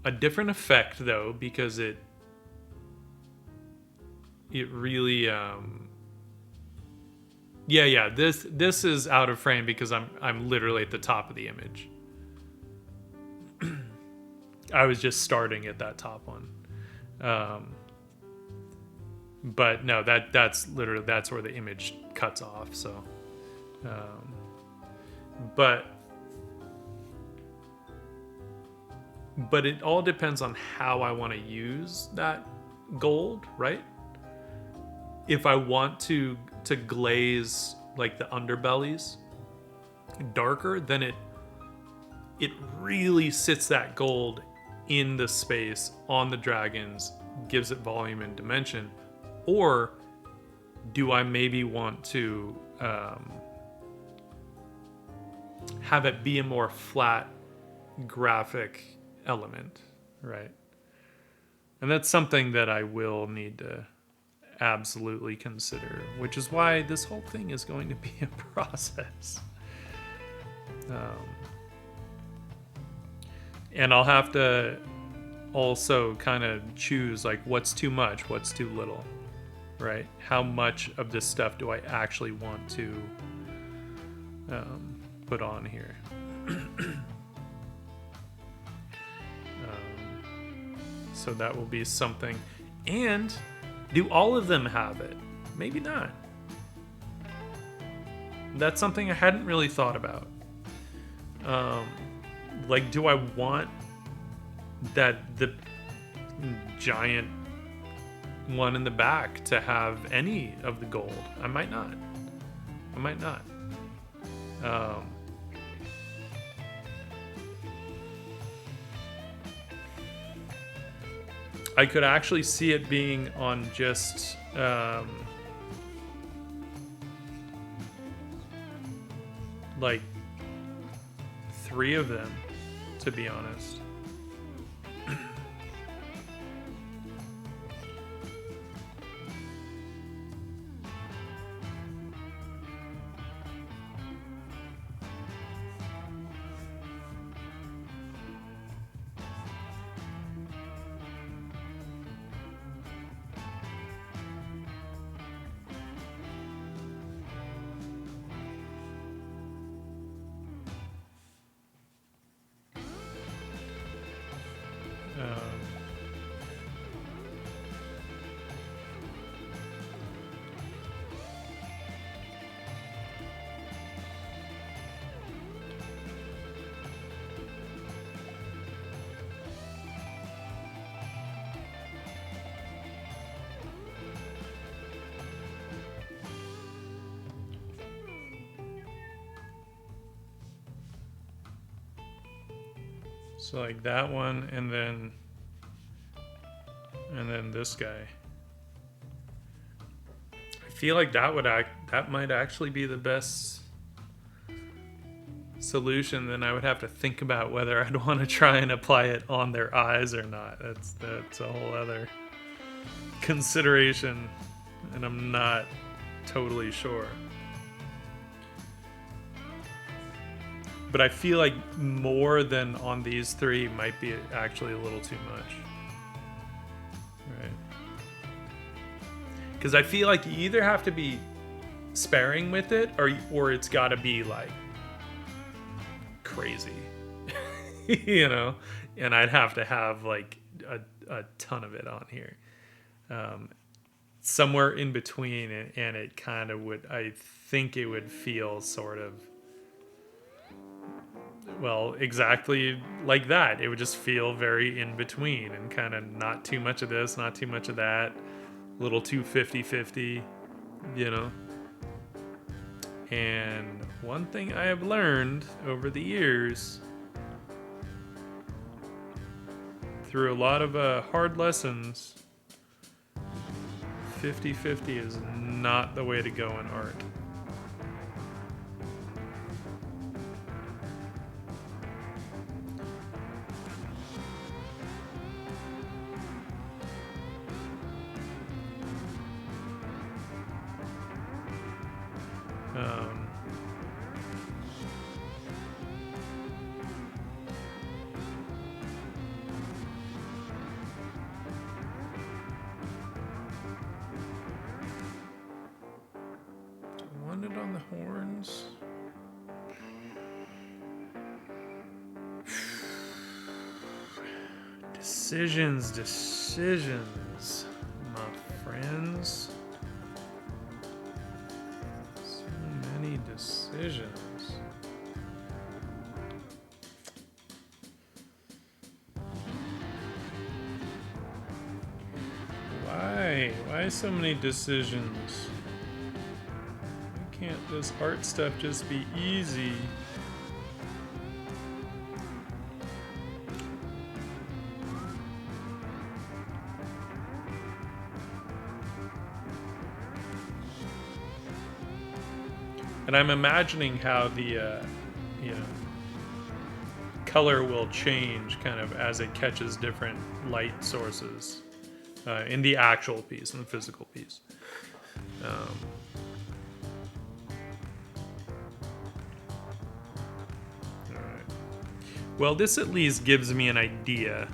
A different effect, though, because it really this is out of frame because I'm literally at the top of the image. I was just starting at that top one. But no, that's literally, that's where the image cuts off. So, but it all depends on how I want to use that gold, right? If I want to glaze like the underbellies darker, then it really sits that gold in the space on the dragons, gives it volume and dimension. Or do I maybe want to have it be a more flat graphic element, right? And that's something that I will need to absolutely consider, which is why this whole thing is going to be a process. And I'll have to also kind of choose like what's too much, what's too little, right? How much of this stuff do I actually want to put on here? So that will be something. And do all of them have it? Maybe not. That's something I hadn't really thought about. Like, do I want the giant one in the back to have any of the gold? I might not. I could actually see it being on just like 3 of them, to be honest. So like that one, and then this guy. I feel like that might actually be the best solution. Then I would have to think about whether I'd want to try and apply it on their eyes or not. That's a whole other consideration, and I'm not totally sure. But I feel like more than on these 3 might be actually a little too much. Right. Because I feel like you either have to be sparing with it, or it's got to be like crazy. You know? And I'd have to have like a ton of it on here. Somewhere in between, and it kind of would, I think it would feel sort of, well, exactly like that. It would just feel very in between, and kind of not too much of this, not too much of that, a little too 50-50, you know? And one thing I have learned over the years, through a lot of hard lessons, 50-50 is not the way to go in art. Want it on the horns? Decisions, my friends. So many decisions. Why? Why so many decisions? Why can't this art stuff just be easy? And I'm imagining how the, you know, color will change kind of as it catches different light sources in the actual piece, in the physical piece. All right. Well, this at least gives me an idea.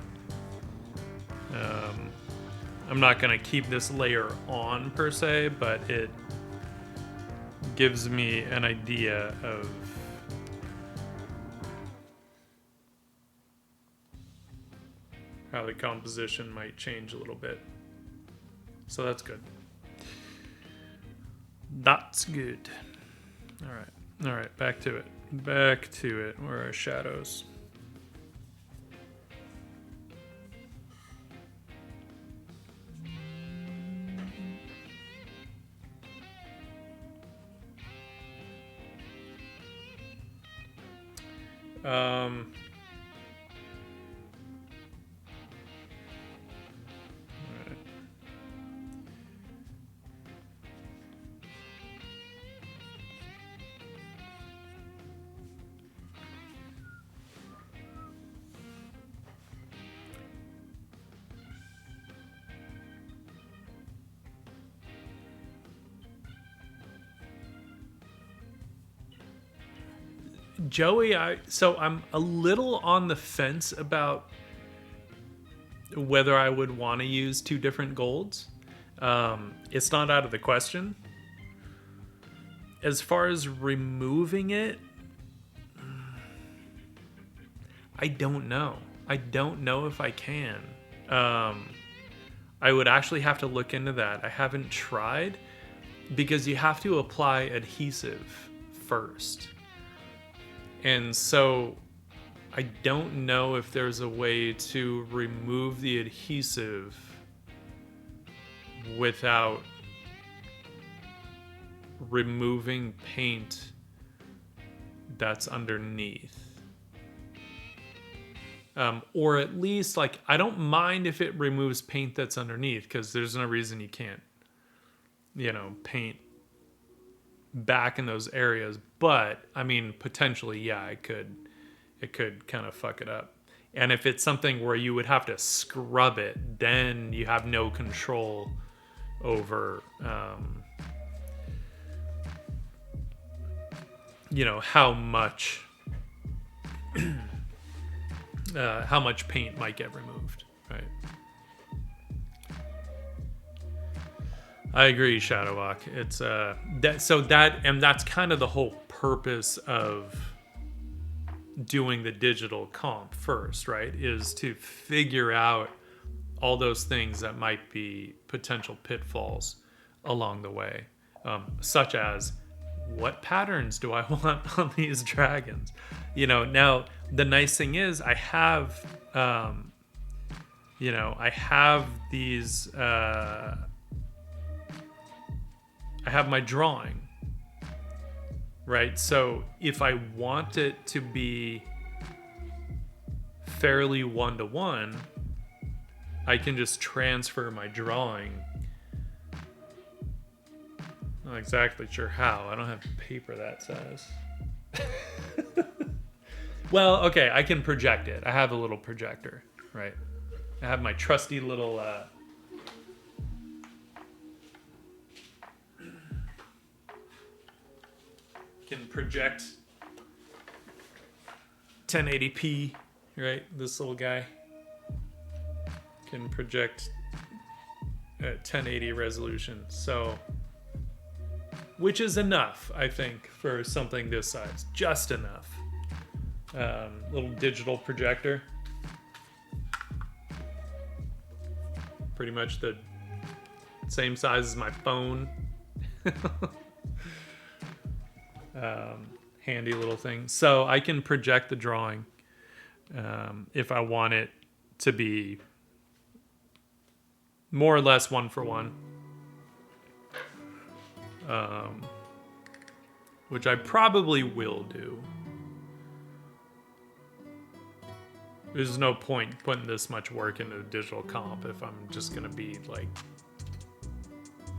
I'm not going to keep this layer on per se, but it gives me an idea of how the composition might change a little bit. So that's good. That's good. All right, back to it. Back to it. Where are our shadows? Joey, so I'm a little on the fence about whether I would want to use two different golds. It's not out of the question. As far as removing it, I don't know. I don't know if I can. I would actually have to look into that. I haven't tried because you have to apply adhesive first. And so I don't know if there's a way to remove the adhesive without removing paint that's underneath. Or at least, like, I don't mind if it removes paint that's underneath, because there's no reason you can't, you know, paint back in those areas. But I mean, potentially, yeah, it could kind of fuck it up. And if it's something where you would have to scrub it, then you have no control over you know, how much paint might get removed, right? I agree, Shadowwalk. It's that's kind of the whole purpose of doing the digital comp first, right? Is to figure out all those things that might be potential pitfalls along the way, such as what patterns do I want on these dragons? You know, now the nice thing is I have, you know, I have these. I have my drawing, right? So if I want it to be fairly one-to-one, I can just transfer my drawing. Not exactly sure how. I don't have paper that size. Well, okay, I can project it. I have a little projector, right? I have my trusty little can project 1080p, right? This little guy can project at 1080 resolution. So, which is enough, I think, for something this size. Just enough. Little digital projector. Pretty much the same size as my phone. Handy little thing. So I can project the drawing if I want it to be more or less one for one. Which I probably will do. There's no point putting this much work into a digital comp if I'm just gonna be like,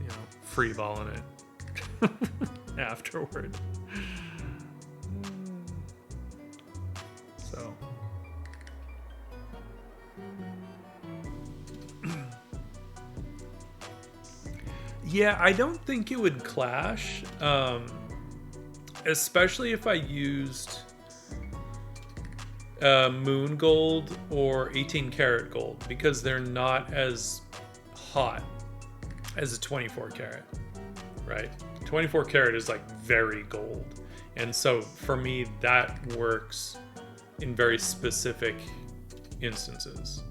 you know, freeballing it afterward. So. Yeah, I don't think it would clash, especially if I used moon gold or 18 karat gold, because they're not as hot as a 24 karat, right? 24 karat is like very gold. And so for me, that works in very specific instances.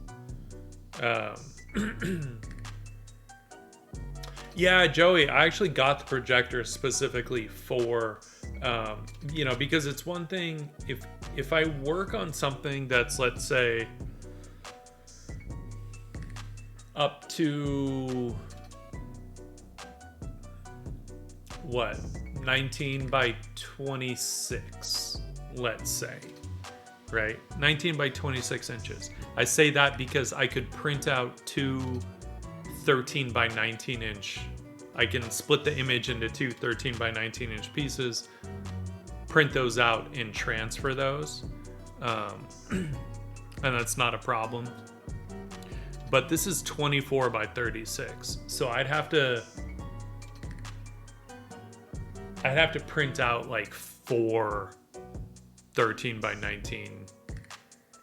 Yeah, Joey, I actually got the projector specifically for, you know, because it's one thing if I work on something that's, let's say, up to what, 19 by 26, let's say, right? 19 by 26 inches. I say that because I could print out two 13 by 19 inch. I can split the image into two 13 by 19 inch pieces, print those out and transfer those. And that's not a problem. But this is 24 by 36. So I'd have to print out like four 13 by 19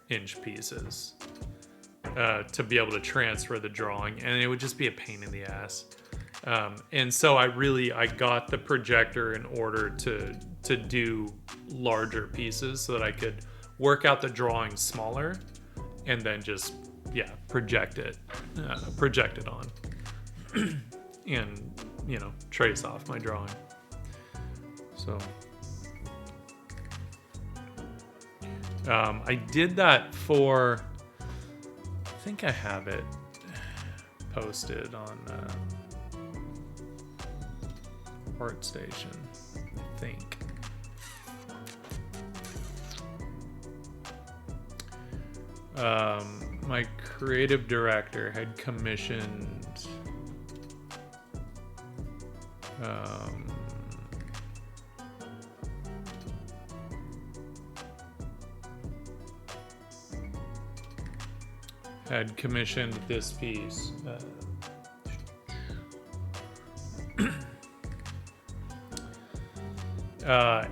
inch pieces to be able to transfer the drawing, and it would just be a pain in the ass. And so I got the projector in order to do larger pieces so that I could work out the drawing smaller and then just project it on and, you know, trace off my drawing. So I did that for, I think I have it posted on ArtStation, I think. My creative director had commissioned this piece.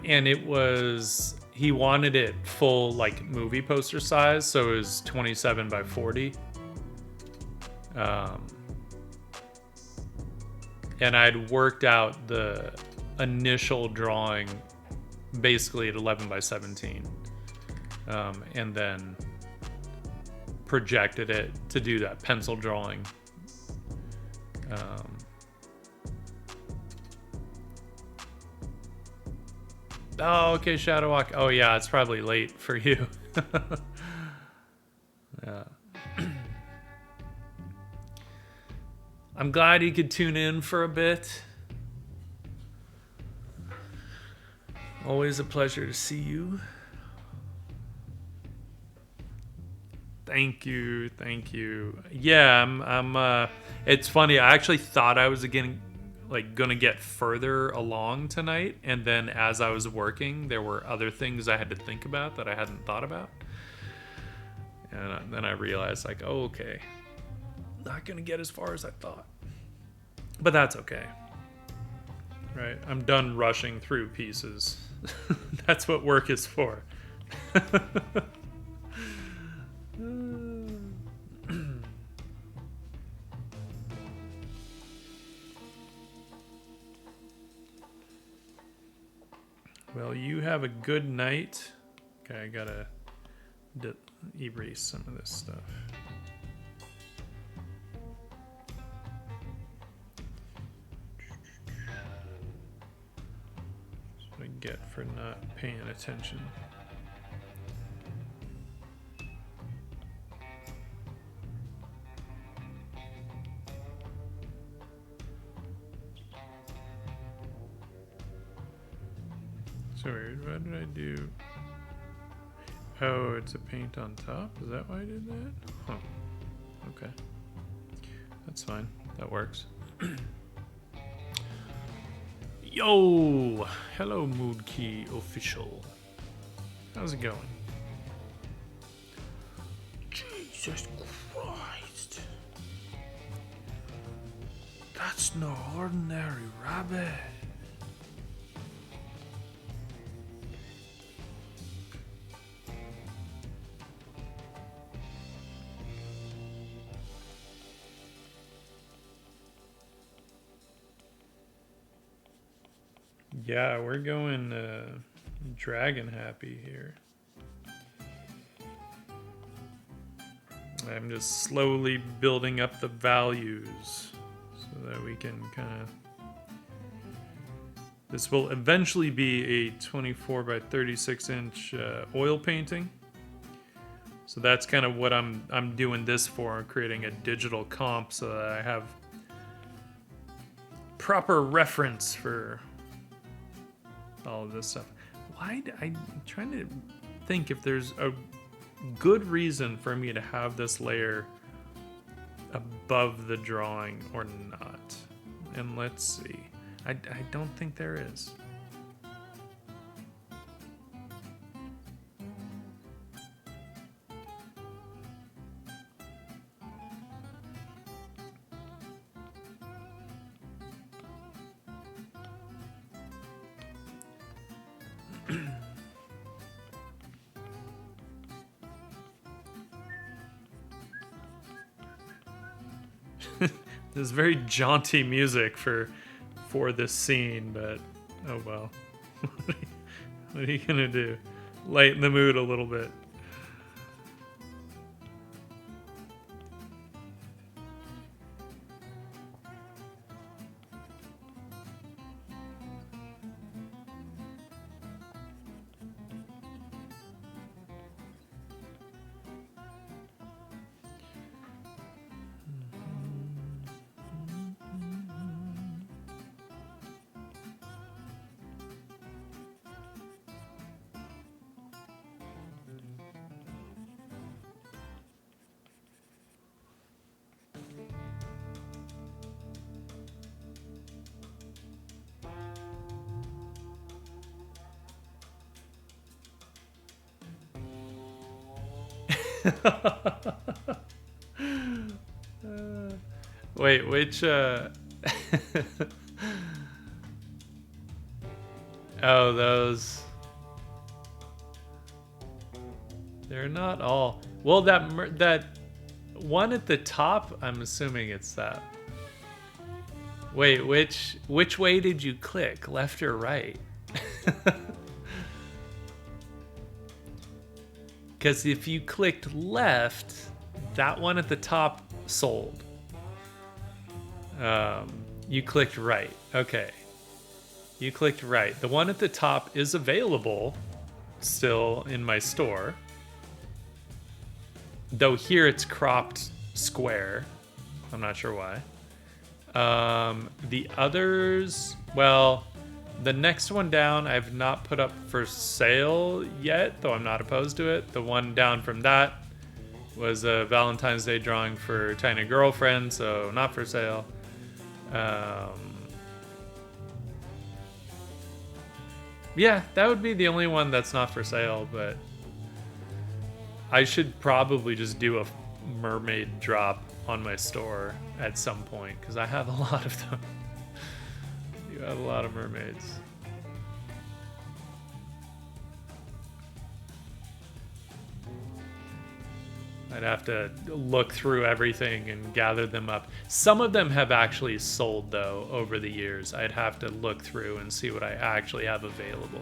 And it was, he wanted it full like movie poster size, so it was 27 by 40. And I'd worked out the initial drawing basically at 11 by 17, and then projected it to do that pencil drawing. Oh, okay, Shadowwalk. Oh, yeah, it's probably late for you. Yeah. I'm glad you could tune in for a bit. Always a pleasure to see you. Thank you. Yeah, I'm it's funny. I actually thought I was gonna get further along tonight, and then as I was working, there were other things I had to think about that I hadn't thought about, and then I realized, like, oh, okay, not gonna get as far as I thought, but that's okay, right? I'm done rushing through pieces. That's what work is for. Well, you have a good night. Okay, I gotta erase some of this stuff. get for not paying attention. So weird. What did I do? Oh, it's a paint on top? Is that why I did that? Huh. Okay. That's fine. That works. Yo! Hello, Mood Key Official. How's it going? Jesus Christ. That's no ordinary rabbit. Yeah, we're going dragon happy here. I'm just slowly building up the values so that we can kind of... This will eventually be a 24 by 36 inch oil painting. So that's kind of what I'm doing this for, creating a digital comp so that I have proper reference for all of this stuff. I'm trying to think if there's a good reason for me to have this layer above the drawing or not. And let's see. I don't think there is. This is very jaunty music for this scene, but oh well. What are you gonna do? Lighten the mood a little bit. Wait, which oh, those. They're not all. Well, that one at the top, I'm assuming it's that. Wait, which way did you click? Left or right? Because if you clicked left, that one at the top sold. You clicked right. Okay. You clicked right. The one at the top is available still in my store. Though here it's cropped square. I'm not sure why. The others, well, the next one down I've not put up for sale yet, though I'm not opposed to it. The one down from that was a Valentine's Day drawing for Tiny Girlfriend, so not for sale. Yeah, that would be the only one that's not for sale, but I should probably just do a mermaid drop on my store at some point, because I have a lot of them. You have a lot of mermaids. I'd have to look through everything and gather them up. Some of them have actually sold, though, over the years. I'd have to look through and see what I actually have available.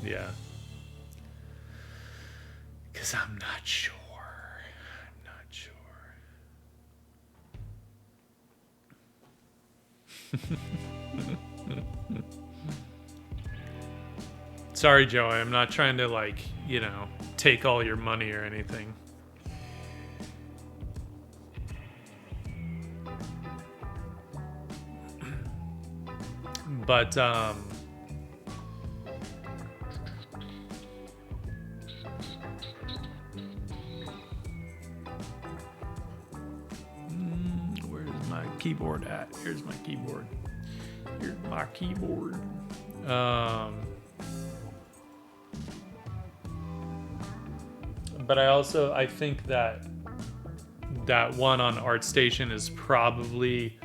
Yeah. Because I'm not sure. I'm not sure. Sorry, Joey. I'm not trying to, like, take all your money or anything. But, where's my keyboard at? Here's my keyboard. Here's my keyboard. But I think that one on ArtStation is probably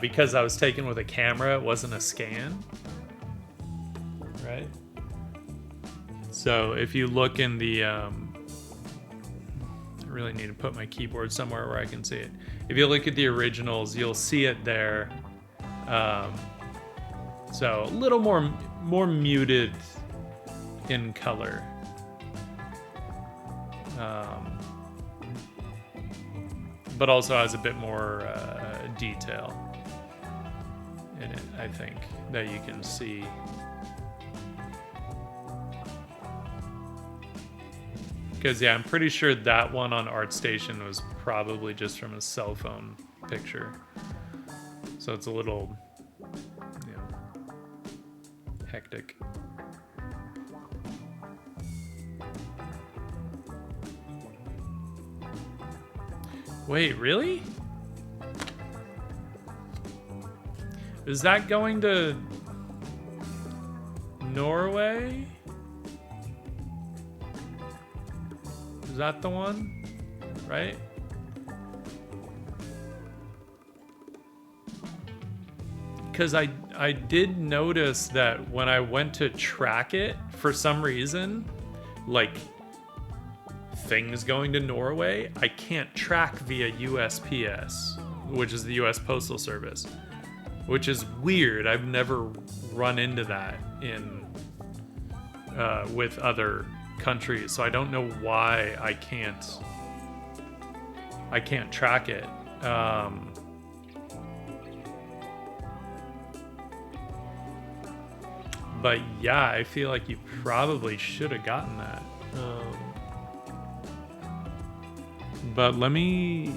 because I was taken with a camera, it wasn't a scan, right? So if you look in the, I really need to put my keyboard somewhere where I can see it. If you look at the originals, you'll see it there. So a little more muted in color. But also has a bit more detail in it, I think, that you can see. Because, yeah, I'm pretty sure that one on ArtStation was probably just from a cell phone picture. So it's a little, hectic. Wait, really? Is that going to Norway? Is that the one? Right? Because I did notice that when I went to track it, for some reason, like, things going to Norway, I can't track via USPS, which is the US Postal Service, which is weird. I've never run into that in with other countries, so I don't know why I can't track it. But yeah, I feel like you probably should have gotten that. But let me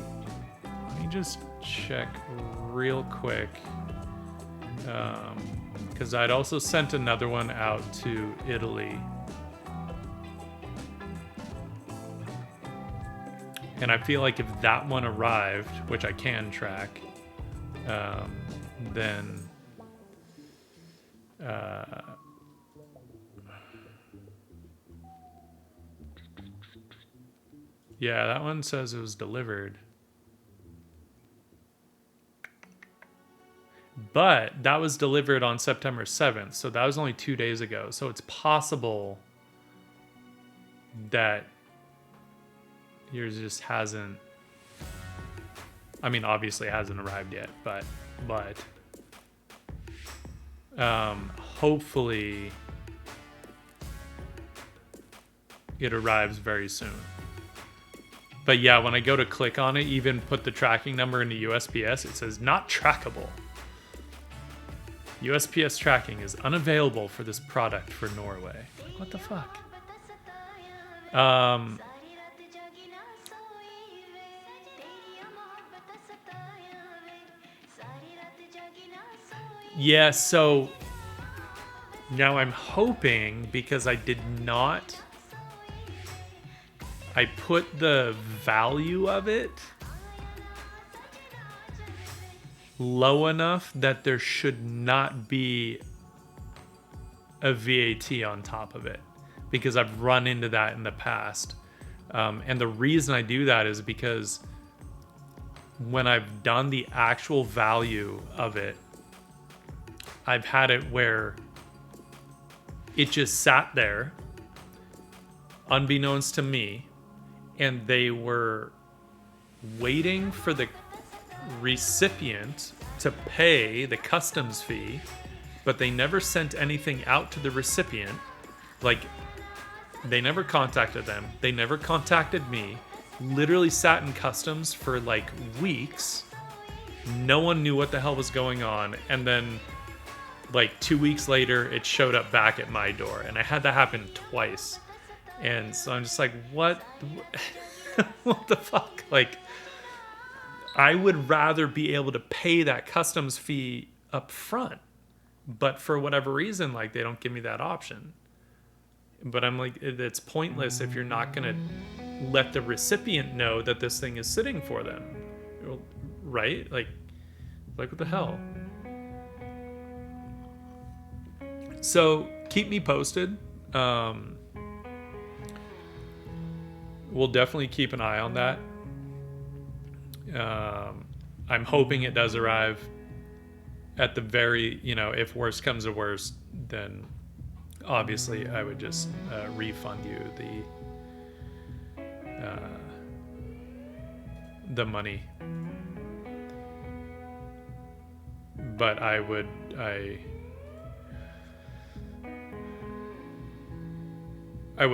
just check real quick, because I'd also sent another one out to Italy, and I feel like if that one arrived, which I can track, then yeah, that one says it was delivered. But that was delivered on September 7th, so that was only 2 days ago. So it's possible that yours just hasn't... I mean, obviously it hasn't arrived yet, but hopefully it arrives very soon. But yeah, when I go to click on it, even put the tracking number into USPS, it says not trackable. USPS tracking is unavailable for this product for Norway. What the fuck? Yeah, so now I'm hoping, because I did not... I put the value of it low enough that there should not be a VAT on top of it, because I've run into that in the past. And the reason I do that is because when I've done the actual value of it, I've had it where it just sat there, unbeknownst to me, and they were waiting for the recipient to pay the customs fee, but they never sent anything out to the recipient. Like, they never contacted them. They never contacted me. Literally sat in customs for like weeks No one knew what the hell was going on. And then like 2 weeks later, it showed up back at my door, and I had that happen twice. And so I'm just like, what? What the fuck? Like, I would rather be able to pay that customs fee up front, but for whatever reason, like, they don't give me that option. But I'm like, it's pointless if you're not gonna let the recipient know that this thing is sitting for them, right? Like what the hell? So keep me posted. We'll definitely keep an eye on that. I'm hoping it does arrive. At the very, if worst comes to worst, then obviously I would just refund you the money. But I would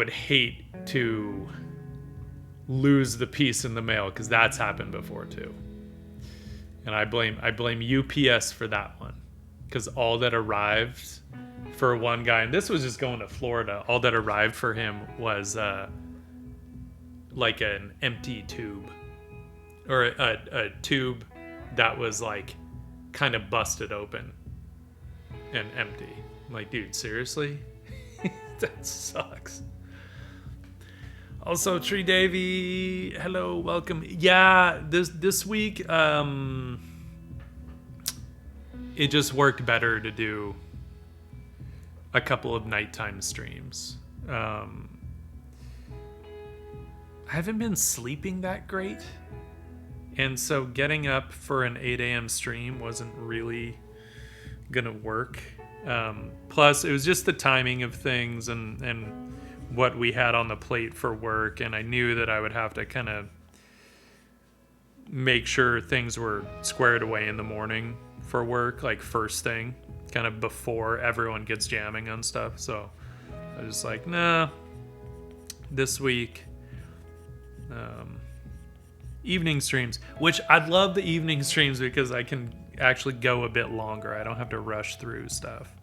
hate to lose the piece in the mail, because that's happened before too. And I blame UPS for that one, because all that arrived for one guy, and this was just going to Florida, all that arrived for him was like an empty tube, or a tube that was like kind of busted open and empty. I'm like, dude, seriously? That sucks. Also, Tree Davy, hello, welcome. Yeah, this week, it just worked better to do a couple of nighttime streams. I haven't been sleeping that great, and so getting up for an 8 a.m. stream wasn't really gonna work. Plus, it was just the timing of things and what we had on the plate for work, and I knew that I would have to kind of make sure things were squared away in the morning for work, like first thing, kind of before everyone gets jamming on stuff. So I was just like, nah, this week, evening streams, which I love the evening streams because I can actually go a bit longer. I don't have to rush through stuff.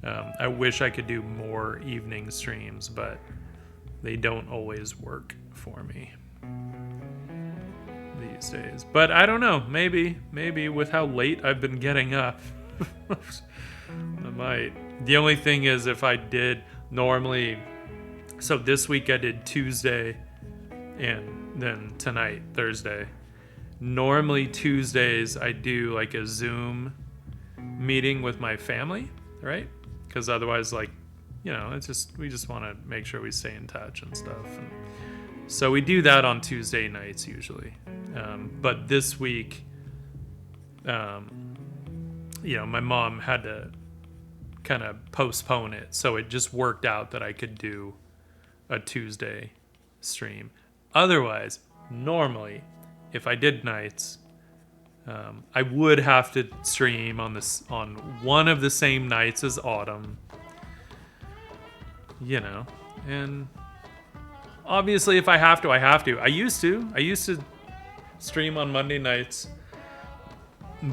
I wish I could do more evening streams, but they don't always work for me these days. But I don't know. Maybe with how late I've been getting up, I might. The only thing is, if I did normally, so this week I did Tuesday and then tonight, Thursday. Normally Tuesdays I do like a Zoom meeting with my family, right? Because otherwise, like, it's just, we just want to make sure we stay in touch and stuff. And so we do that on Tuesday nights usually. But this week, my mom had to kind of postpone it. So it just worked out that I could do a Tuesday stream. Otherwise, normally, if I did nights, I would have to stream on one of the same nights as Autumn, and obviously if I have to, I have to. I used to stream on Monday nights,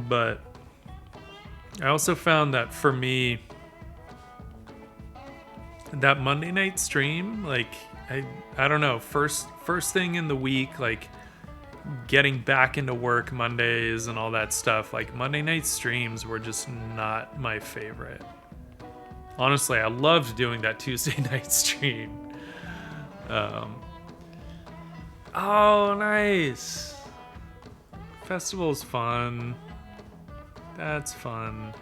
but I also found that for me, that Monday night stream, like, I don't know, first thing in the week, like, getting back into work Mondays and all that stuff, like, Monday night streams were just not my favorite. Honestly, I loved doing that Tuesday night stream. Oh, nice. Festival's fun. That's fun.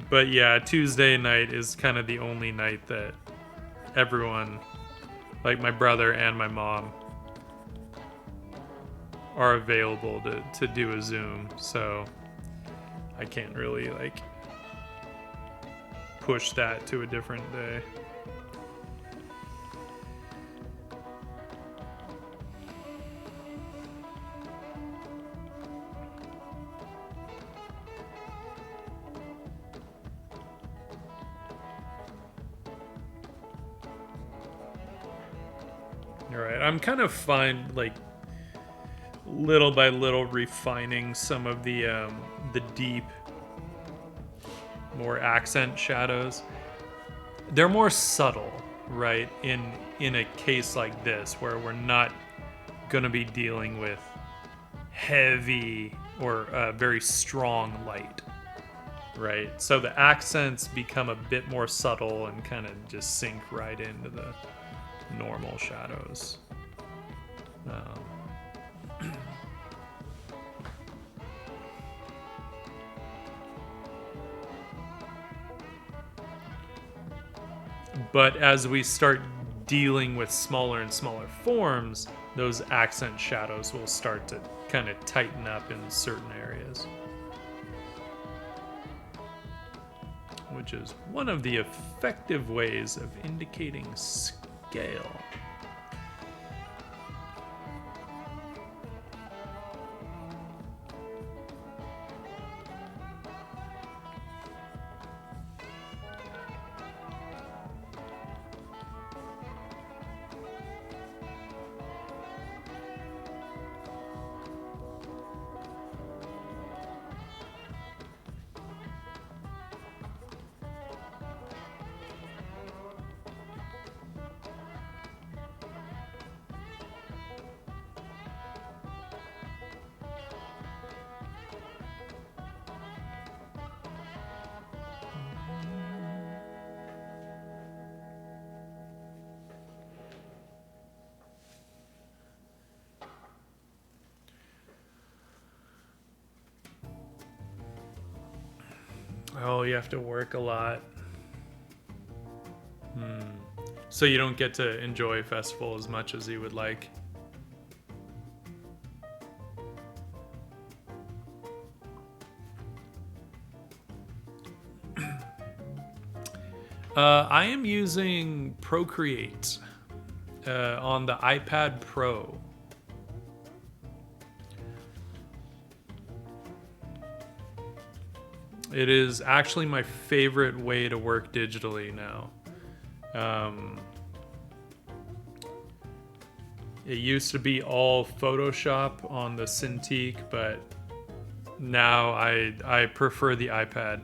But yeah, Tuesday night is kind of the only night that everyone, like my brother and my mom, are available to do a Zoom, so I can't really like push that to a different day. All right, I'm kind of fine, like little by little refining some of the deep, more accent shadows. They're more subtle, right? In a case like this, where we're not going to be dealing with heavy or very strong light, right? So the accents become a bit more subtle and kind of just sink right into the normal shadows. But as we start dealing with smaller and smaller forms, those accent shadows will start to kind of tighten up in certain areas. Which is one of the effective ways of indicating scale. Oh, you have to work a lot. So you don't get to enjoy festival as much as you would like. I am using Procreate on the iPad Pro. It is actually my favorite way to work digitally now. It used to be all Photoshop on the Cintiq, but now I prefer the iPad.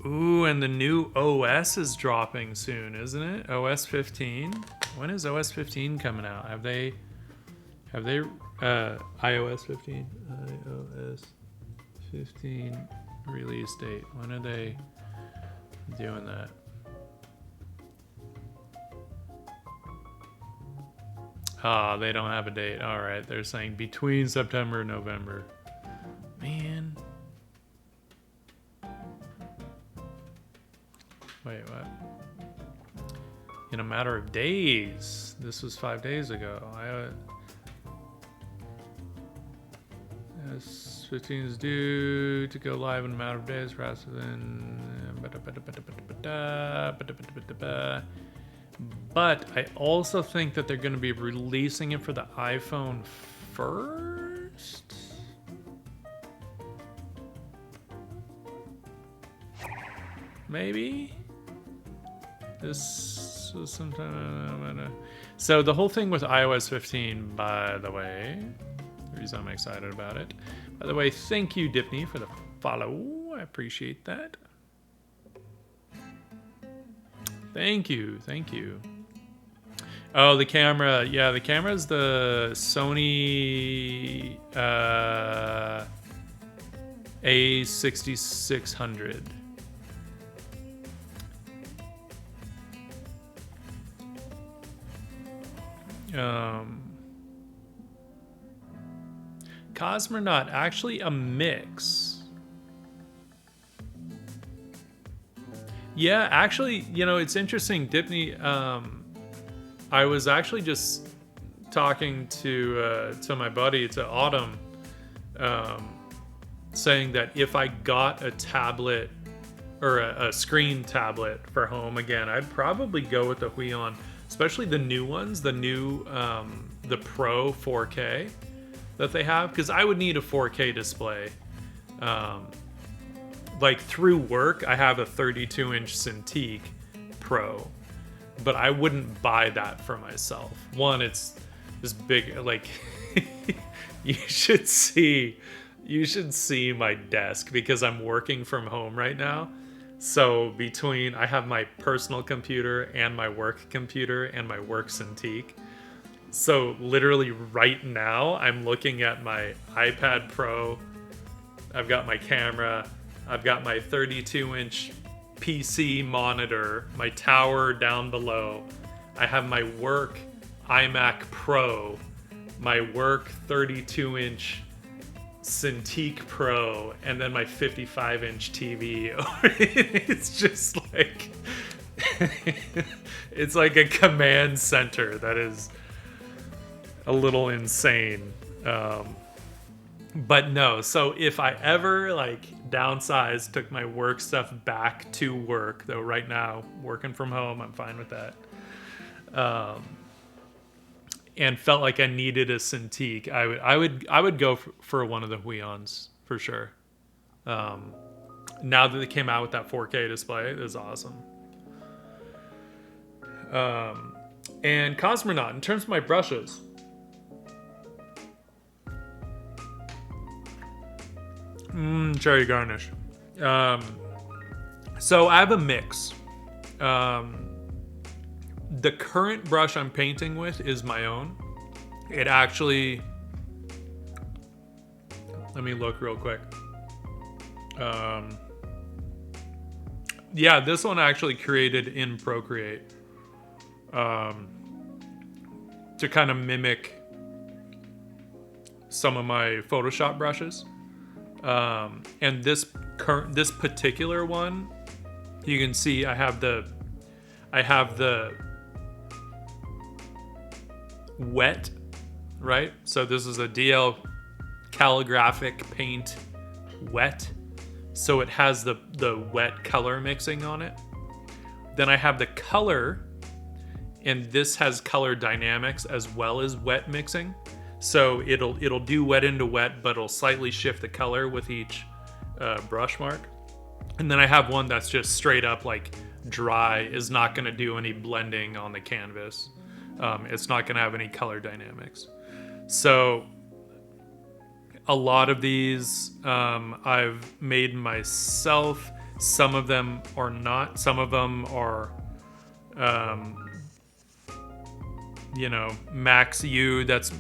Ooh, and the new OS is dropping soon, isn't it? OS 15. When is OS 15 coming out? Have they iOS 15? iOS 15 release date. When are they doing that? Ah, they don't have a date. All right, they're saying between September and November. Man. Wait, what? In a matter of days. This was 5 days ago. iOS 15 is due to go live in a matter of days rather than... But I also think that they're going to be releasing it for the iPhone first? Maybe? This was sometime... So the whole thing with iOS 15, by the way, the reason I'm excited about it. By the way, thank you, Dipney, for the follow. I appreciate that. Thank you, thank you. Oh, the camera. Yeah, the camera is the Sony A6600. Cosmonaut, actually a mix. Yeah, actually, you know, it's interesting, Dipney. I was actually just talking to my buddy, to Autumn, saying that if I got a tablet or a screen tablet for home again, I'd probably go with the Huion, especially the new ones, the new the Pro 4K that they have, because I would need a 4K display. Like through work, I have a 32-inch Cintiq Pro, but I wouldn't buy that for myself. One, it's this big, like, you should see my desk because I'm working from home right now. So I have my personal computer and my work computer and my work Cintiq. So literally right now, I'm looking at my iPad Pro. I've got my camera. I've got my 32-inch PC monitor, my tower down below. I have my work iMac Pro, my work 32-inch Cintiq Pro, and then my 55-inch TV. It's just like it's like a command center that is a little insane. But no, so if I ever like downsized, took my work stuff back to work, though right now working from home, I'm fine with that. And felt like I needed a Cintiq, I would go for one of the Huions for sure. Now that they came out with that 4K display, it is awesome. And Cosmonaut, in terms of my brushes, cherry garnish. So I have a mix. The current brush I'm painting with is my own. It actually, let me look real quick. Yeah, this one actually created in Procreate to kind of mimic some of my Photoshop brushes. And this particular one, you can see I have the wet, right? So this is a DL calligraphic paint wet. So it has the wet color mixing on it. Then I have the color, and this has color dynamics as well as wet mixing. So it'll do wet into wet, but it'll slightly shift the color with each brush mark. And then I have one that's just straight up like dry, is not going to do any blending on the canvas. It's not going to have any color dynamics. So a lot of these I've made myself. Some of them are not. Some of them are, Max U. That's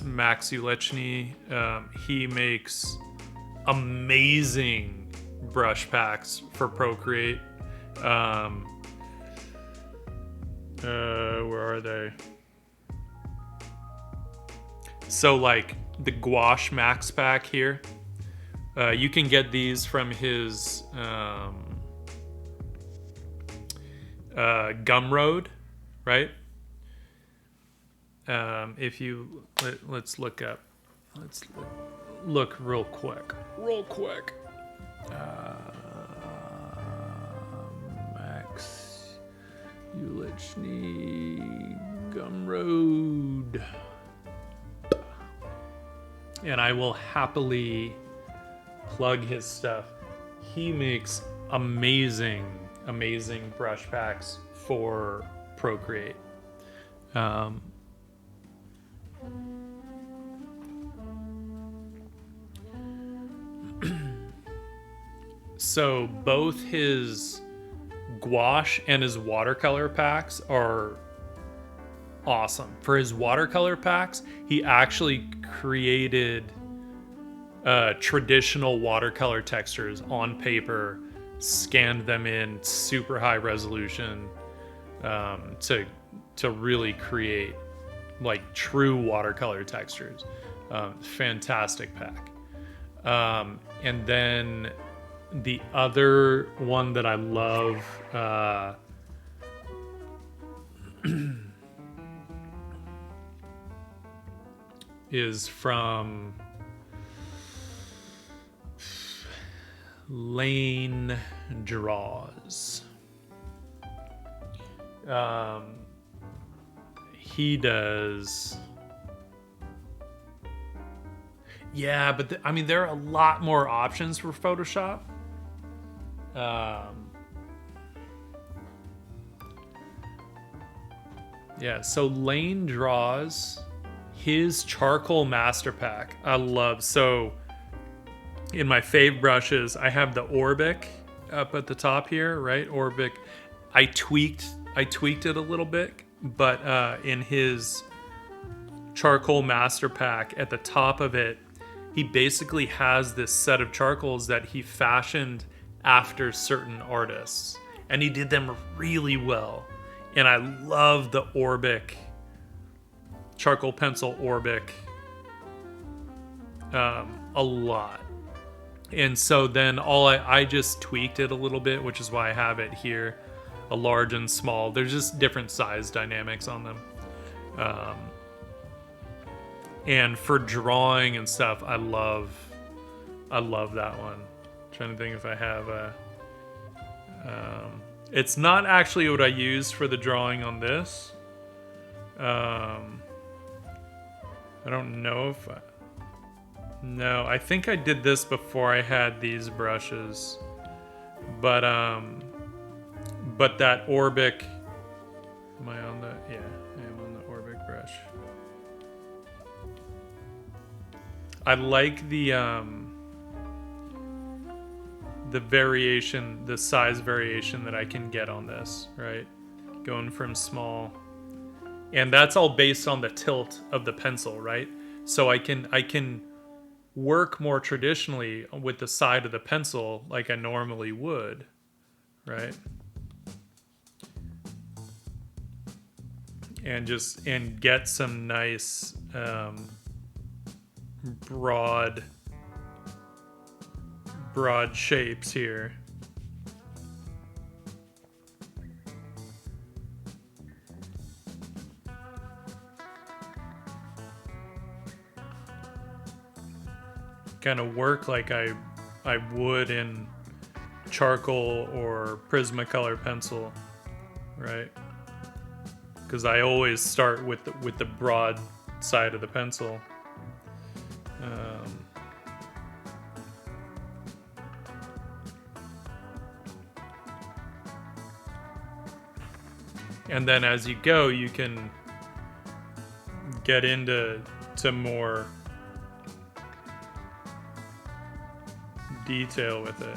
Max Ulechny. He makes amazing brush packs for Procreate. Where are they? So like the Gouache Max pack here, you can get these from his Gumroad, right? If you let's look real quick. Max Ulechny Gumroad. And I will happily plug his stuff. He makes amazing brush packs for Procreate. So both his gouache and his watercolor packs are awesome. For his watercolor packs, he actually created traditional watercolor textures on paper, scanned them in super high resolution to really create like true watercolor textures. Fantastic pack. And then the other one that I love is from Lane Draws. He does... Yeah, but there are a lot more options for Photoshop. Yeah, so Lane draws his charcoal master pack. I love, so in my fave brushes, I have the Orbic up at the top here, right? Orbic. I tweaked it a little bit, but in his charcoal master pack at the top of it, he basically has this set of charcoals that he fashioned after certain artists, and he did them really well. And I love the Orbic charcoal pencil Orbic a lot. And so then I just tweaked it a little bit, which is why I have it here, a large and small. There's just different size dynamics on them. And for drawing and stuff, I love that one. I'm trying to think if I have a. It's not actually what I used for the drawing on this. I don't know if no, I think I did this before I had these brushes. But that Orbic, am I on the, yeah, I am on the Orbic brush. I like the variation, the size variation that I can get on this, right? Going from small. And that's all based on the tilt of the pencil, right? So I can work more traditionally with the side of the pencil like I normally would, right? And get some nice broad shapes here. Kind of work like I would in charcoal or Prismacolor pencil, right? Because I always start with the broad side of the pencil. And then as you go, you can get into more detail with it.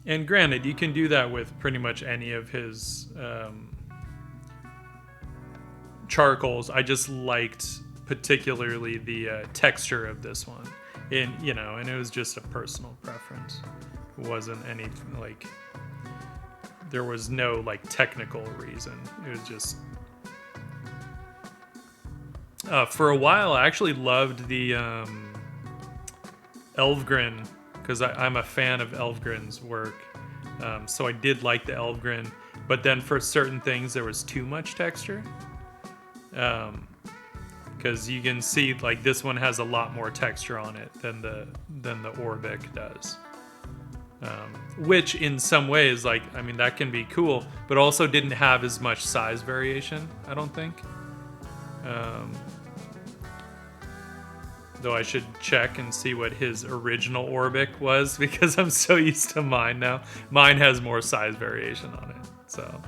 And granted, you can do that with pretty much any of his charcoals. I just liked particularly the texture of this one. And, and it was just a personal preference. It wasn't anything like, there was no like technical reason. It was just, for a while, I actually loved the Elvgren, because I'm a fan of Elvgren's work. So I did like the Elvgren, but then for certain things there was too much texture. Because you can see like this one has a lot more texture on it than the Orbic does. Which in some ways, like, I mean, that can be cool, but also didn't have as much size variation, I don't think. Though I should check and see what his original Orbic was, because I'm so used to mine now. Mine has more size variation on it, so.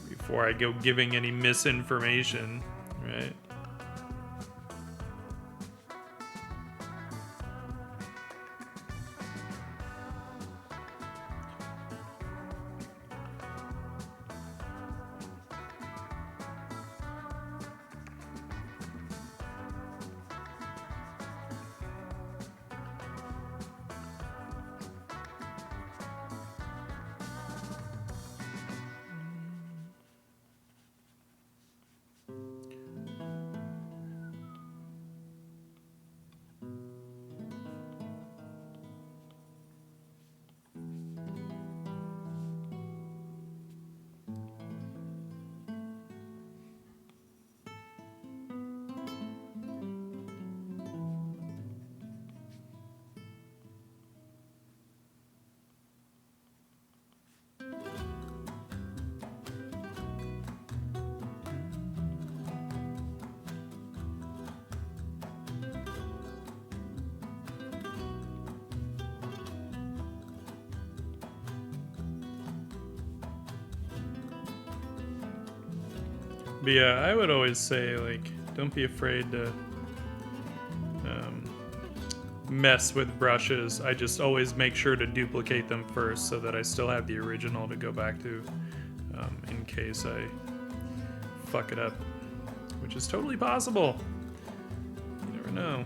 Before I go giving any misinformation, right? But yeah, I would always say, like, don't be afraid to mess with brushes. I just always make sure to duplicate them first so that I still have the original to go back to in case I fuck it up, which is totally possible. You never know.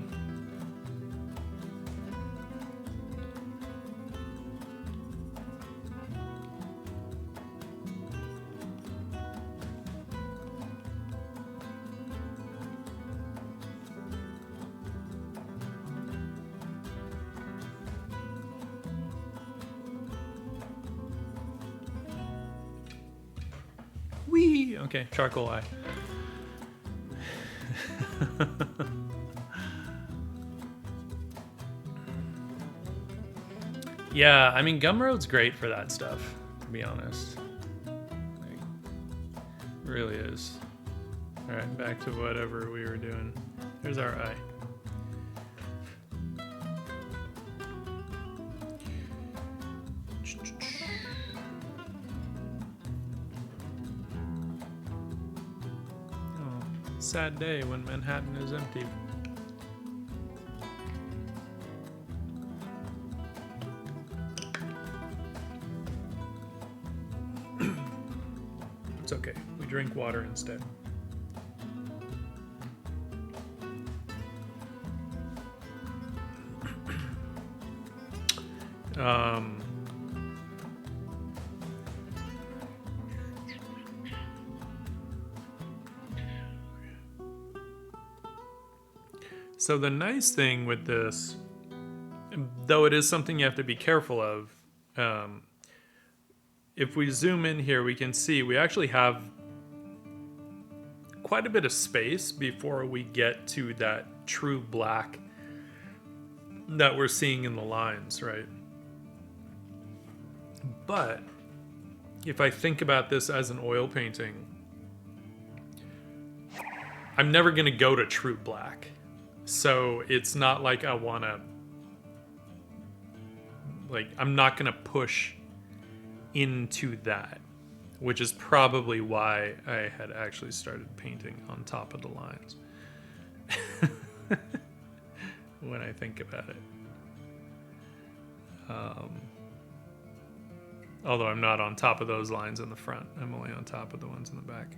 Whee! Okay, charcoal eye. Yeah, I mean, Gumroad's great for that stuff, to be honest. Like, really is. Alright, back to whatever we were doing. There's our eye. Oh, sad day when Manhattan is empty. It's okay. We drink water instead. So the nice thing with this, though it is something you have to be careful of, if we zoom in here, we can see we actually have quite a bit of space before we get to that true black that we're seeing in the lines, right? But if I think about this as an oil painting, I'm never going to go to true black. So it's not like I want to, like, I'm not going to push into that, which is probably why I had actually started painting on top of the lines. When I think about it. Although I'm not on top of those lines in the front. I'm only on top of the ones in the back.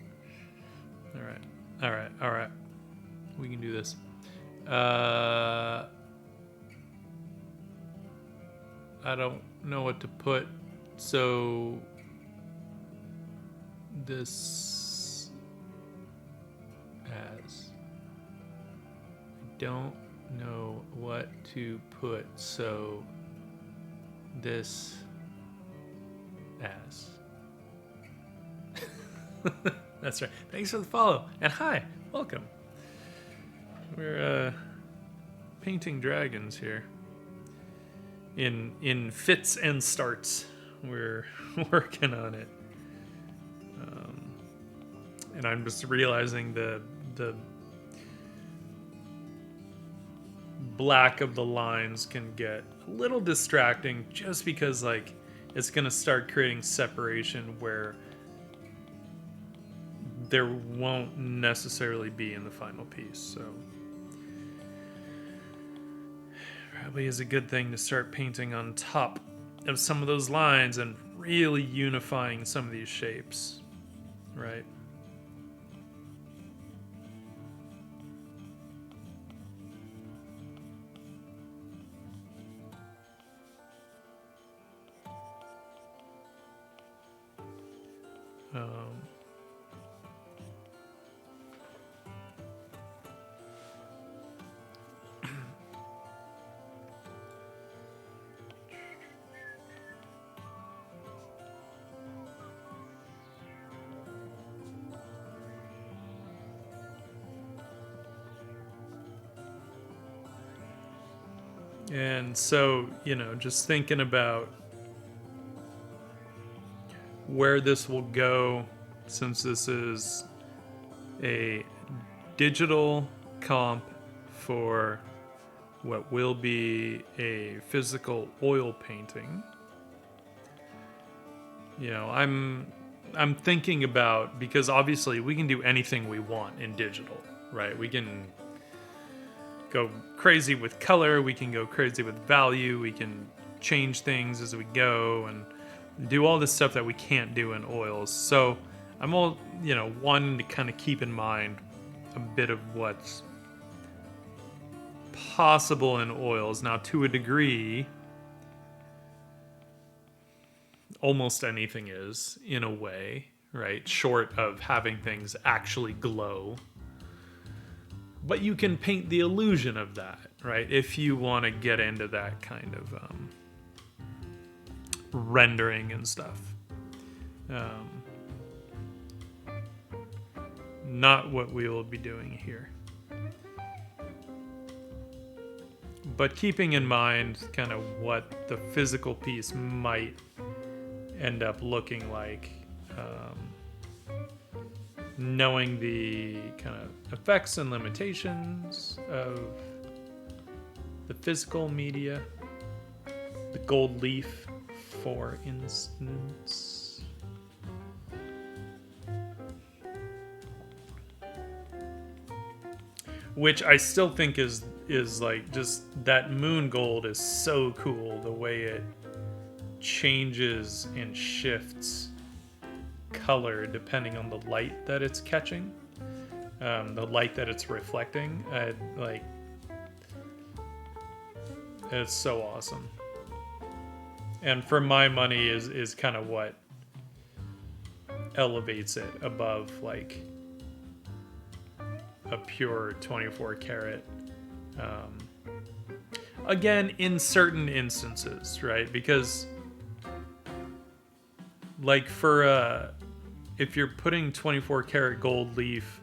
All right. We can do this. I don't know what to put, so this as. I don't know what to put, so this as. That's right. Thanks for the follow, and hi, welcome. We're painting dragons here. In fits and starts, we're working on it. And I'm just realizing the black of the lines can get a little distracting just because, like, it's gonna start creating separation where there won't necessarily be in the final piece. So probably is a good thing to start painting on top of some of those lines and really unifying some of these shapes, right? And so, you know, just thinking about where this will go, since this is a digital comp for what will be a physical oil painting. You know, I'm I'm thinking about, because obviously we can do anything we want in digital, right? We can go crazy with color, we can go crazy with value, we can change things as we go and do all this stuff that we can't do in oils. So I'm all, wanting to kind of keep in mind a bit of what's possible in oils. Now, to a degree, almost anything is, in a way, right? Short of having things actually glow. But you can paint the illusion of that, right? If you want to get into that kind of rendering and stuff. Not what we will be doing here. But keeping in mind kind of what the physical piece might end up looking like, knowing the kind of effects and limitations of the physical media, the gold leaf, for instance. Which I still think is like, just that moon gold is so cool, the way it changes and shifts color depending on the light that it's catching, the light that it's reflecting. It's so awesome, and for my money is kind of what elevates it above like a pure 24 karat. Again, in certain instances, right? Because like for if you're putting 24 karat gold leaf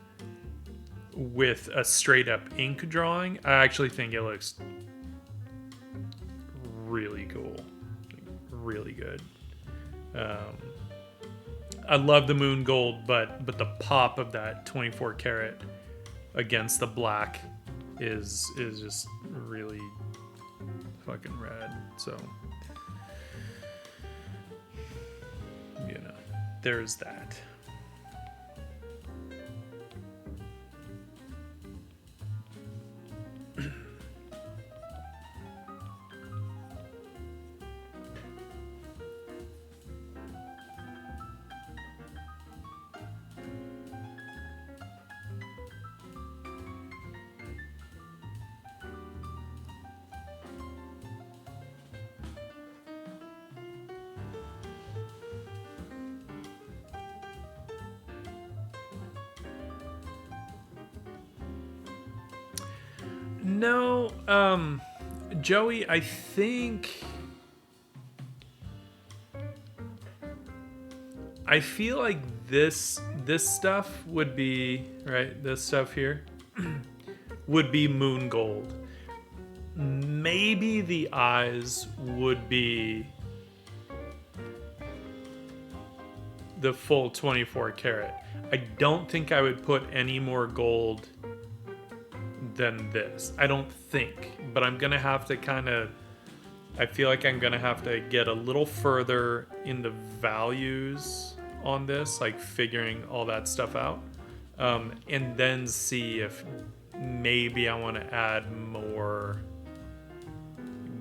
with a straight up ink drawing, I actually think it looks really cool, really good. I love the moon gold, but the pop of that 24 karat against the black is just really fucking rad. So there's that. No, Joey, I feel like this stuff would be, right, this stuff here would be moon gold. Maybe the eyes would be the full 24 karat. I don't think I would put any more gold than this. I don't think, but I'm gonna have to I feel like I'm gonna have to get a little further in the values on this, like figuring all that stuff out, and then see if maybe I want to add more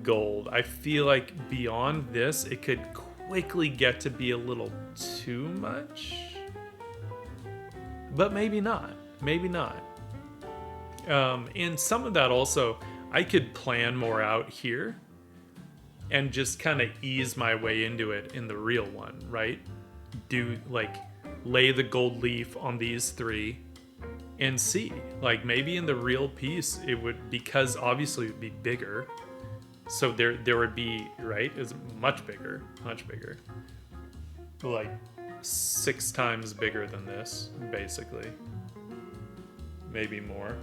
gold. I feel like beyond this, it could quickly get to be a little too much, but maybe not. And some of that also, I could plan more out here and just kind of ease my way into it in the real one, right? Do like lay the gold leaf on these three and see, like maybe in the real piece it would, because obviously it would be bigger. So there would be, right, is much bigger, like 6 times bigger than this, basically. Maybe more.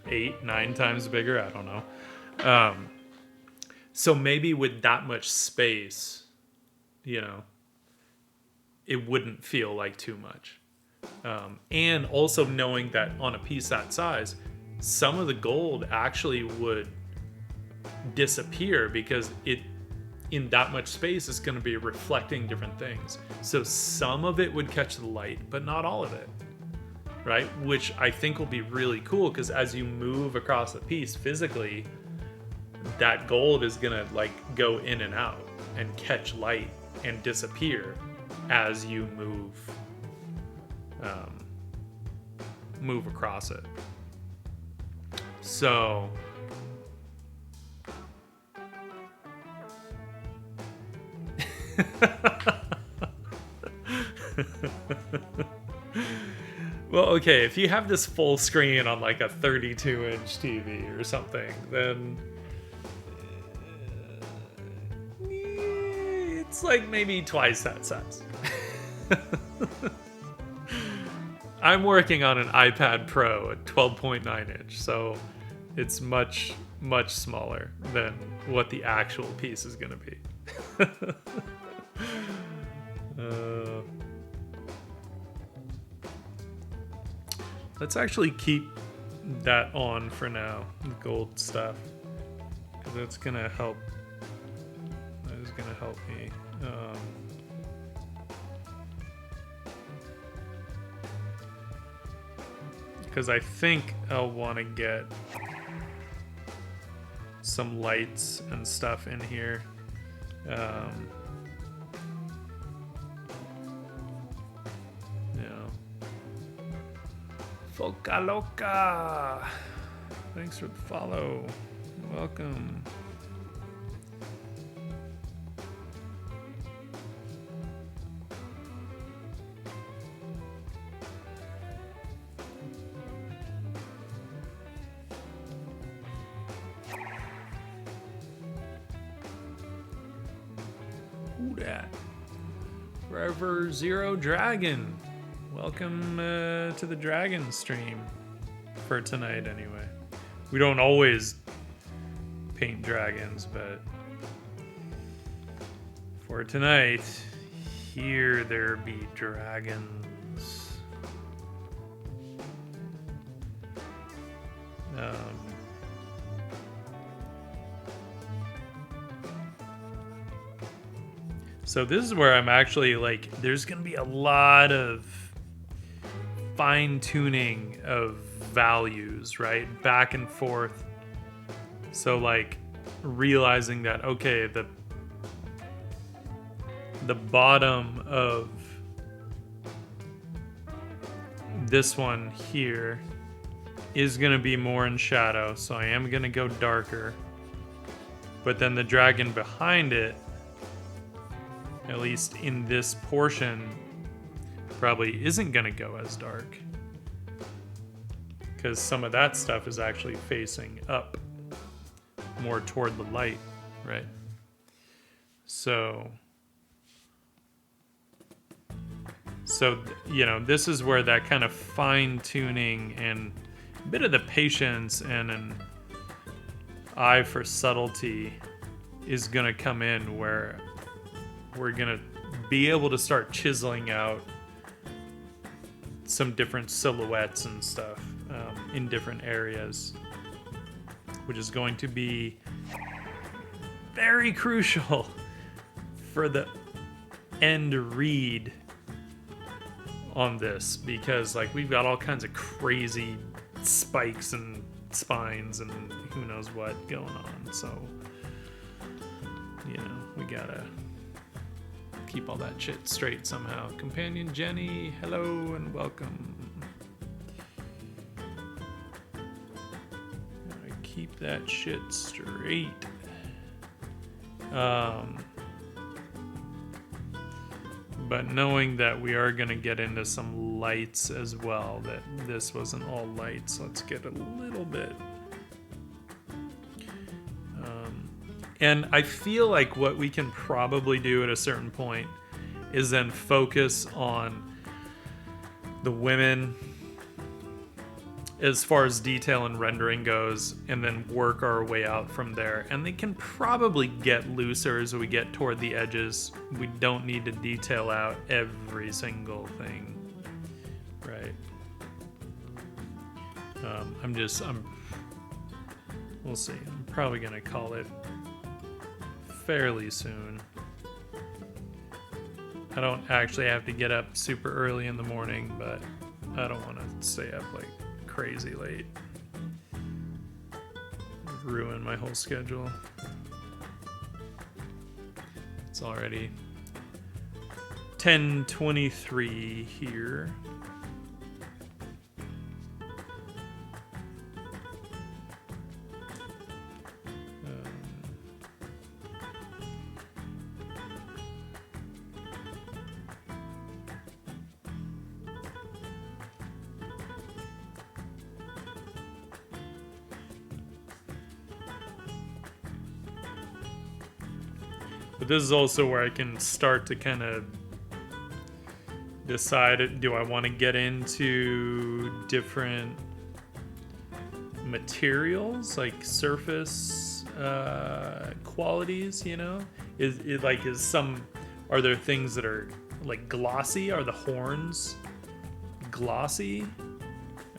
8, 9 times bigger, I don't know. So maybe with that much space, it wouldn't feel like too much. And also knowing that on a piece that size, some of the gold actually would disappear because in that much space is going to be reflecting different things. So some of it would catch the light, but not all of it, right? Which I think will be really cool, because as you move across the piece physically, that gold is going to like go in and out and catch light and disappear as you move across it. So well, okay, if you have this full screen on like a 32-inch TV or something, then it's like maybe twice that size. I'm working on an iPad Pro at 12.9 inch, so it's much, much smaller than what the actual piece is going to be. Let's actually keep that on for now, the gold stuff, because that's going to help. That is going to help me. Because I think I'll want to get some lights and stuff in here. Foca Loca! Thanks for the follow. Welcome. Who dat? Forever Zero Dragon. Welcome to the Dragon stream for tonight anyway. We don't always paint dragons, but for tonight, here there be dragons. So this is where I'm actually like, there's gonna be a lot of fine-tuning of values, right? Back and forth. So like realizing that, okay, the bottom of this one here is going to be more in shadow, so I am going to go darker. But then the dragon behind it, at least in this portion, probably isn't going to go as dark, because some of that stuff is actually facing up more toward the light, right? So you know, this is where that kind of fine-tuning and a bit of the patience and an eye for subtlety is going to come in, where we're going to be able to start chiseling out some different silhouettes and stuff in different areas, which is going to be very crucial for the end read on this, because like we've got all kinds of crazy spikes and spines and who knows what going on, so you know, we gotta keep all that shit straight somehow. Companion Jenny, hello and welcome. Gotta keep that shit straight. But knowing that we are gonna get into some lights as well, that this wasn't all lights, let's get a little bit. And I feel like what we can probably do at a certain point is then focus on the women as far as detail and rendering goes, and then work our way out from there. And they can probably get looser as we get toward the edges. We don't need to detail out every single thing, right? We'll see. I'm probably gonna call it fairly soon. I don't actually have to get up super early in the morning, but I don't want to stay up like crazy late. Ruin my whole schedule. It's already 10:23 here. But this is also where I can start to kind of decide, do I want to get into different materials, like surface qualities, you know? Are there things that are like glossy? Are the horns glossy?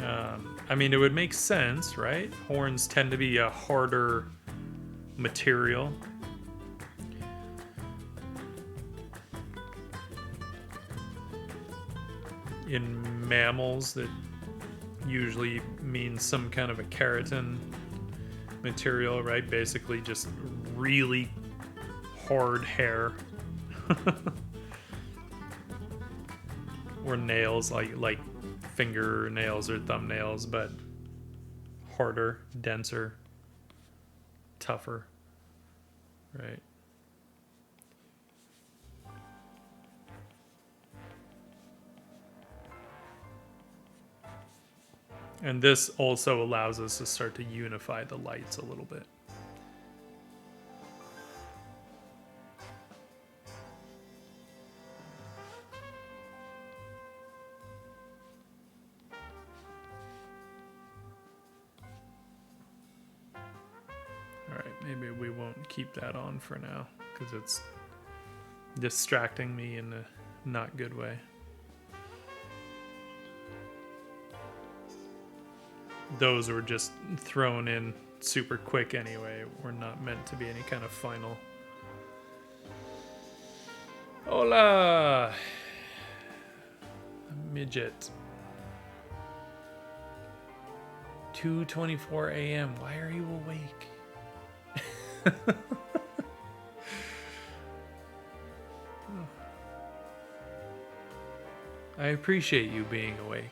I mean, it would make sense, right? Horns tend to be a harder material. In mammals, that usually means some kind of a keratin material, right? Basically just really hard hair. Or nails, like fingernails or thumbnails, but harder, denser, tougher, right? And this also allows us to start to unify the lights a little bit. All right, maybe we won't keep that on for now because it's distracting me in a not good way. Those were just thrown in super quick anyway. Were not meant to be any kind of final. Hola, midget. 2:24 a.m. Why are you awake? I appreciate you being awake.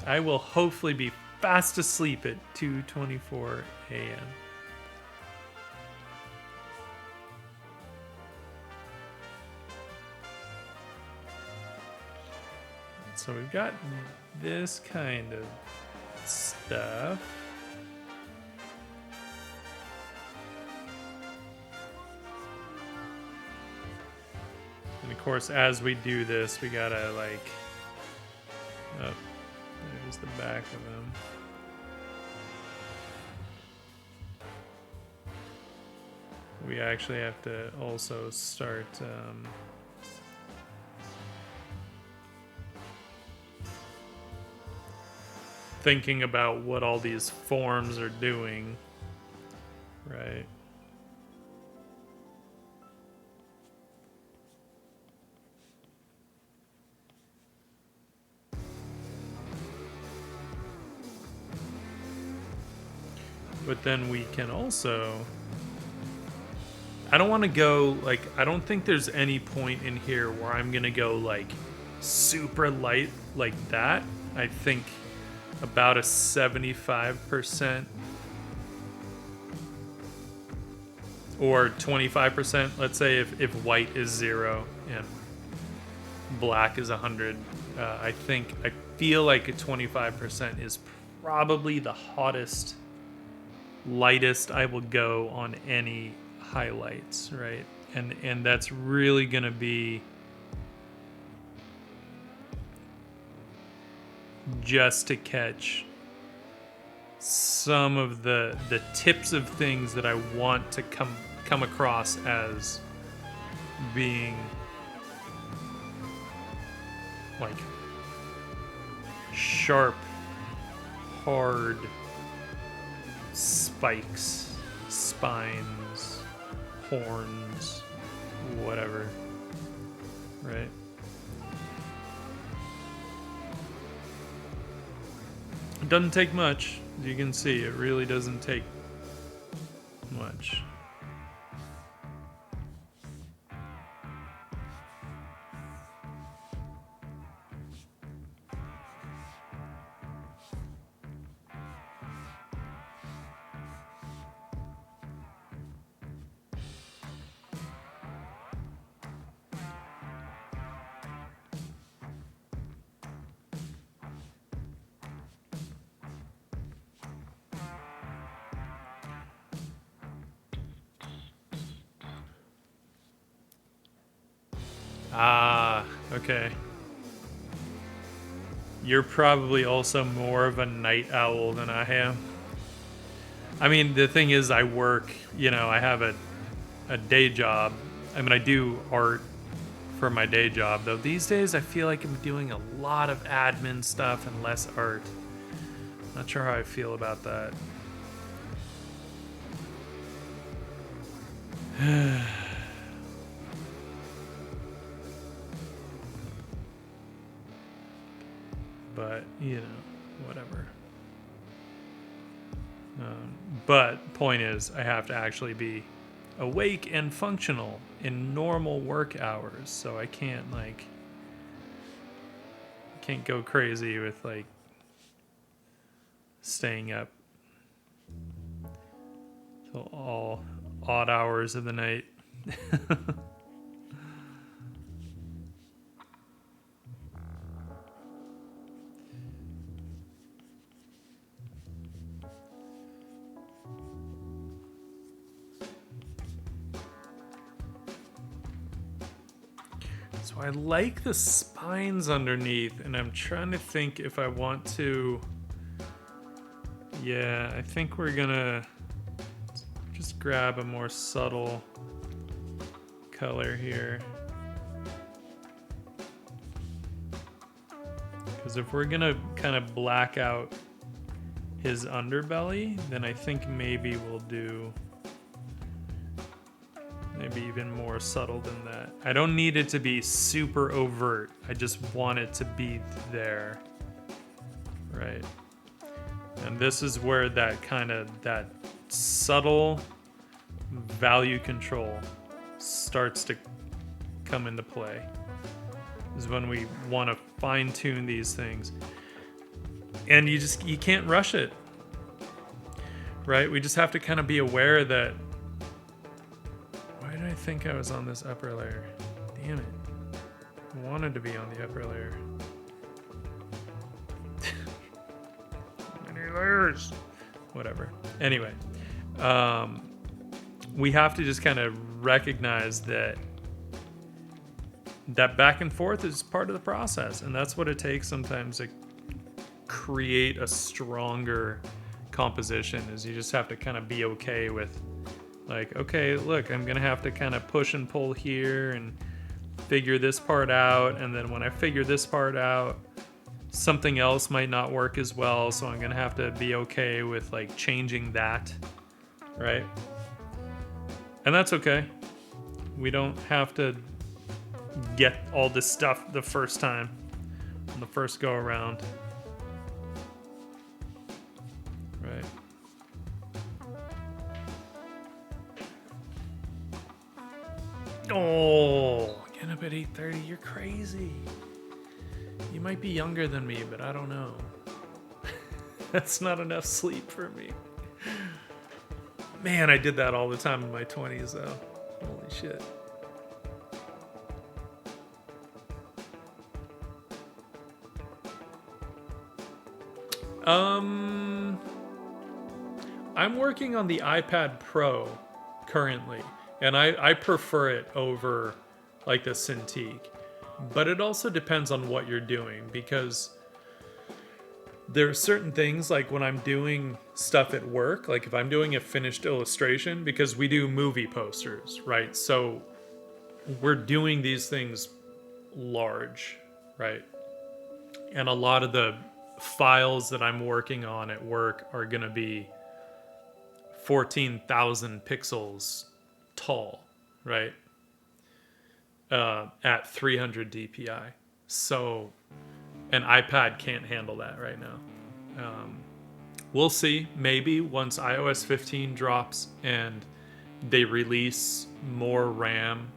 I will hopefully be fast asleep at 2:24 a.m. So we've got this kind of stuff. And of course, as we do this, we gotta like, oh, there's the back of them. We actually have to also start thinking about what all these forms are doing, right? But then we can also, I don't want to go like, I don't think there's any point in here where I'm going to go like super light like that. I think about a 75% or 25%. Let's say if white is 0 and black is 100, I feel like a 25% is probably the hottest, lightest I will go on any highlights, right? And that's really going to be just to catch some of the tips of things that I want to come across as being like sharp, hard spikes spines, horns, whatever, right? It doesn't take much, as you can see. It really doesn't take much. Ah, okay. You're probably also more of a night owl than I am. I mean, the thing is, I work, I have a day job. I mean, I do art for my day job, though these days I feel like I'm doing a lot of admin stuff and less art. Not sure how I feel about that. But, whatever. But point is, I have to actually be awake and functional in normal work hours, so I can't go crazy with staying up till all odd hours of the night. So I like the spines underneath, and I'm trying to think if I want to. Yeah, I think we're gonna just grab a more subtle color here. Because if we're gonna kind of black out his underbelly, then I think maybe we'll do maybe even more subtle than that. I don't need it to be super overt. I just want it to be there. Right. And this is where that subtle value control starts to come into play. Is when we want to fine tune these things. And you can't rush it. Right? We just have to kind of be aware that I think I was on this upper layer. Damn it. I wanted to be on the upper layer. Many layers. Whatever. Anyway. We have to just kind of recognize that back and forth is part of the process. And that's what it takes sometimes to create a stronger composition, is you just have to kind of be okay with okay, look, I'm gonna have to kind of push and pull here and figure this part out, and then when I figure this part out, something else might not work as well, so I'm gonna have to be okay with changing that, right? And that's okay. We don't have to get all this stuff the first time, on the first go around, right? Oh, getting up at 8:30, you're crazy. You might be younger than me, but I don't know. That's not enough sleep for me. Man, I did that all the time in my 20s, though. Holy shit. I'm working on the iPad Pro currently. And I prefer it over the Cintiq. But it also depends on what you're doing, because there are certain things, when I'm doing stuff at work, if I'm doing a finished illustration, because we do movie posters, right? So we're doing these things large, right? And a lot of the files that I'm working on at work are going to be 14,000 pixels tall, right? At 300 DPI. So an iPad can't handle that right now. We'll see. Maybe once iOS 15 drops and they release more RAM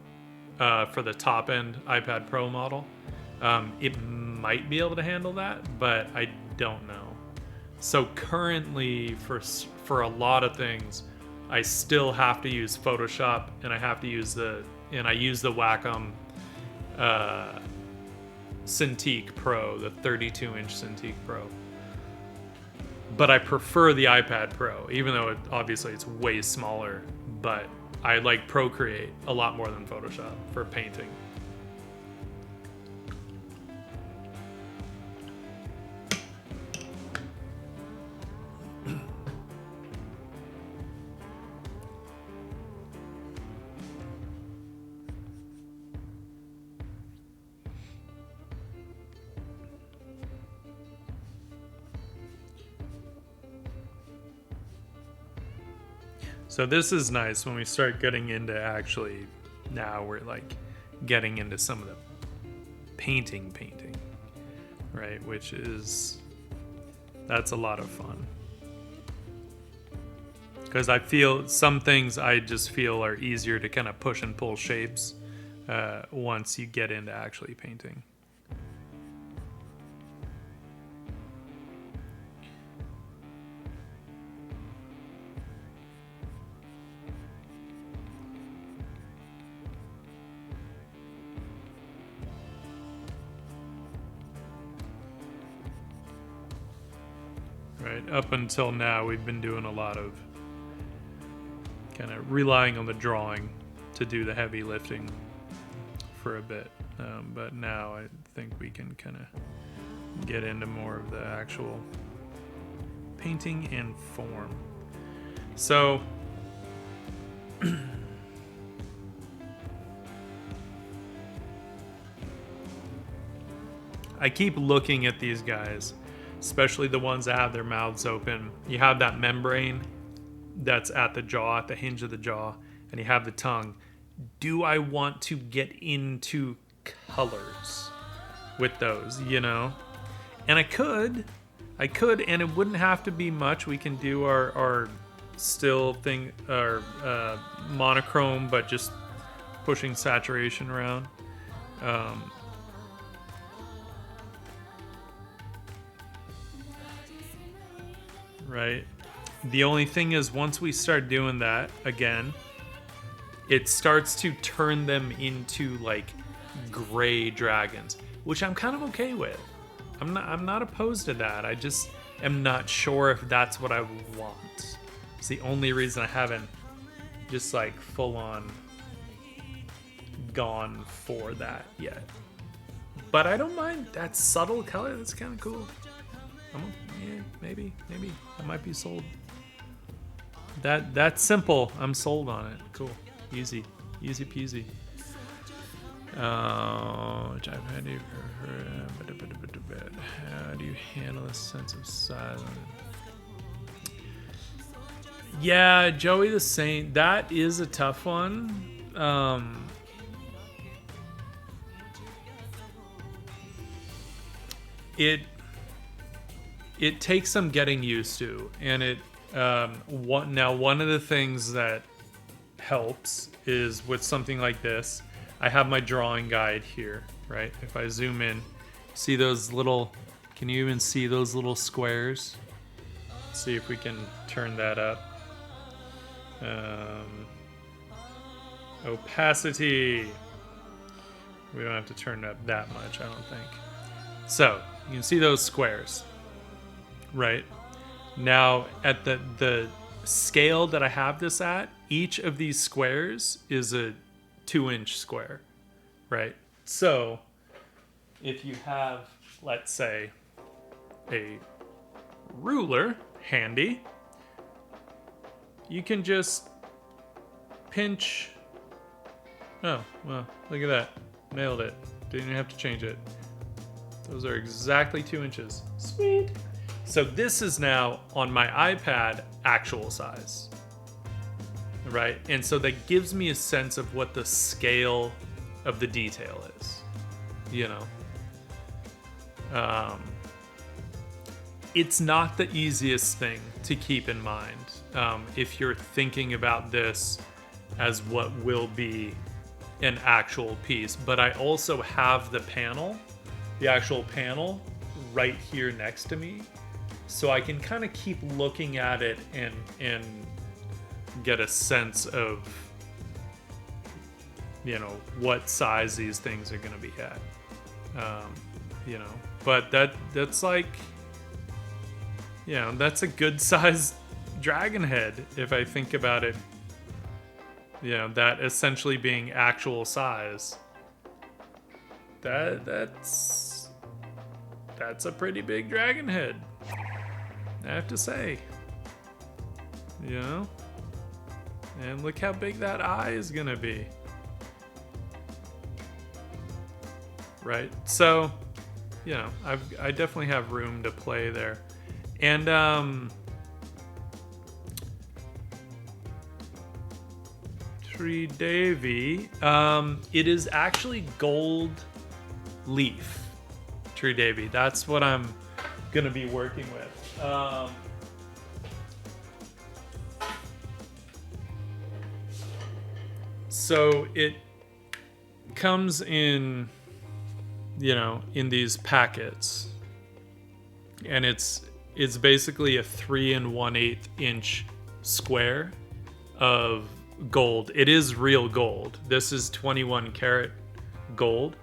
for the top end iPad Pro model, it might be able to handle that, but I don't know. So currently, for a lot of things, I still have to use Photoshop, and I have to use the Wacom Cintiq Pro, the 32-inch Cintiq Pro. But I prefer the iPad Pro, even though obviously it's way smaller. But I like Procreate a lot more than Photoshop for painting. So this is nice when we start getting into actually, now we're like getting into some of the painting, right? That's a lot of fun. Because I feel some things I just feel are easier to kind of push and pull shapes once you get into actually painting. Right, up until now, we've been doing a lot of kind of relying on the drawing to do the heavy lifting for a bit. But now I think we can kind of get into more of the actual painting and form. So I keep looking at these guys, especially the ones that have their mouths open. You have that membrane that's at the jaw, at the hinge of the jaw, and you have the tongue. Do I want to get into colors with those, you know? And I could, and it wouldn't have to be much. We can do our still thing, our monochrome, but just pushing saturation around. Right? The only thing is, once we start doing that again, it starts to turn them into like gray dragons, which I'm kind of okay with. I'm not opposed to that. I just am not sure if that's what I want. It's the only reason I haven't just like full on gone for that yet. But I don't mind that subtle color. That's kind of cool. Yeah, maybe I might be sold. That's simple. I'm sold on it. Cool, easy peasy. How do you handle a sense of size? Yeah, Joey the Saint. That is a tough one. It takes some getting used to, and one of the things that helps is with something like this. I have my drawing guide here, right? If I zoom in, see those little, can you even see those little squares? Let's see if we can turn that up. Opacity. We don't have to turn it up that much, I don't think. So, you can see those squares, right? Now, at the scale that I have this at, each of these squares is a 2-inch square, right? So if you have, let's say, a ruler handy, you can just pinch. Oh, well, look at that. Nailed it. Didn't even have to change it. Those are exactly 2 inches. Sweet. So this is now on my iPad actual size, right? And so that gives me a sense of what the scale of the detail is, you know. It's not the easiest thing to keep in mind if you're thinking about this as what will be an actual piece. But I also have the actual panel right here next to me, so I can kind of keep looking at it and get a sense of, you know, what size these things are going to be at. You know, but that's like, you know, that's a good sized dragon head if I think about it, you know, that essentially being actual size. That's a pretty big dragon head, I have to say, you know. And look how big that eye is gonna be, right? So, you know, I definitely have room to play there. And Tree Davy, it is actually gold leaf Tree Davy. That's what I'm gonna be working with. So it comes in, you know, in these packets, and it's basically a 3 1/8 inch square of gold. It is real gold. This is 21 karat gold.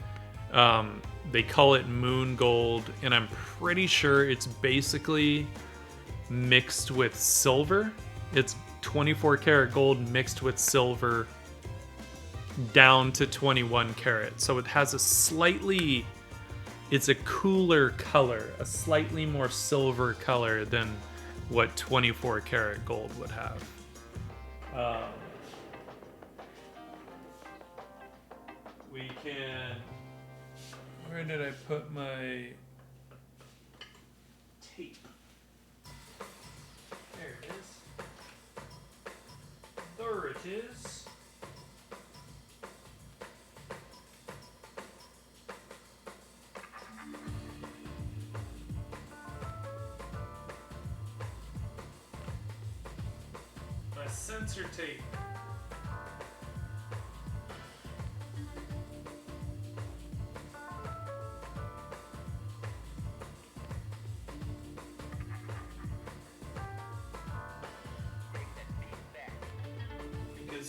They call it moon gold, and I'm pretty sure it's basically mixed with silver. It's 24 karat gold mixed with silver down to 21 karat. So it has it's a cooler color, a slightly more silver color than what 24 karat gold would have. We can... Where did I put my tape? There it is. There it is. My sensor tape.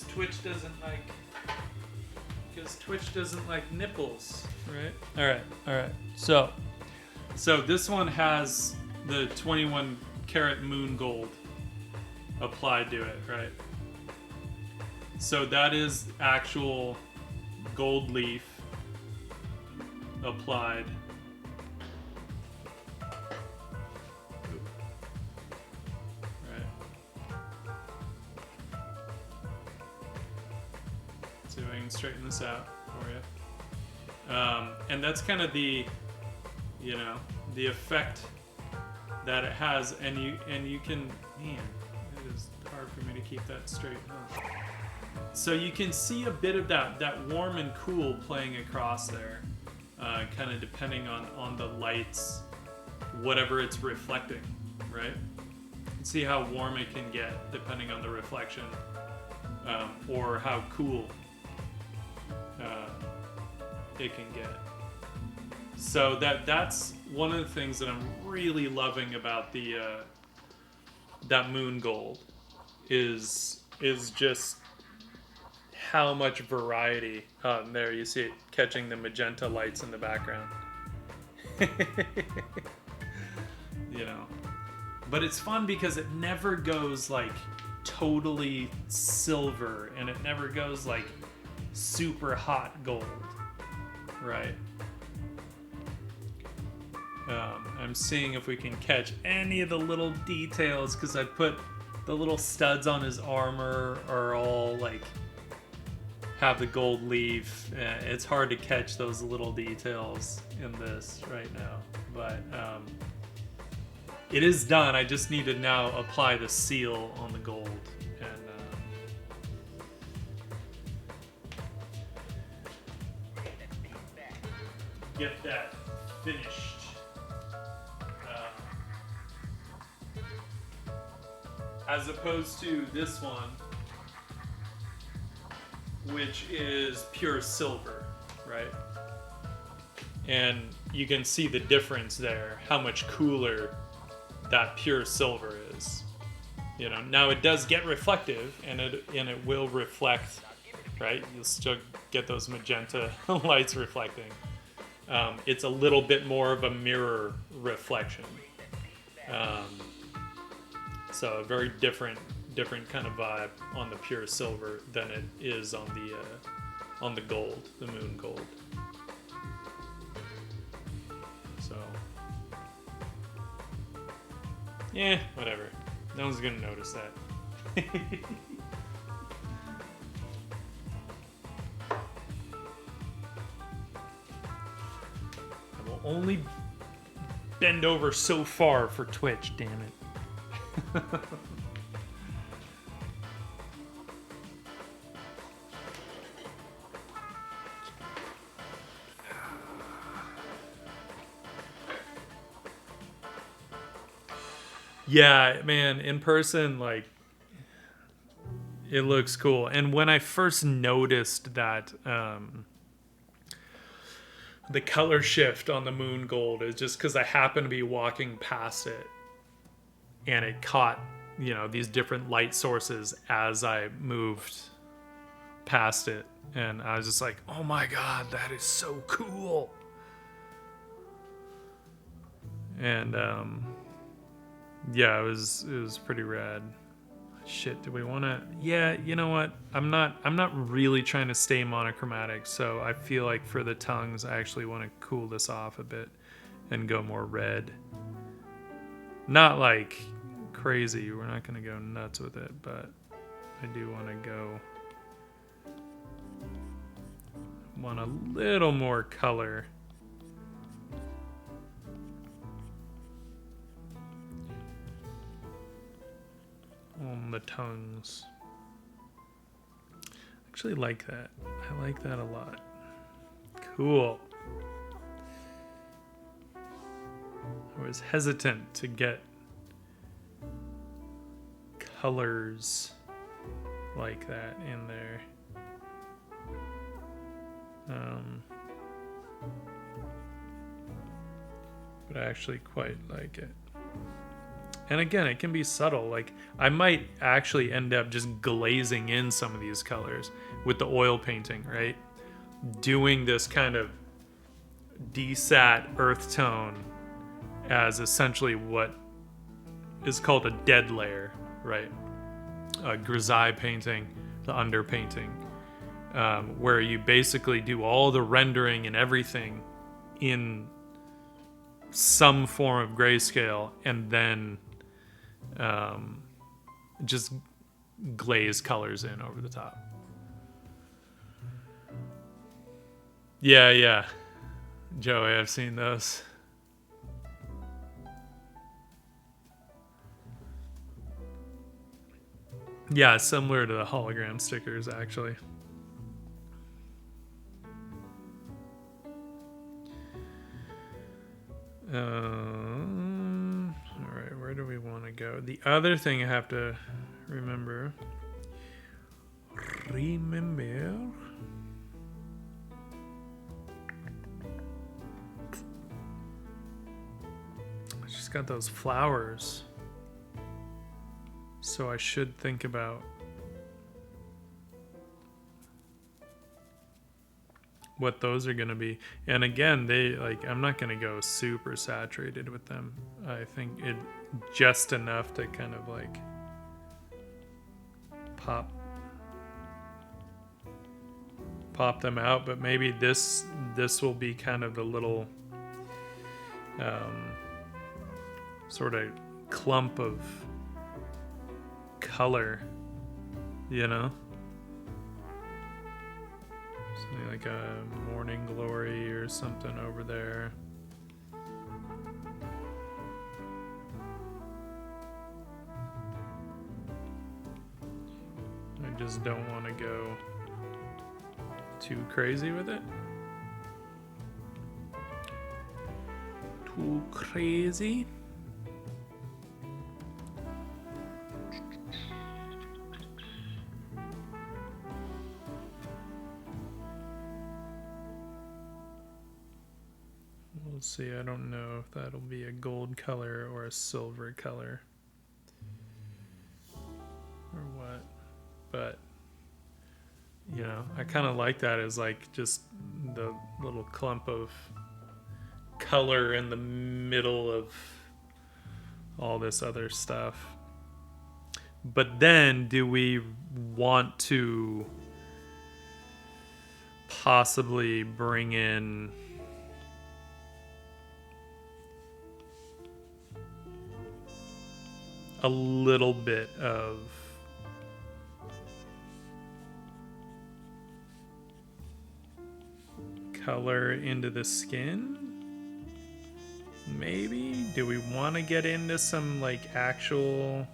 Twitch doesn't like nipples, right? All right. So this one has the 21 karat moon gold applied to it, right? So that is actual gold leaf applied. See if I can straighten this out for you. And that's kind of the, you know, the effect that it has, and you can, man, it is hard for me to keep that straight. Huh? So you can see a bit of that warm and cool playing across there, kind of depending on the lights, whatever it's reflecting, right? You can see how warm it can get depending on the reflection, or how cool it can get. So that's one of the things that I'm really loving about the that moon gold is just how much variety. There you see it catching the magenta lights in the background. You know, but it's fun because it never goes like totally silver, and it never goes like super hot gold, right? I'm seeing if we can catch any of the little details, because I put the little studs on his armor are all like have the gold leaf. It's hard to catch those little details in this right now, but it is done. I just need to now apply the seal on the gold, and finished. As opposed to this one, which is pure silver, right? And you can see the difference there, how much cooler that pure silver is. You know, now it does get reflective, and it will reflect, right? You'll still get those magenta lights reflecting. It's a little bit more of a mirror reflection. So a very different kind of vibe on the pure silver than it is on the gold, the moon gold. So, yeah, whatever. No one's gonna notice that. I will only bend over so far for Twitch, damn it. Yeah, man, in person, like, it looks cool. And when I first noticed that the color shift on the moon gold is just because I happened to be walking past it, and it caught, you know, these different light sources as I moved past it. And I was just like, oh my god, that is so cool. And yeah, it was pretty rad. Shit, do we want to? Yeah, you know what? I'm not really trying to stay monochromatic, so I feel like for the tongues, I actually want to cool this off a bit and go more red. Not like crazy. We're not going to go nuts with it, but I do want to go. Want a little more color. On the tongues. Actually like that. I like that a lot. Cool. I was hesitant to get colors like that in there. But I actually quite like it. And again, it can be subtle. Like, I might actually end up just glazing in some of these colors with the oil painting, right? Doing this kind of desat earth tone as essentially what is called a dead layer, right? A grisaille painting, the underpainting, where you basically do all the rendering and everything in some form of grayscale, and then just glaze colors in over the top. Yeah, Joey, I've seen those. Yeah, similar to the hologram stickers, actually. Alright, where do we want to go? The other thing I have to remember. I just got those flowers. So I should think about what those are going to be. And again, I'm not going to go super saturated with them. I think it just enough to kind of like pop them out, but maybe this will be kind of the little sort of clump of color, you know? Something like a morning glory or something over there. I just don't want to go too crazy with it. too crazy. We'll see. I don't know if that'll be a gold color or a silver color or what, but you know, I kind of like that as like just the little clump of color in the middle of all this other stuff. But then do we want to possibly bring in a little bit of color into the skin? Maybe? Do we want to get into some like actual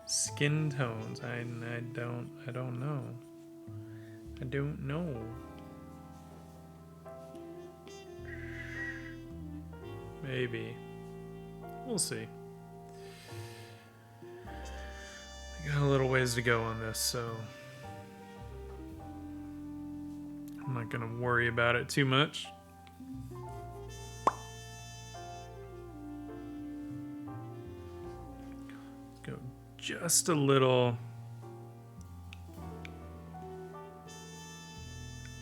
skin tones? I don't know. I don't know. Maybe. We'll see. I got a little ways to go on this, so I'm not gonna worry about it too much. Let's go just a little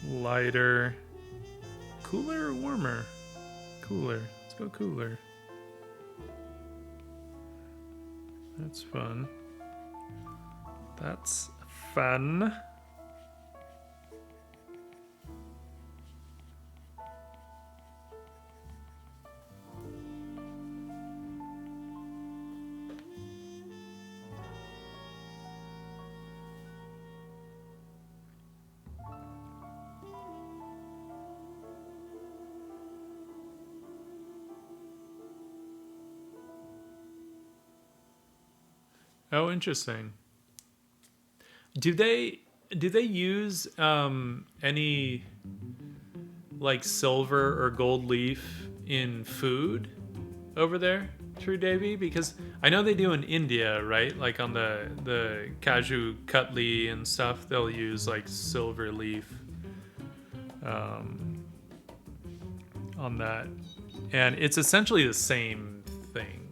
lighter. Cooler or warmer? Cooler. Let's go cooler. That's fun. That's fun. Oh, interesting. Do they use any like silver or gold leaf in food over there, True Davy? Because I know they do in India, right? Like on the cashew cutlery and stuff, they'll use like silver leaf on that, and it's essentially the same thing.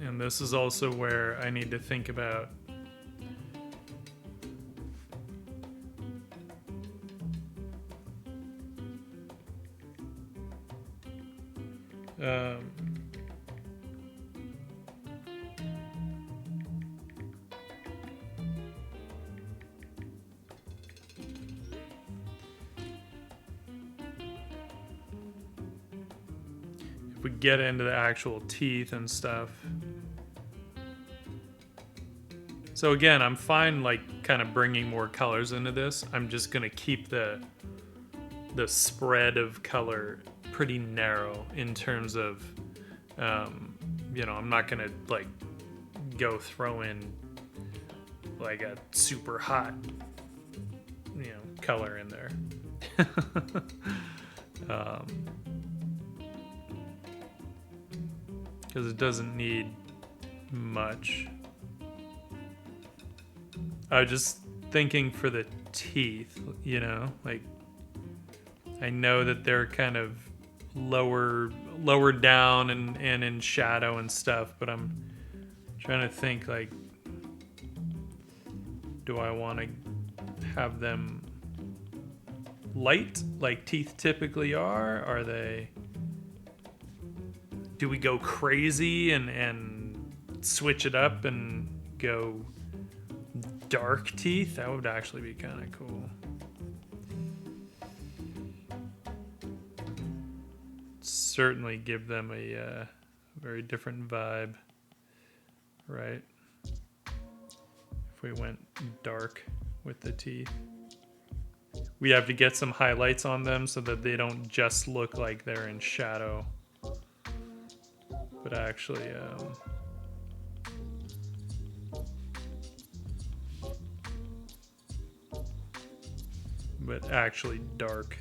And this is also where I need to think about if we get into the actual teeth and stuff. So again, I'm fine like kind of bringing more colors into this. I'm just gonna keep the spread of color pretty narrow in terms of, you know, I'm not gonna like go throw in like a super hot, you know, color in there. Because it doesn't need much. I was just thinking for the teeth, you know, like I know that they're kind of lower down and in shadow and stuff, but I'm trying to think, like, do I want to have them light like teeth typically are? Are they... Do we go crazy and switch it up and go dark teeth? That would actually be kind of cool. Certainly give them a very different vibe, right? If we went dark with the teeth. We have to get some highlights on them so that they don't just look like they're in shadow, but actually dark.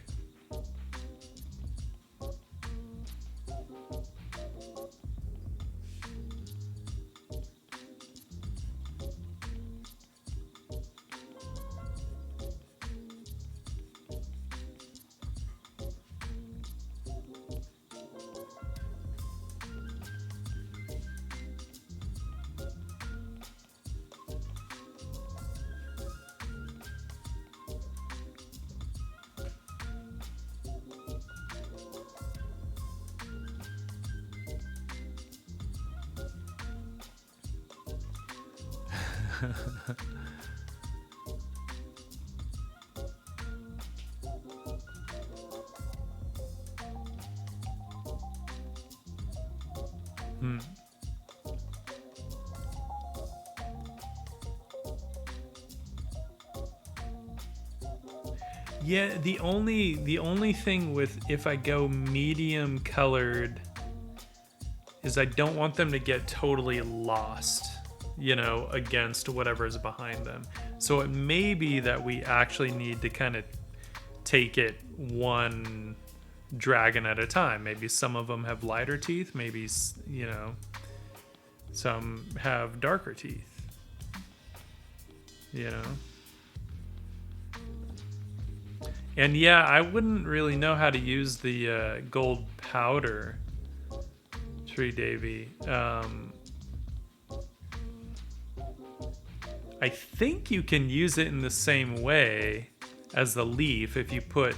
Yeah, the only thing with if I go medium colored is I don't want them to get totally lost, you know, against whatever's behind them. So it may be that we actually need to kind of take it one dragon at a time. Maybe some of them have lighter teeth, maybe, you know, some have darker teeth, you know. And yeah, I wouldn't really know how to use the gold powder, Tree Davy. I think you can use it in the same way as the leaf if you put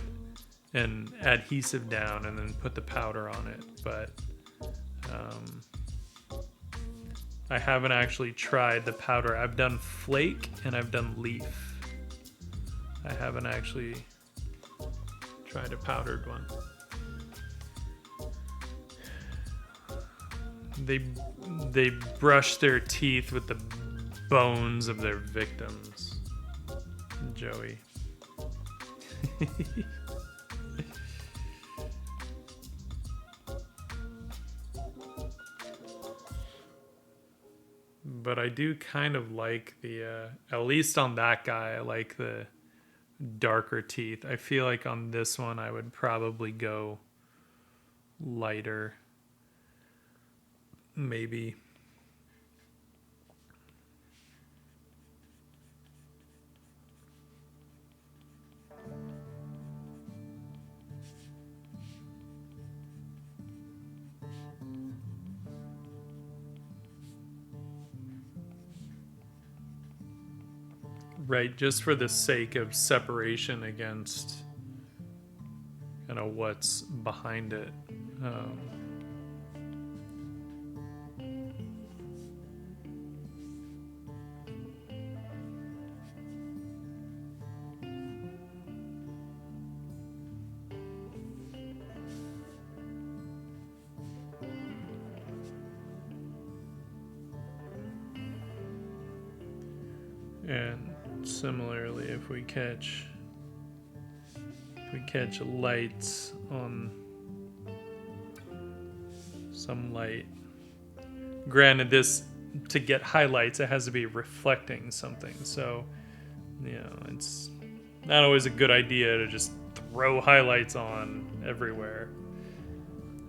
an adhesive down and then put the powder on it. But I haven't actually tried the powder. I've done flake and I've done leaf. I haven't actually tried a powdered one. They brush their teeth with the bones of their victims. Joey. But I do kind of like the, at least on that guy, I like the darker teeth. I feel like on this one I would probably go lighter, maybe. Right, just for the sake of separation against kind of what's behind it. And similarly, if we catch lights on some light, granted, this, to get highlights, it has to be reflecting something, so you know, it's not always a good idea to just throw highlights on everywhere,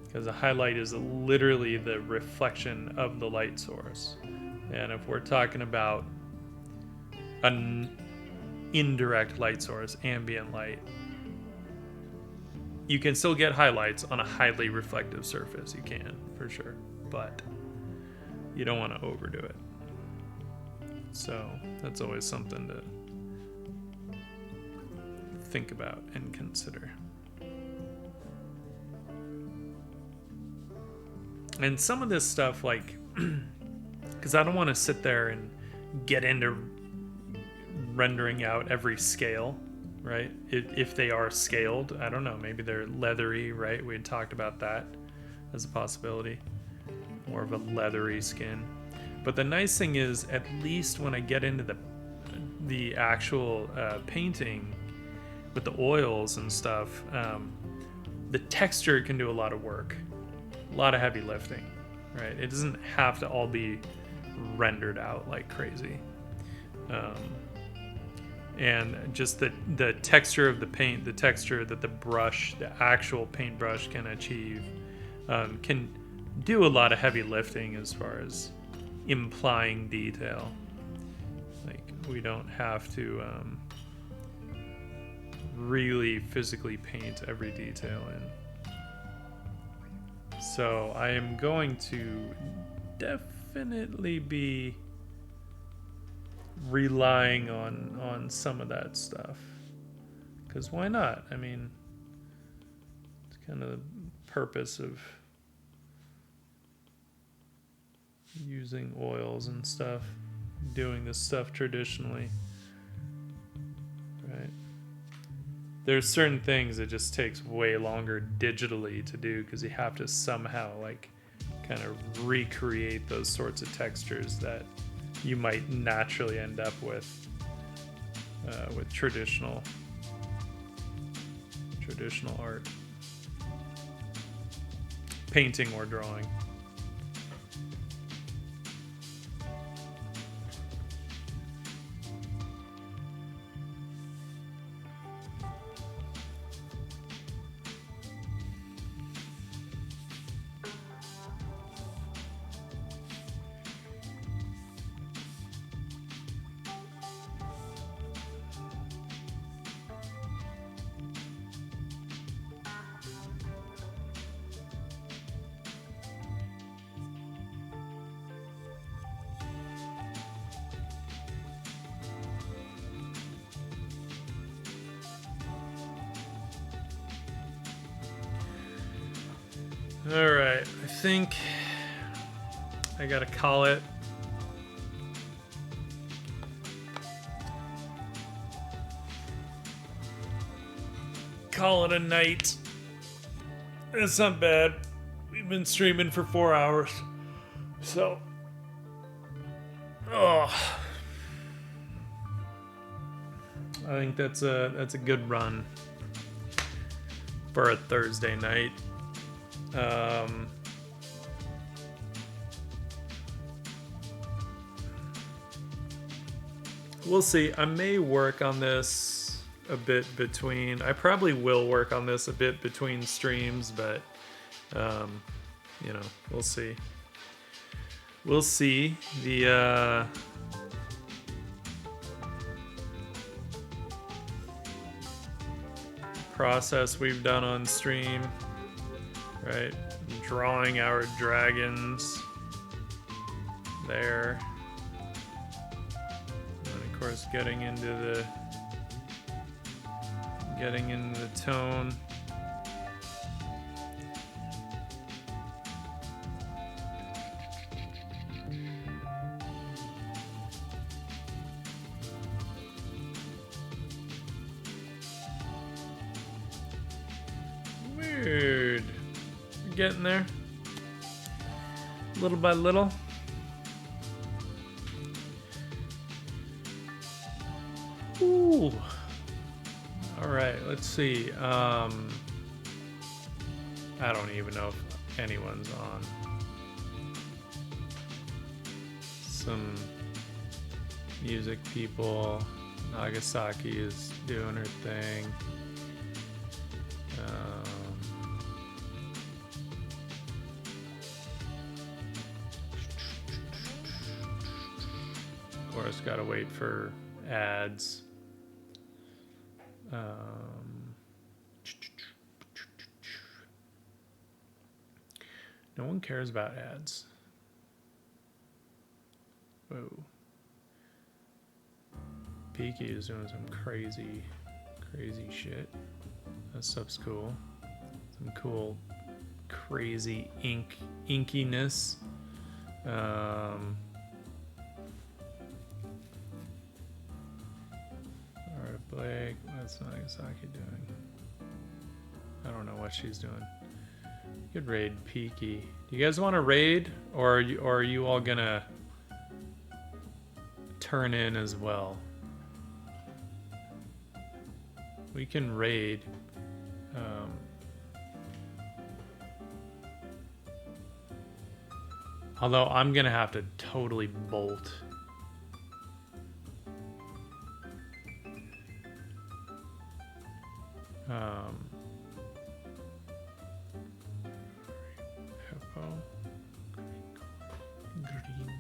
because a highlight is literally the reflection of the light source. And if we're talking about an indirect light source, ambient light, You can still get highlights on a highly reflective surface. You can, for sure. But you don't want to overdo it. So that's always something to think about and consider. And some of this stuff, like, because I don't want to sit there and get into rendering out every scale, right? If they are scaled, I don't know, maybe they're leathery, right? We had talked about that as a possibility. More of a leathery skin. But the nice thing is, at least when I get into the actual painting with the oils and stuff, the texture can do a lot of work. A lot of heavy lifting, right? It doesn't have to all be rendered out like crazy. And just the texture of the paint, the texture that the brush, the actual paintbrush can achieve, can do a lot of heavy lifting as far as implying detail. Like, we don't have to really physically paint every detail in. So I am going to definitely be relying on some of that stuff, because why not? I mean, it's kind of the purpose of using oils and stuff, doing this stuff traditionally, right? There's certain things that just takes way longer digitally to do, because you have to somehow like kind of recreate those sorts of textures that you might naturally end up with traditional art, painting or drawing. All right, I think I gotta call it. Call it a night. It's not bad. We've been streaming for 4 hours, so I think that's a good run for a Thursday night. We'll see. I may work on this a bit between. I probably will work on this a bit between streams, but we'll see. We'll see. The process we've done on stream, right? Drawing our dragons there. And of course getting into the tone. Weird. We're getting there. Little by little. Ooh. All right, let's see. I don't even know if anyone's on. Some music people. Nagasaki is doing her thing. Of course, gotta wait for ads. No one cares about ads. Whoa. Peaky is doing some crazy shit. That stuff's cool. Some cool, crazy inkiness. Alright, Blake, what's Nagasaki doing? I don't know what she's doing. You could raid Peaky. Do you guys want to raid, or are you all gonna turn in as well? We can raid. Although I'm gonna have to totally bolt.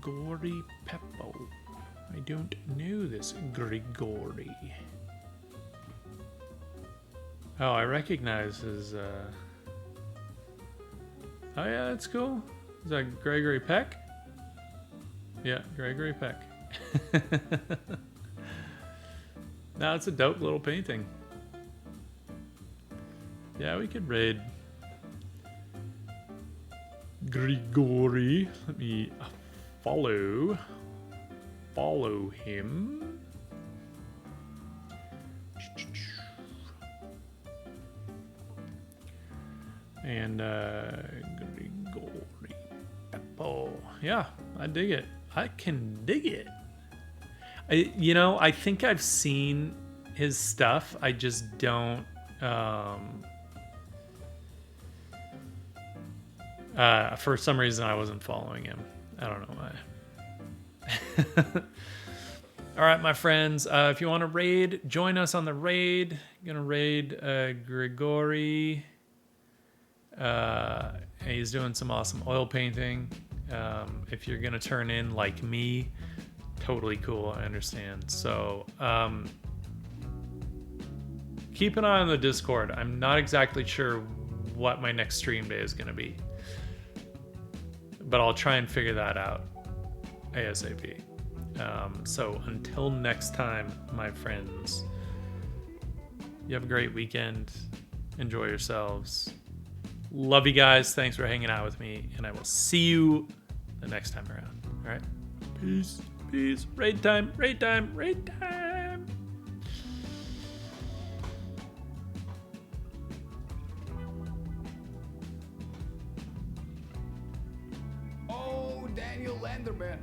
Grigori Peppo. I don't know this Grigori. Oh, I recognize his. Oh yeah, that's cool. Is that Gregory Peck? Yeah, Gregory Peck. No, it's a dope little painting. Yeah, we could raid Grigori. Let me follow him. And Grigori Peppo. Yeah, I dig it. I can dig it. I think I've seen his stuff. I just don't. For some reason, I wasn't following him. I don't know why. All right, my friends. If you want to raid, join us on the raid. I'm gonna raid Grigori. He's doing some awesome oil painting. If you're gonna turn in like me, totally cool. I understand. So keep an eye on the Discord. I'm not exactly sure what my next stream day is gonna be, but I'll try and figure that out ASAP. So until next time, my friends, you have a great weekend. Enjoy yourselves. Love you guys. Thanks for hanging out with me, and I will see you the next time around. All right? Peace. Peace. Raid time. Raid time. Raid time. Oh, Daniel Landerman.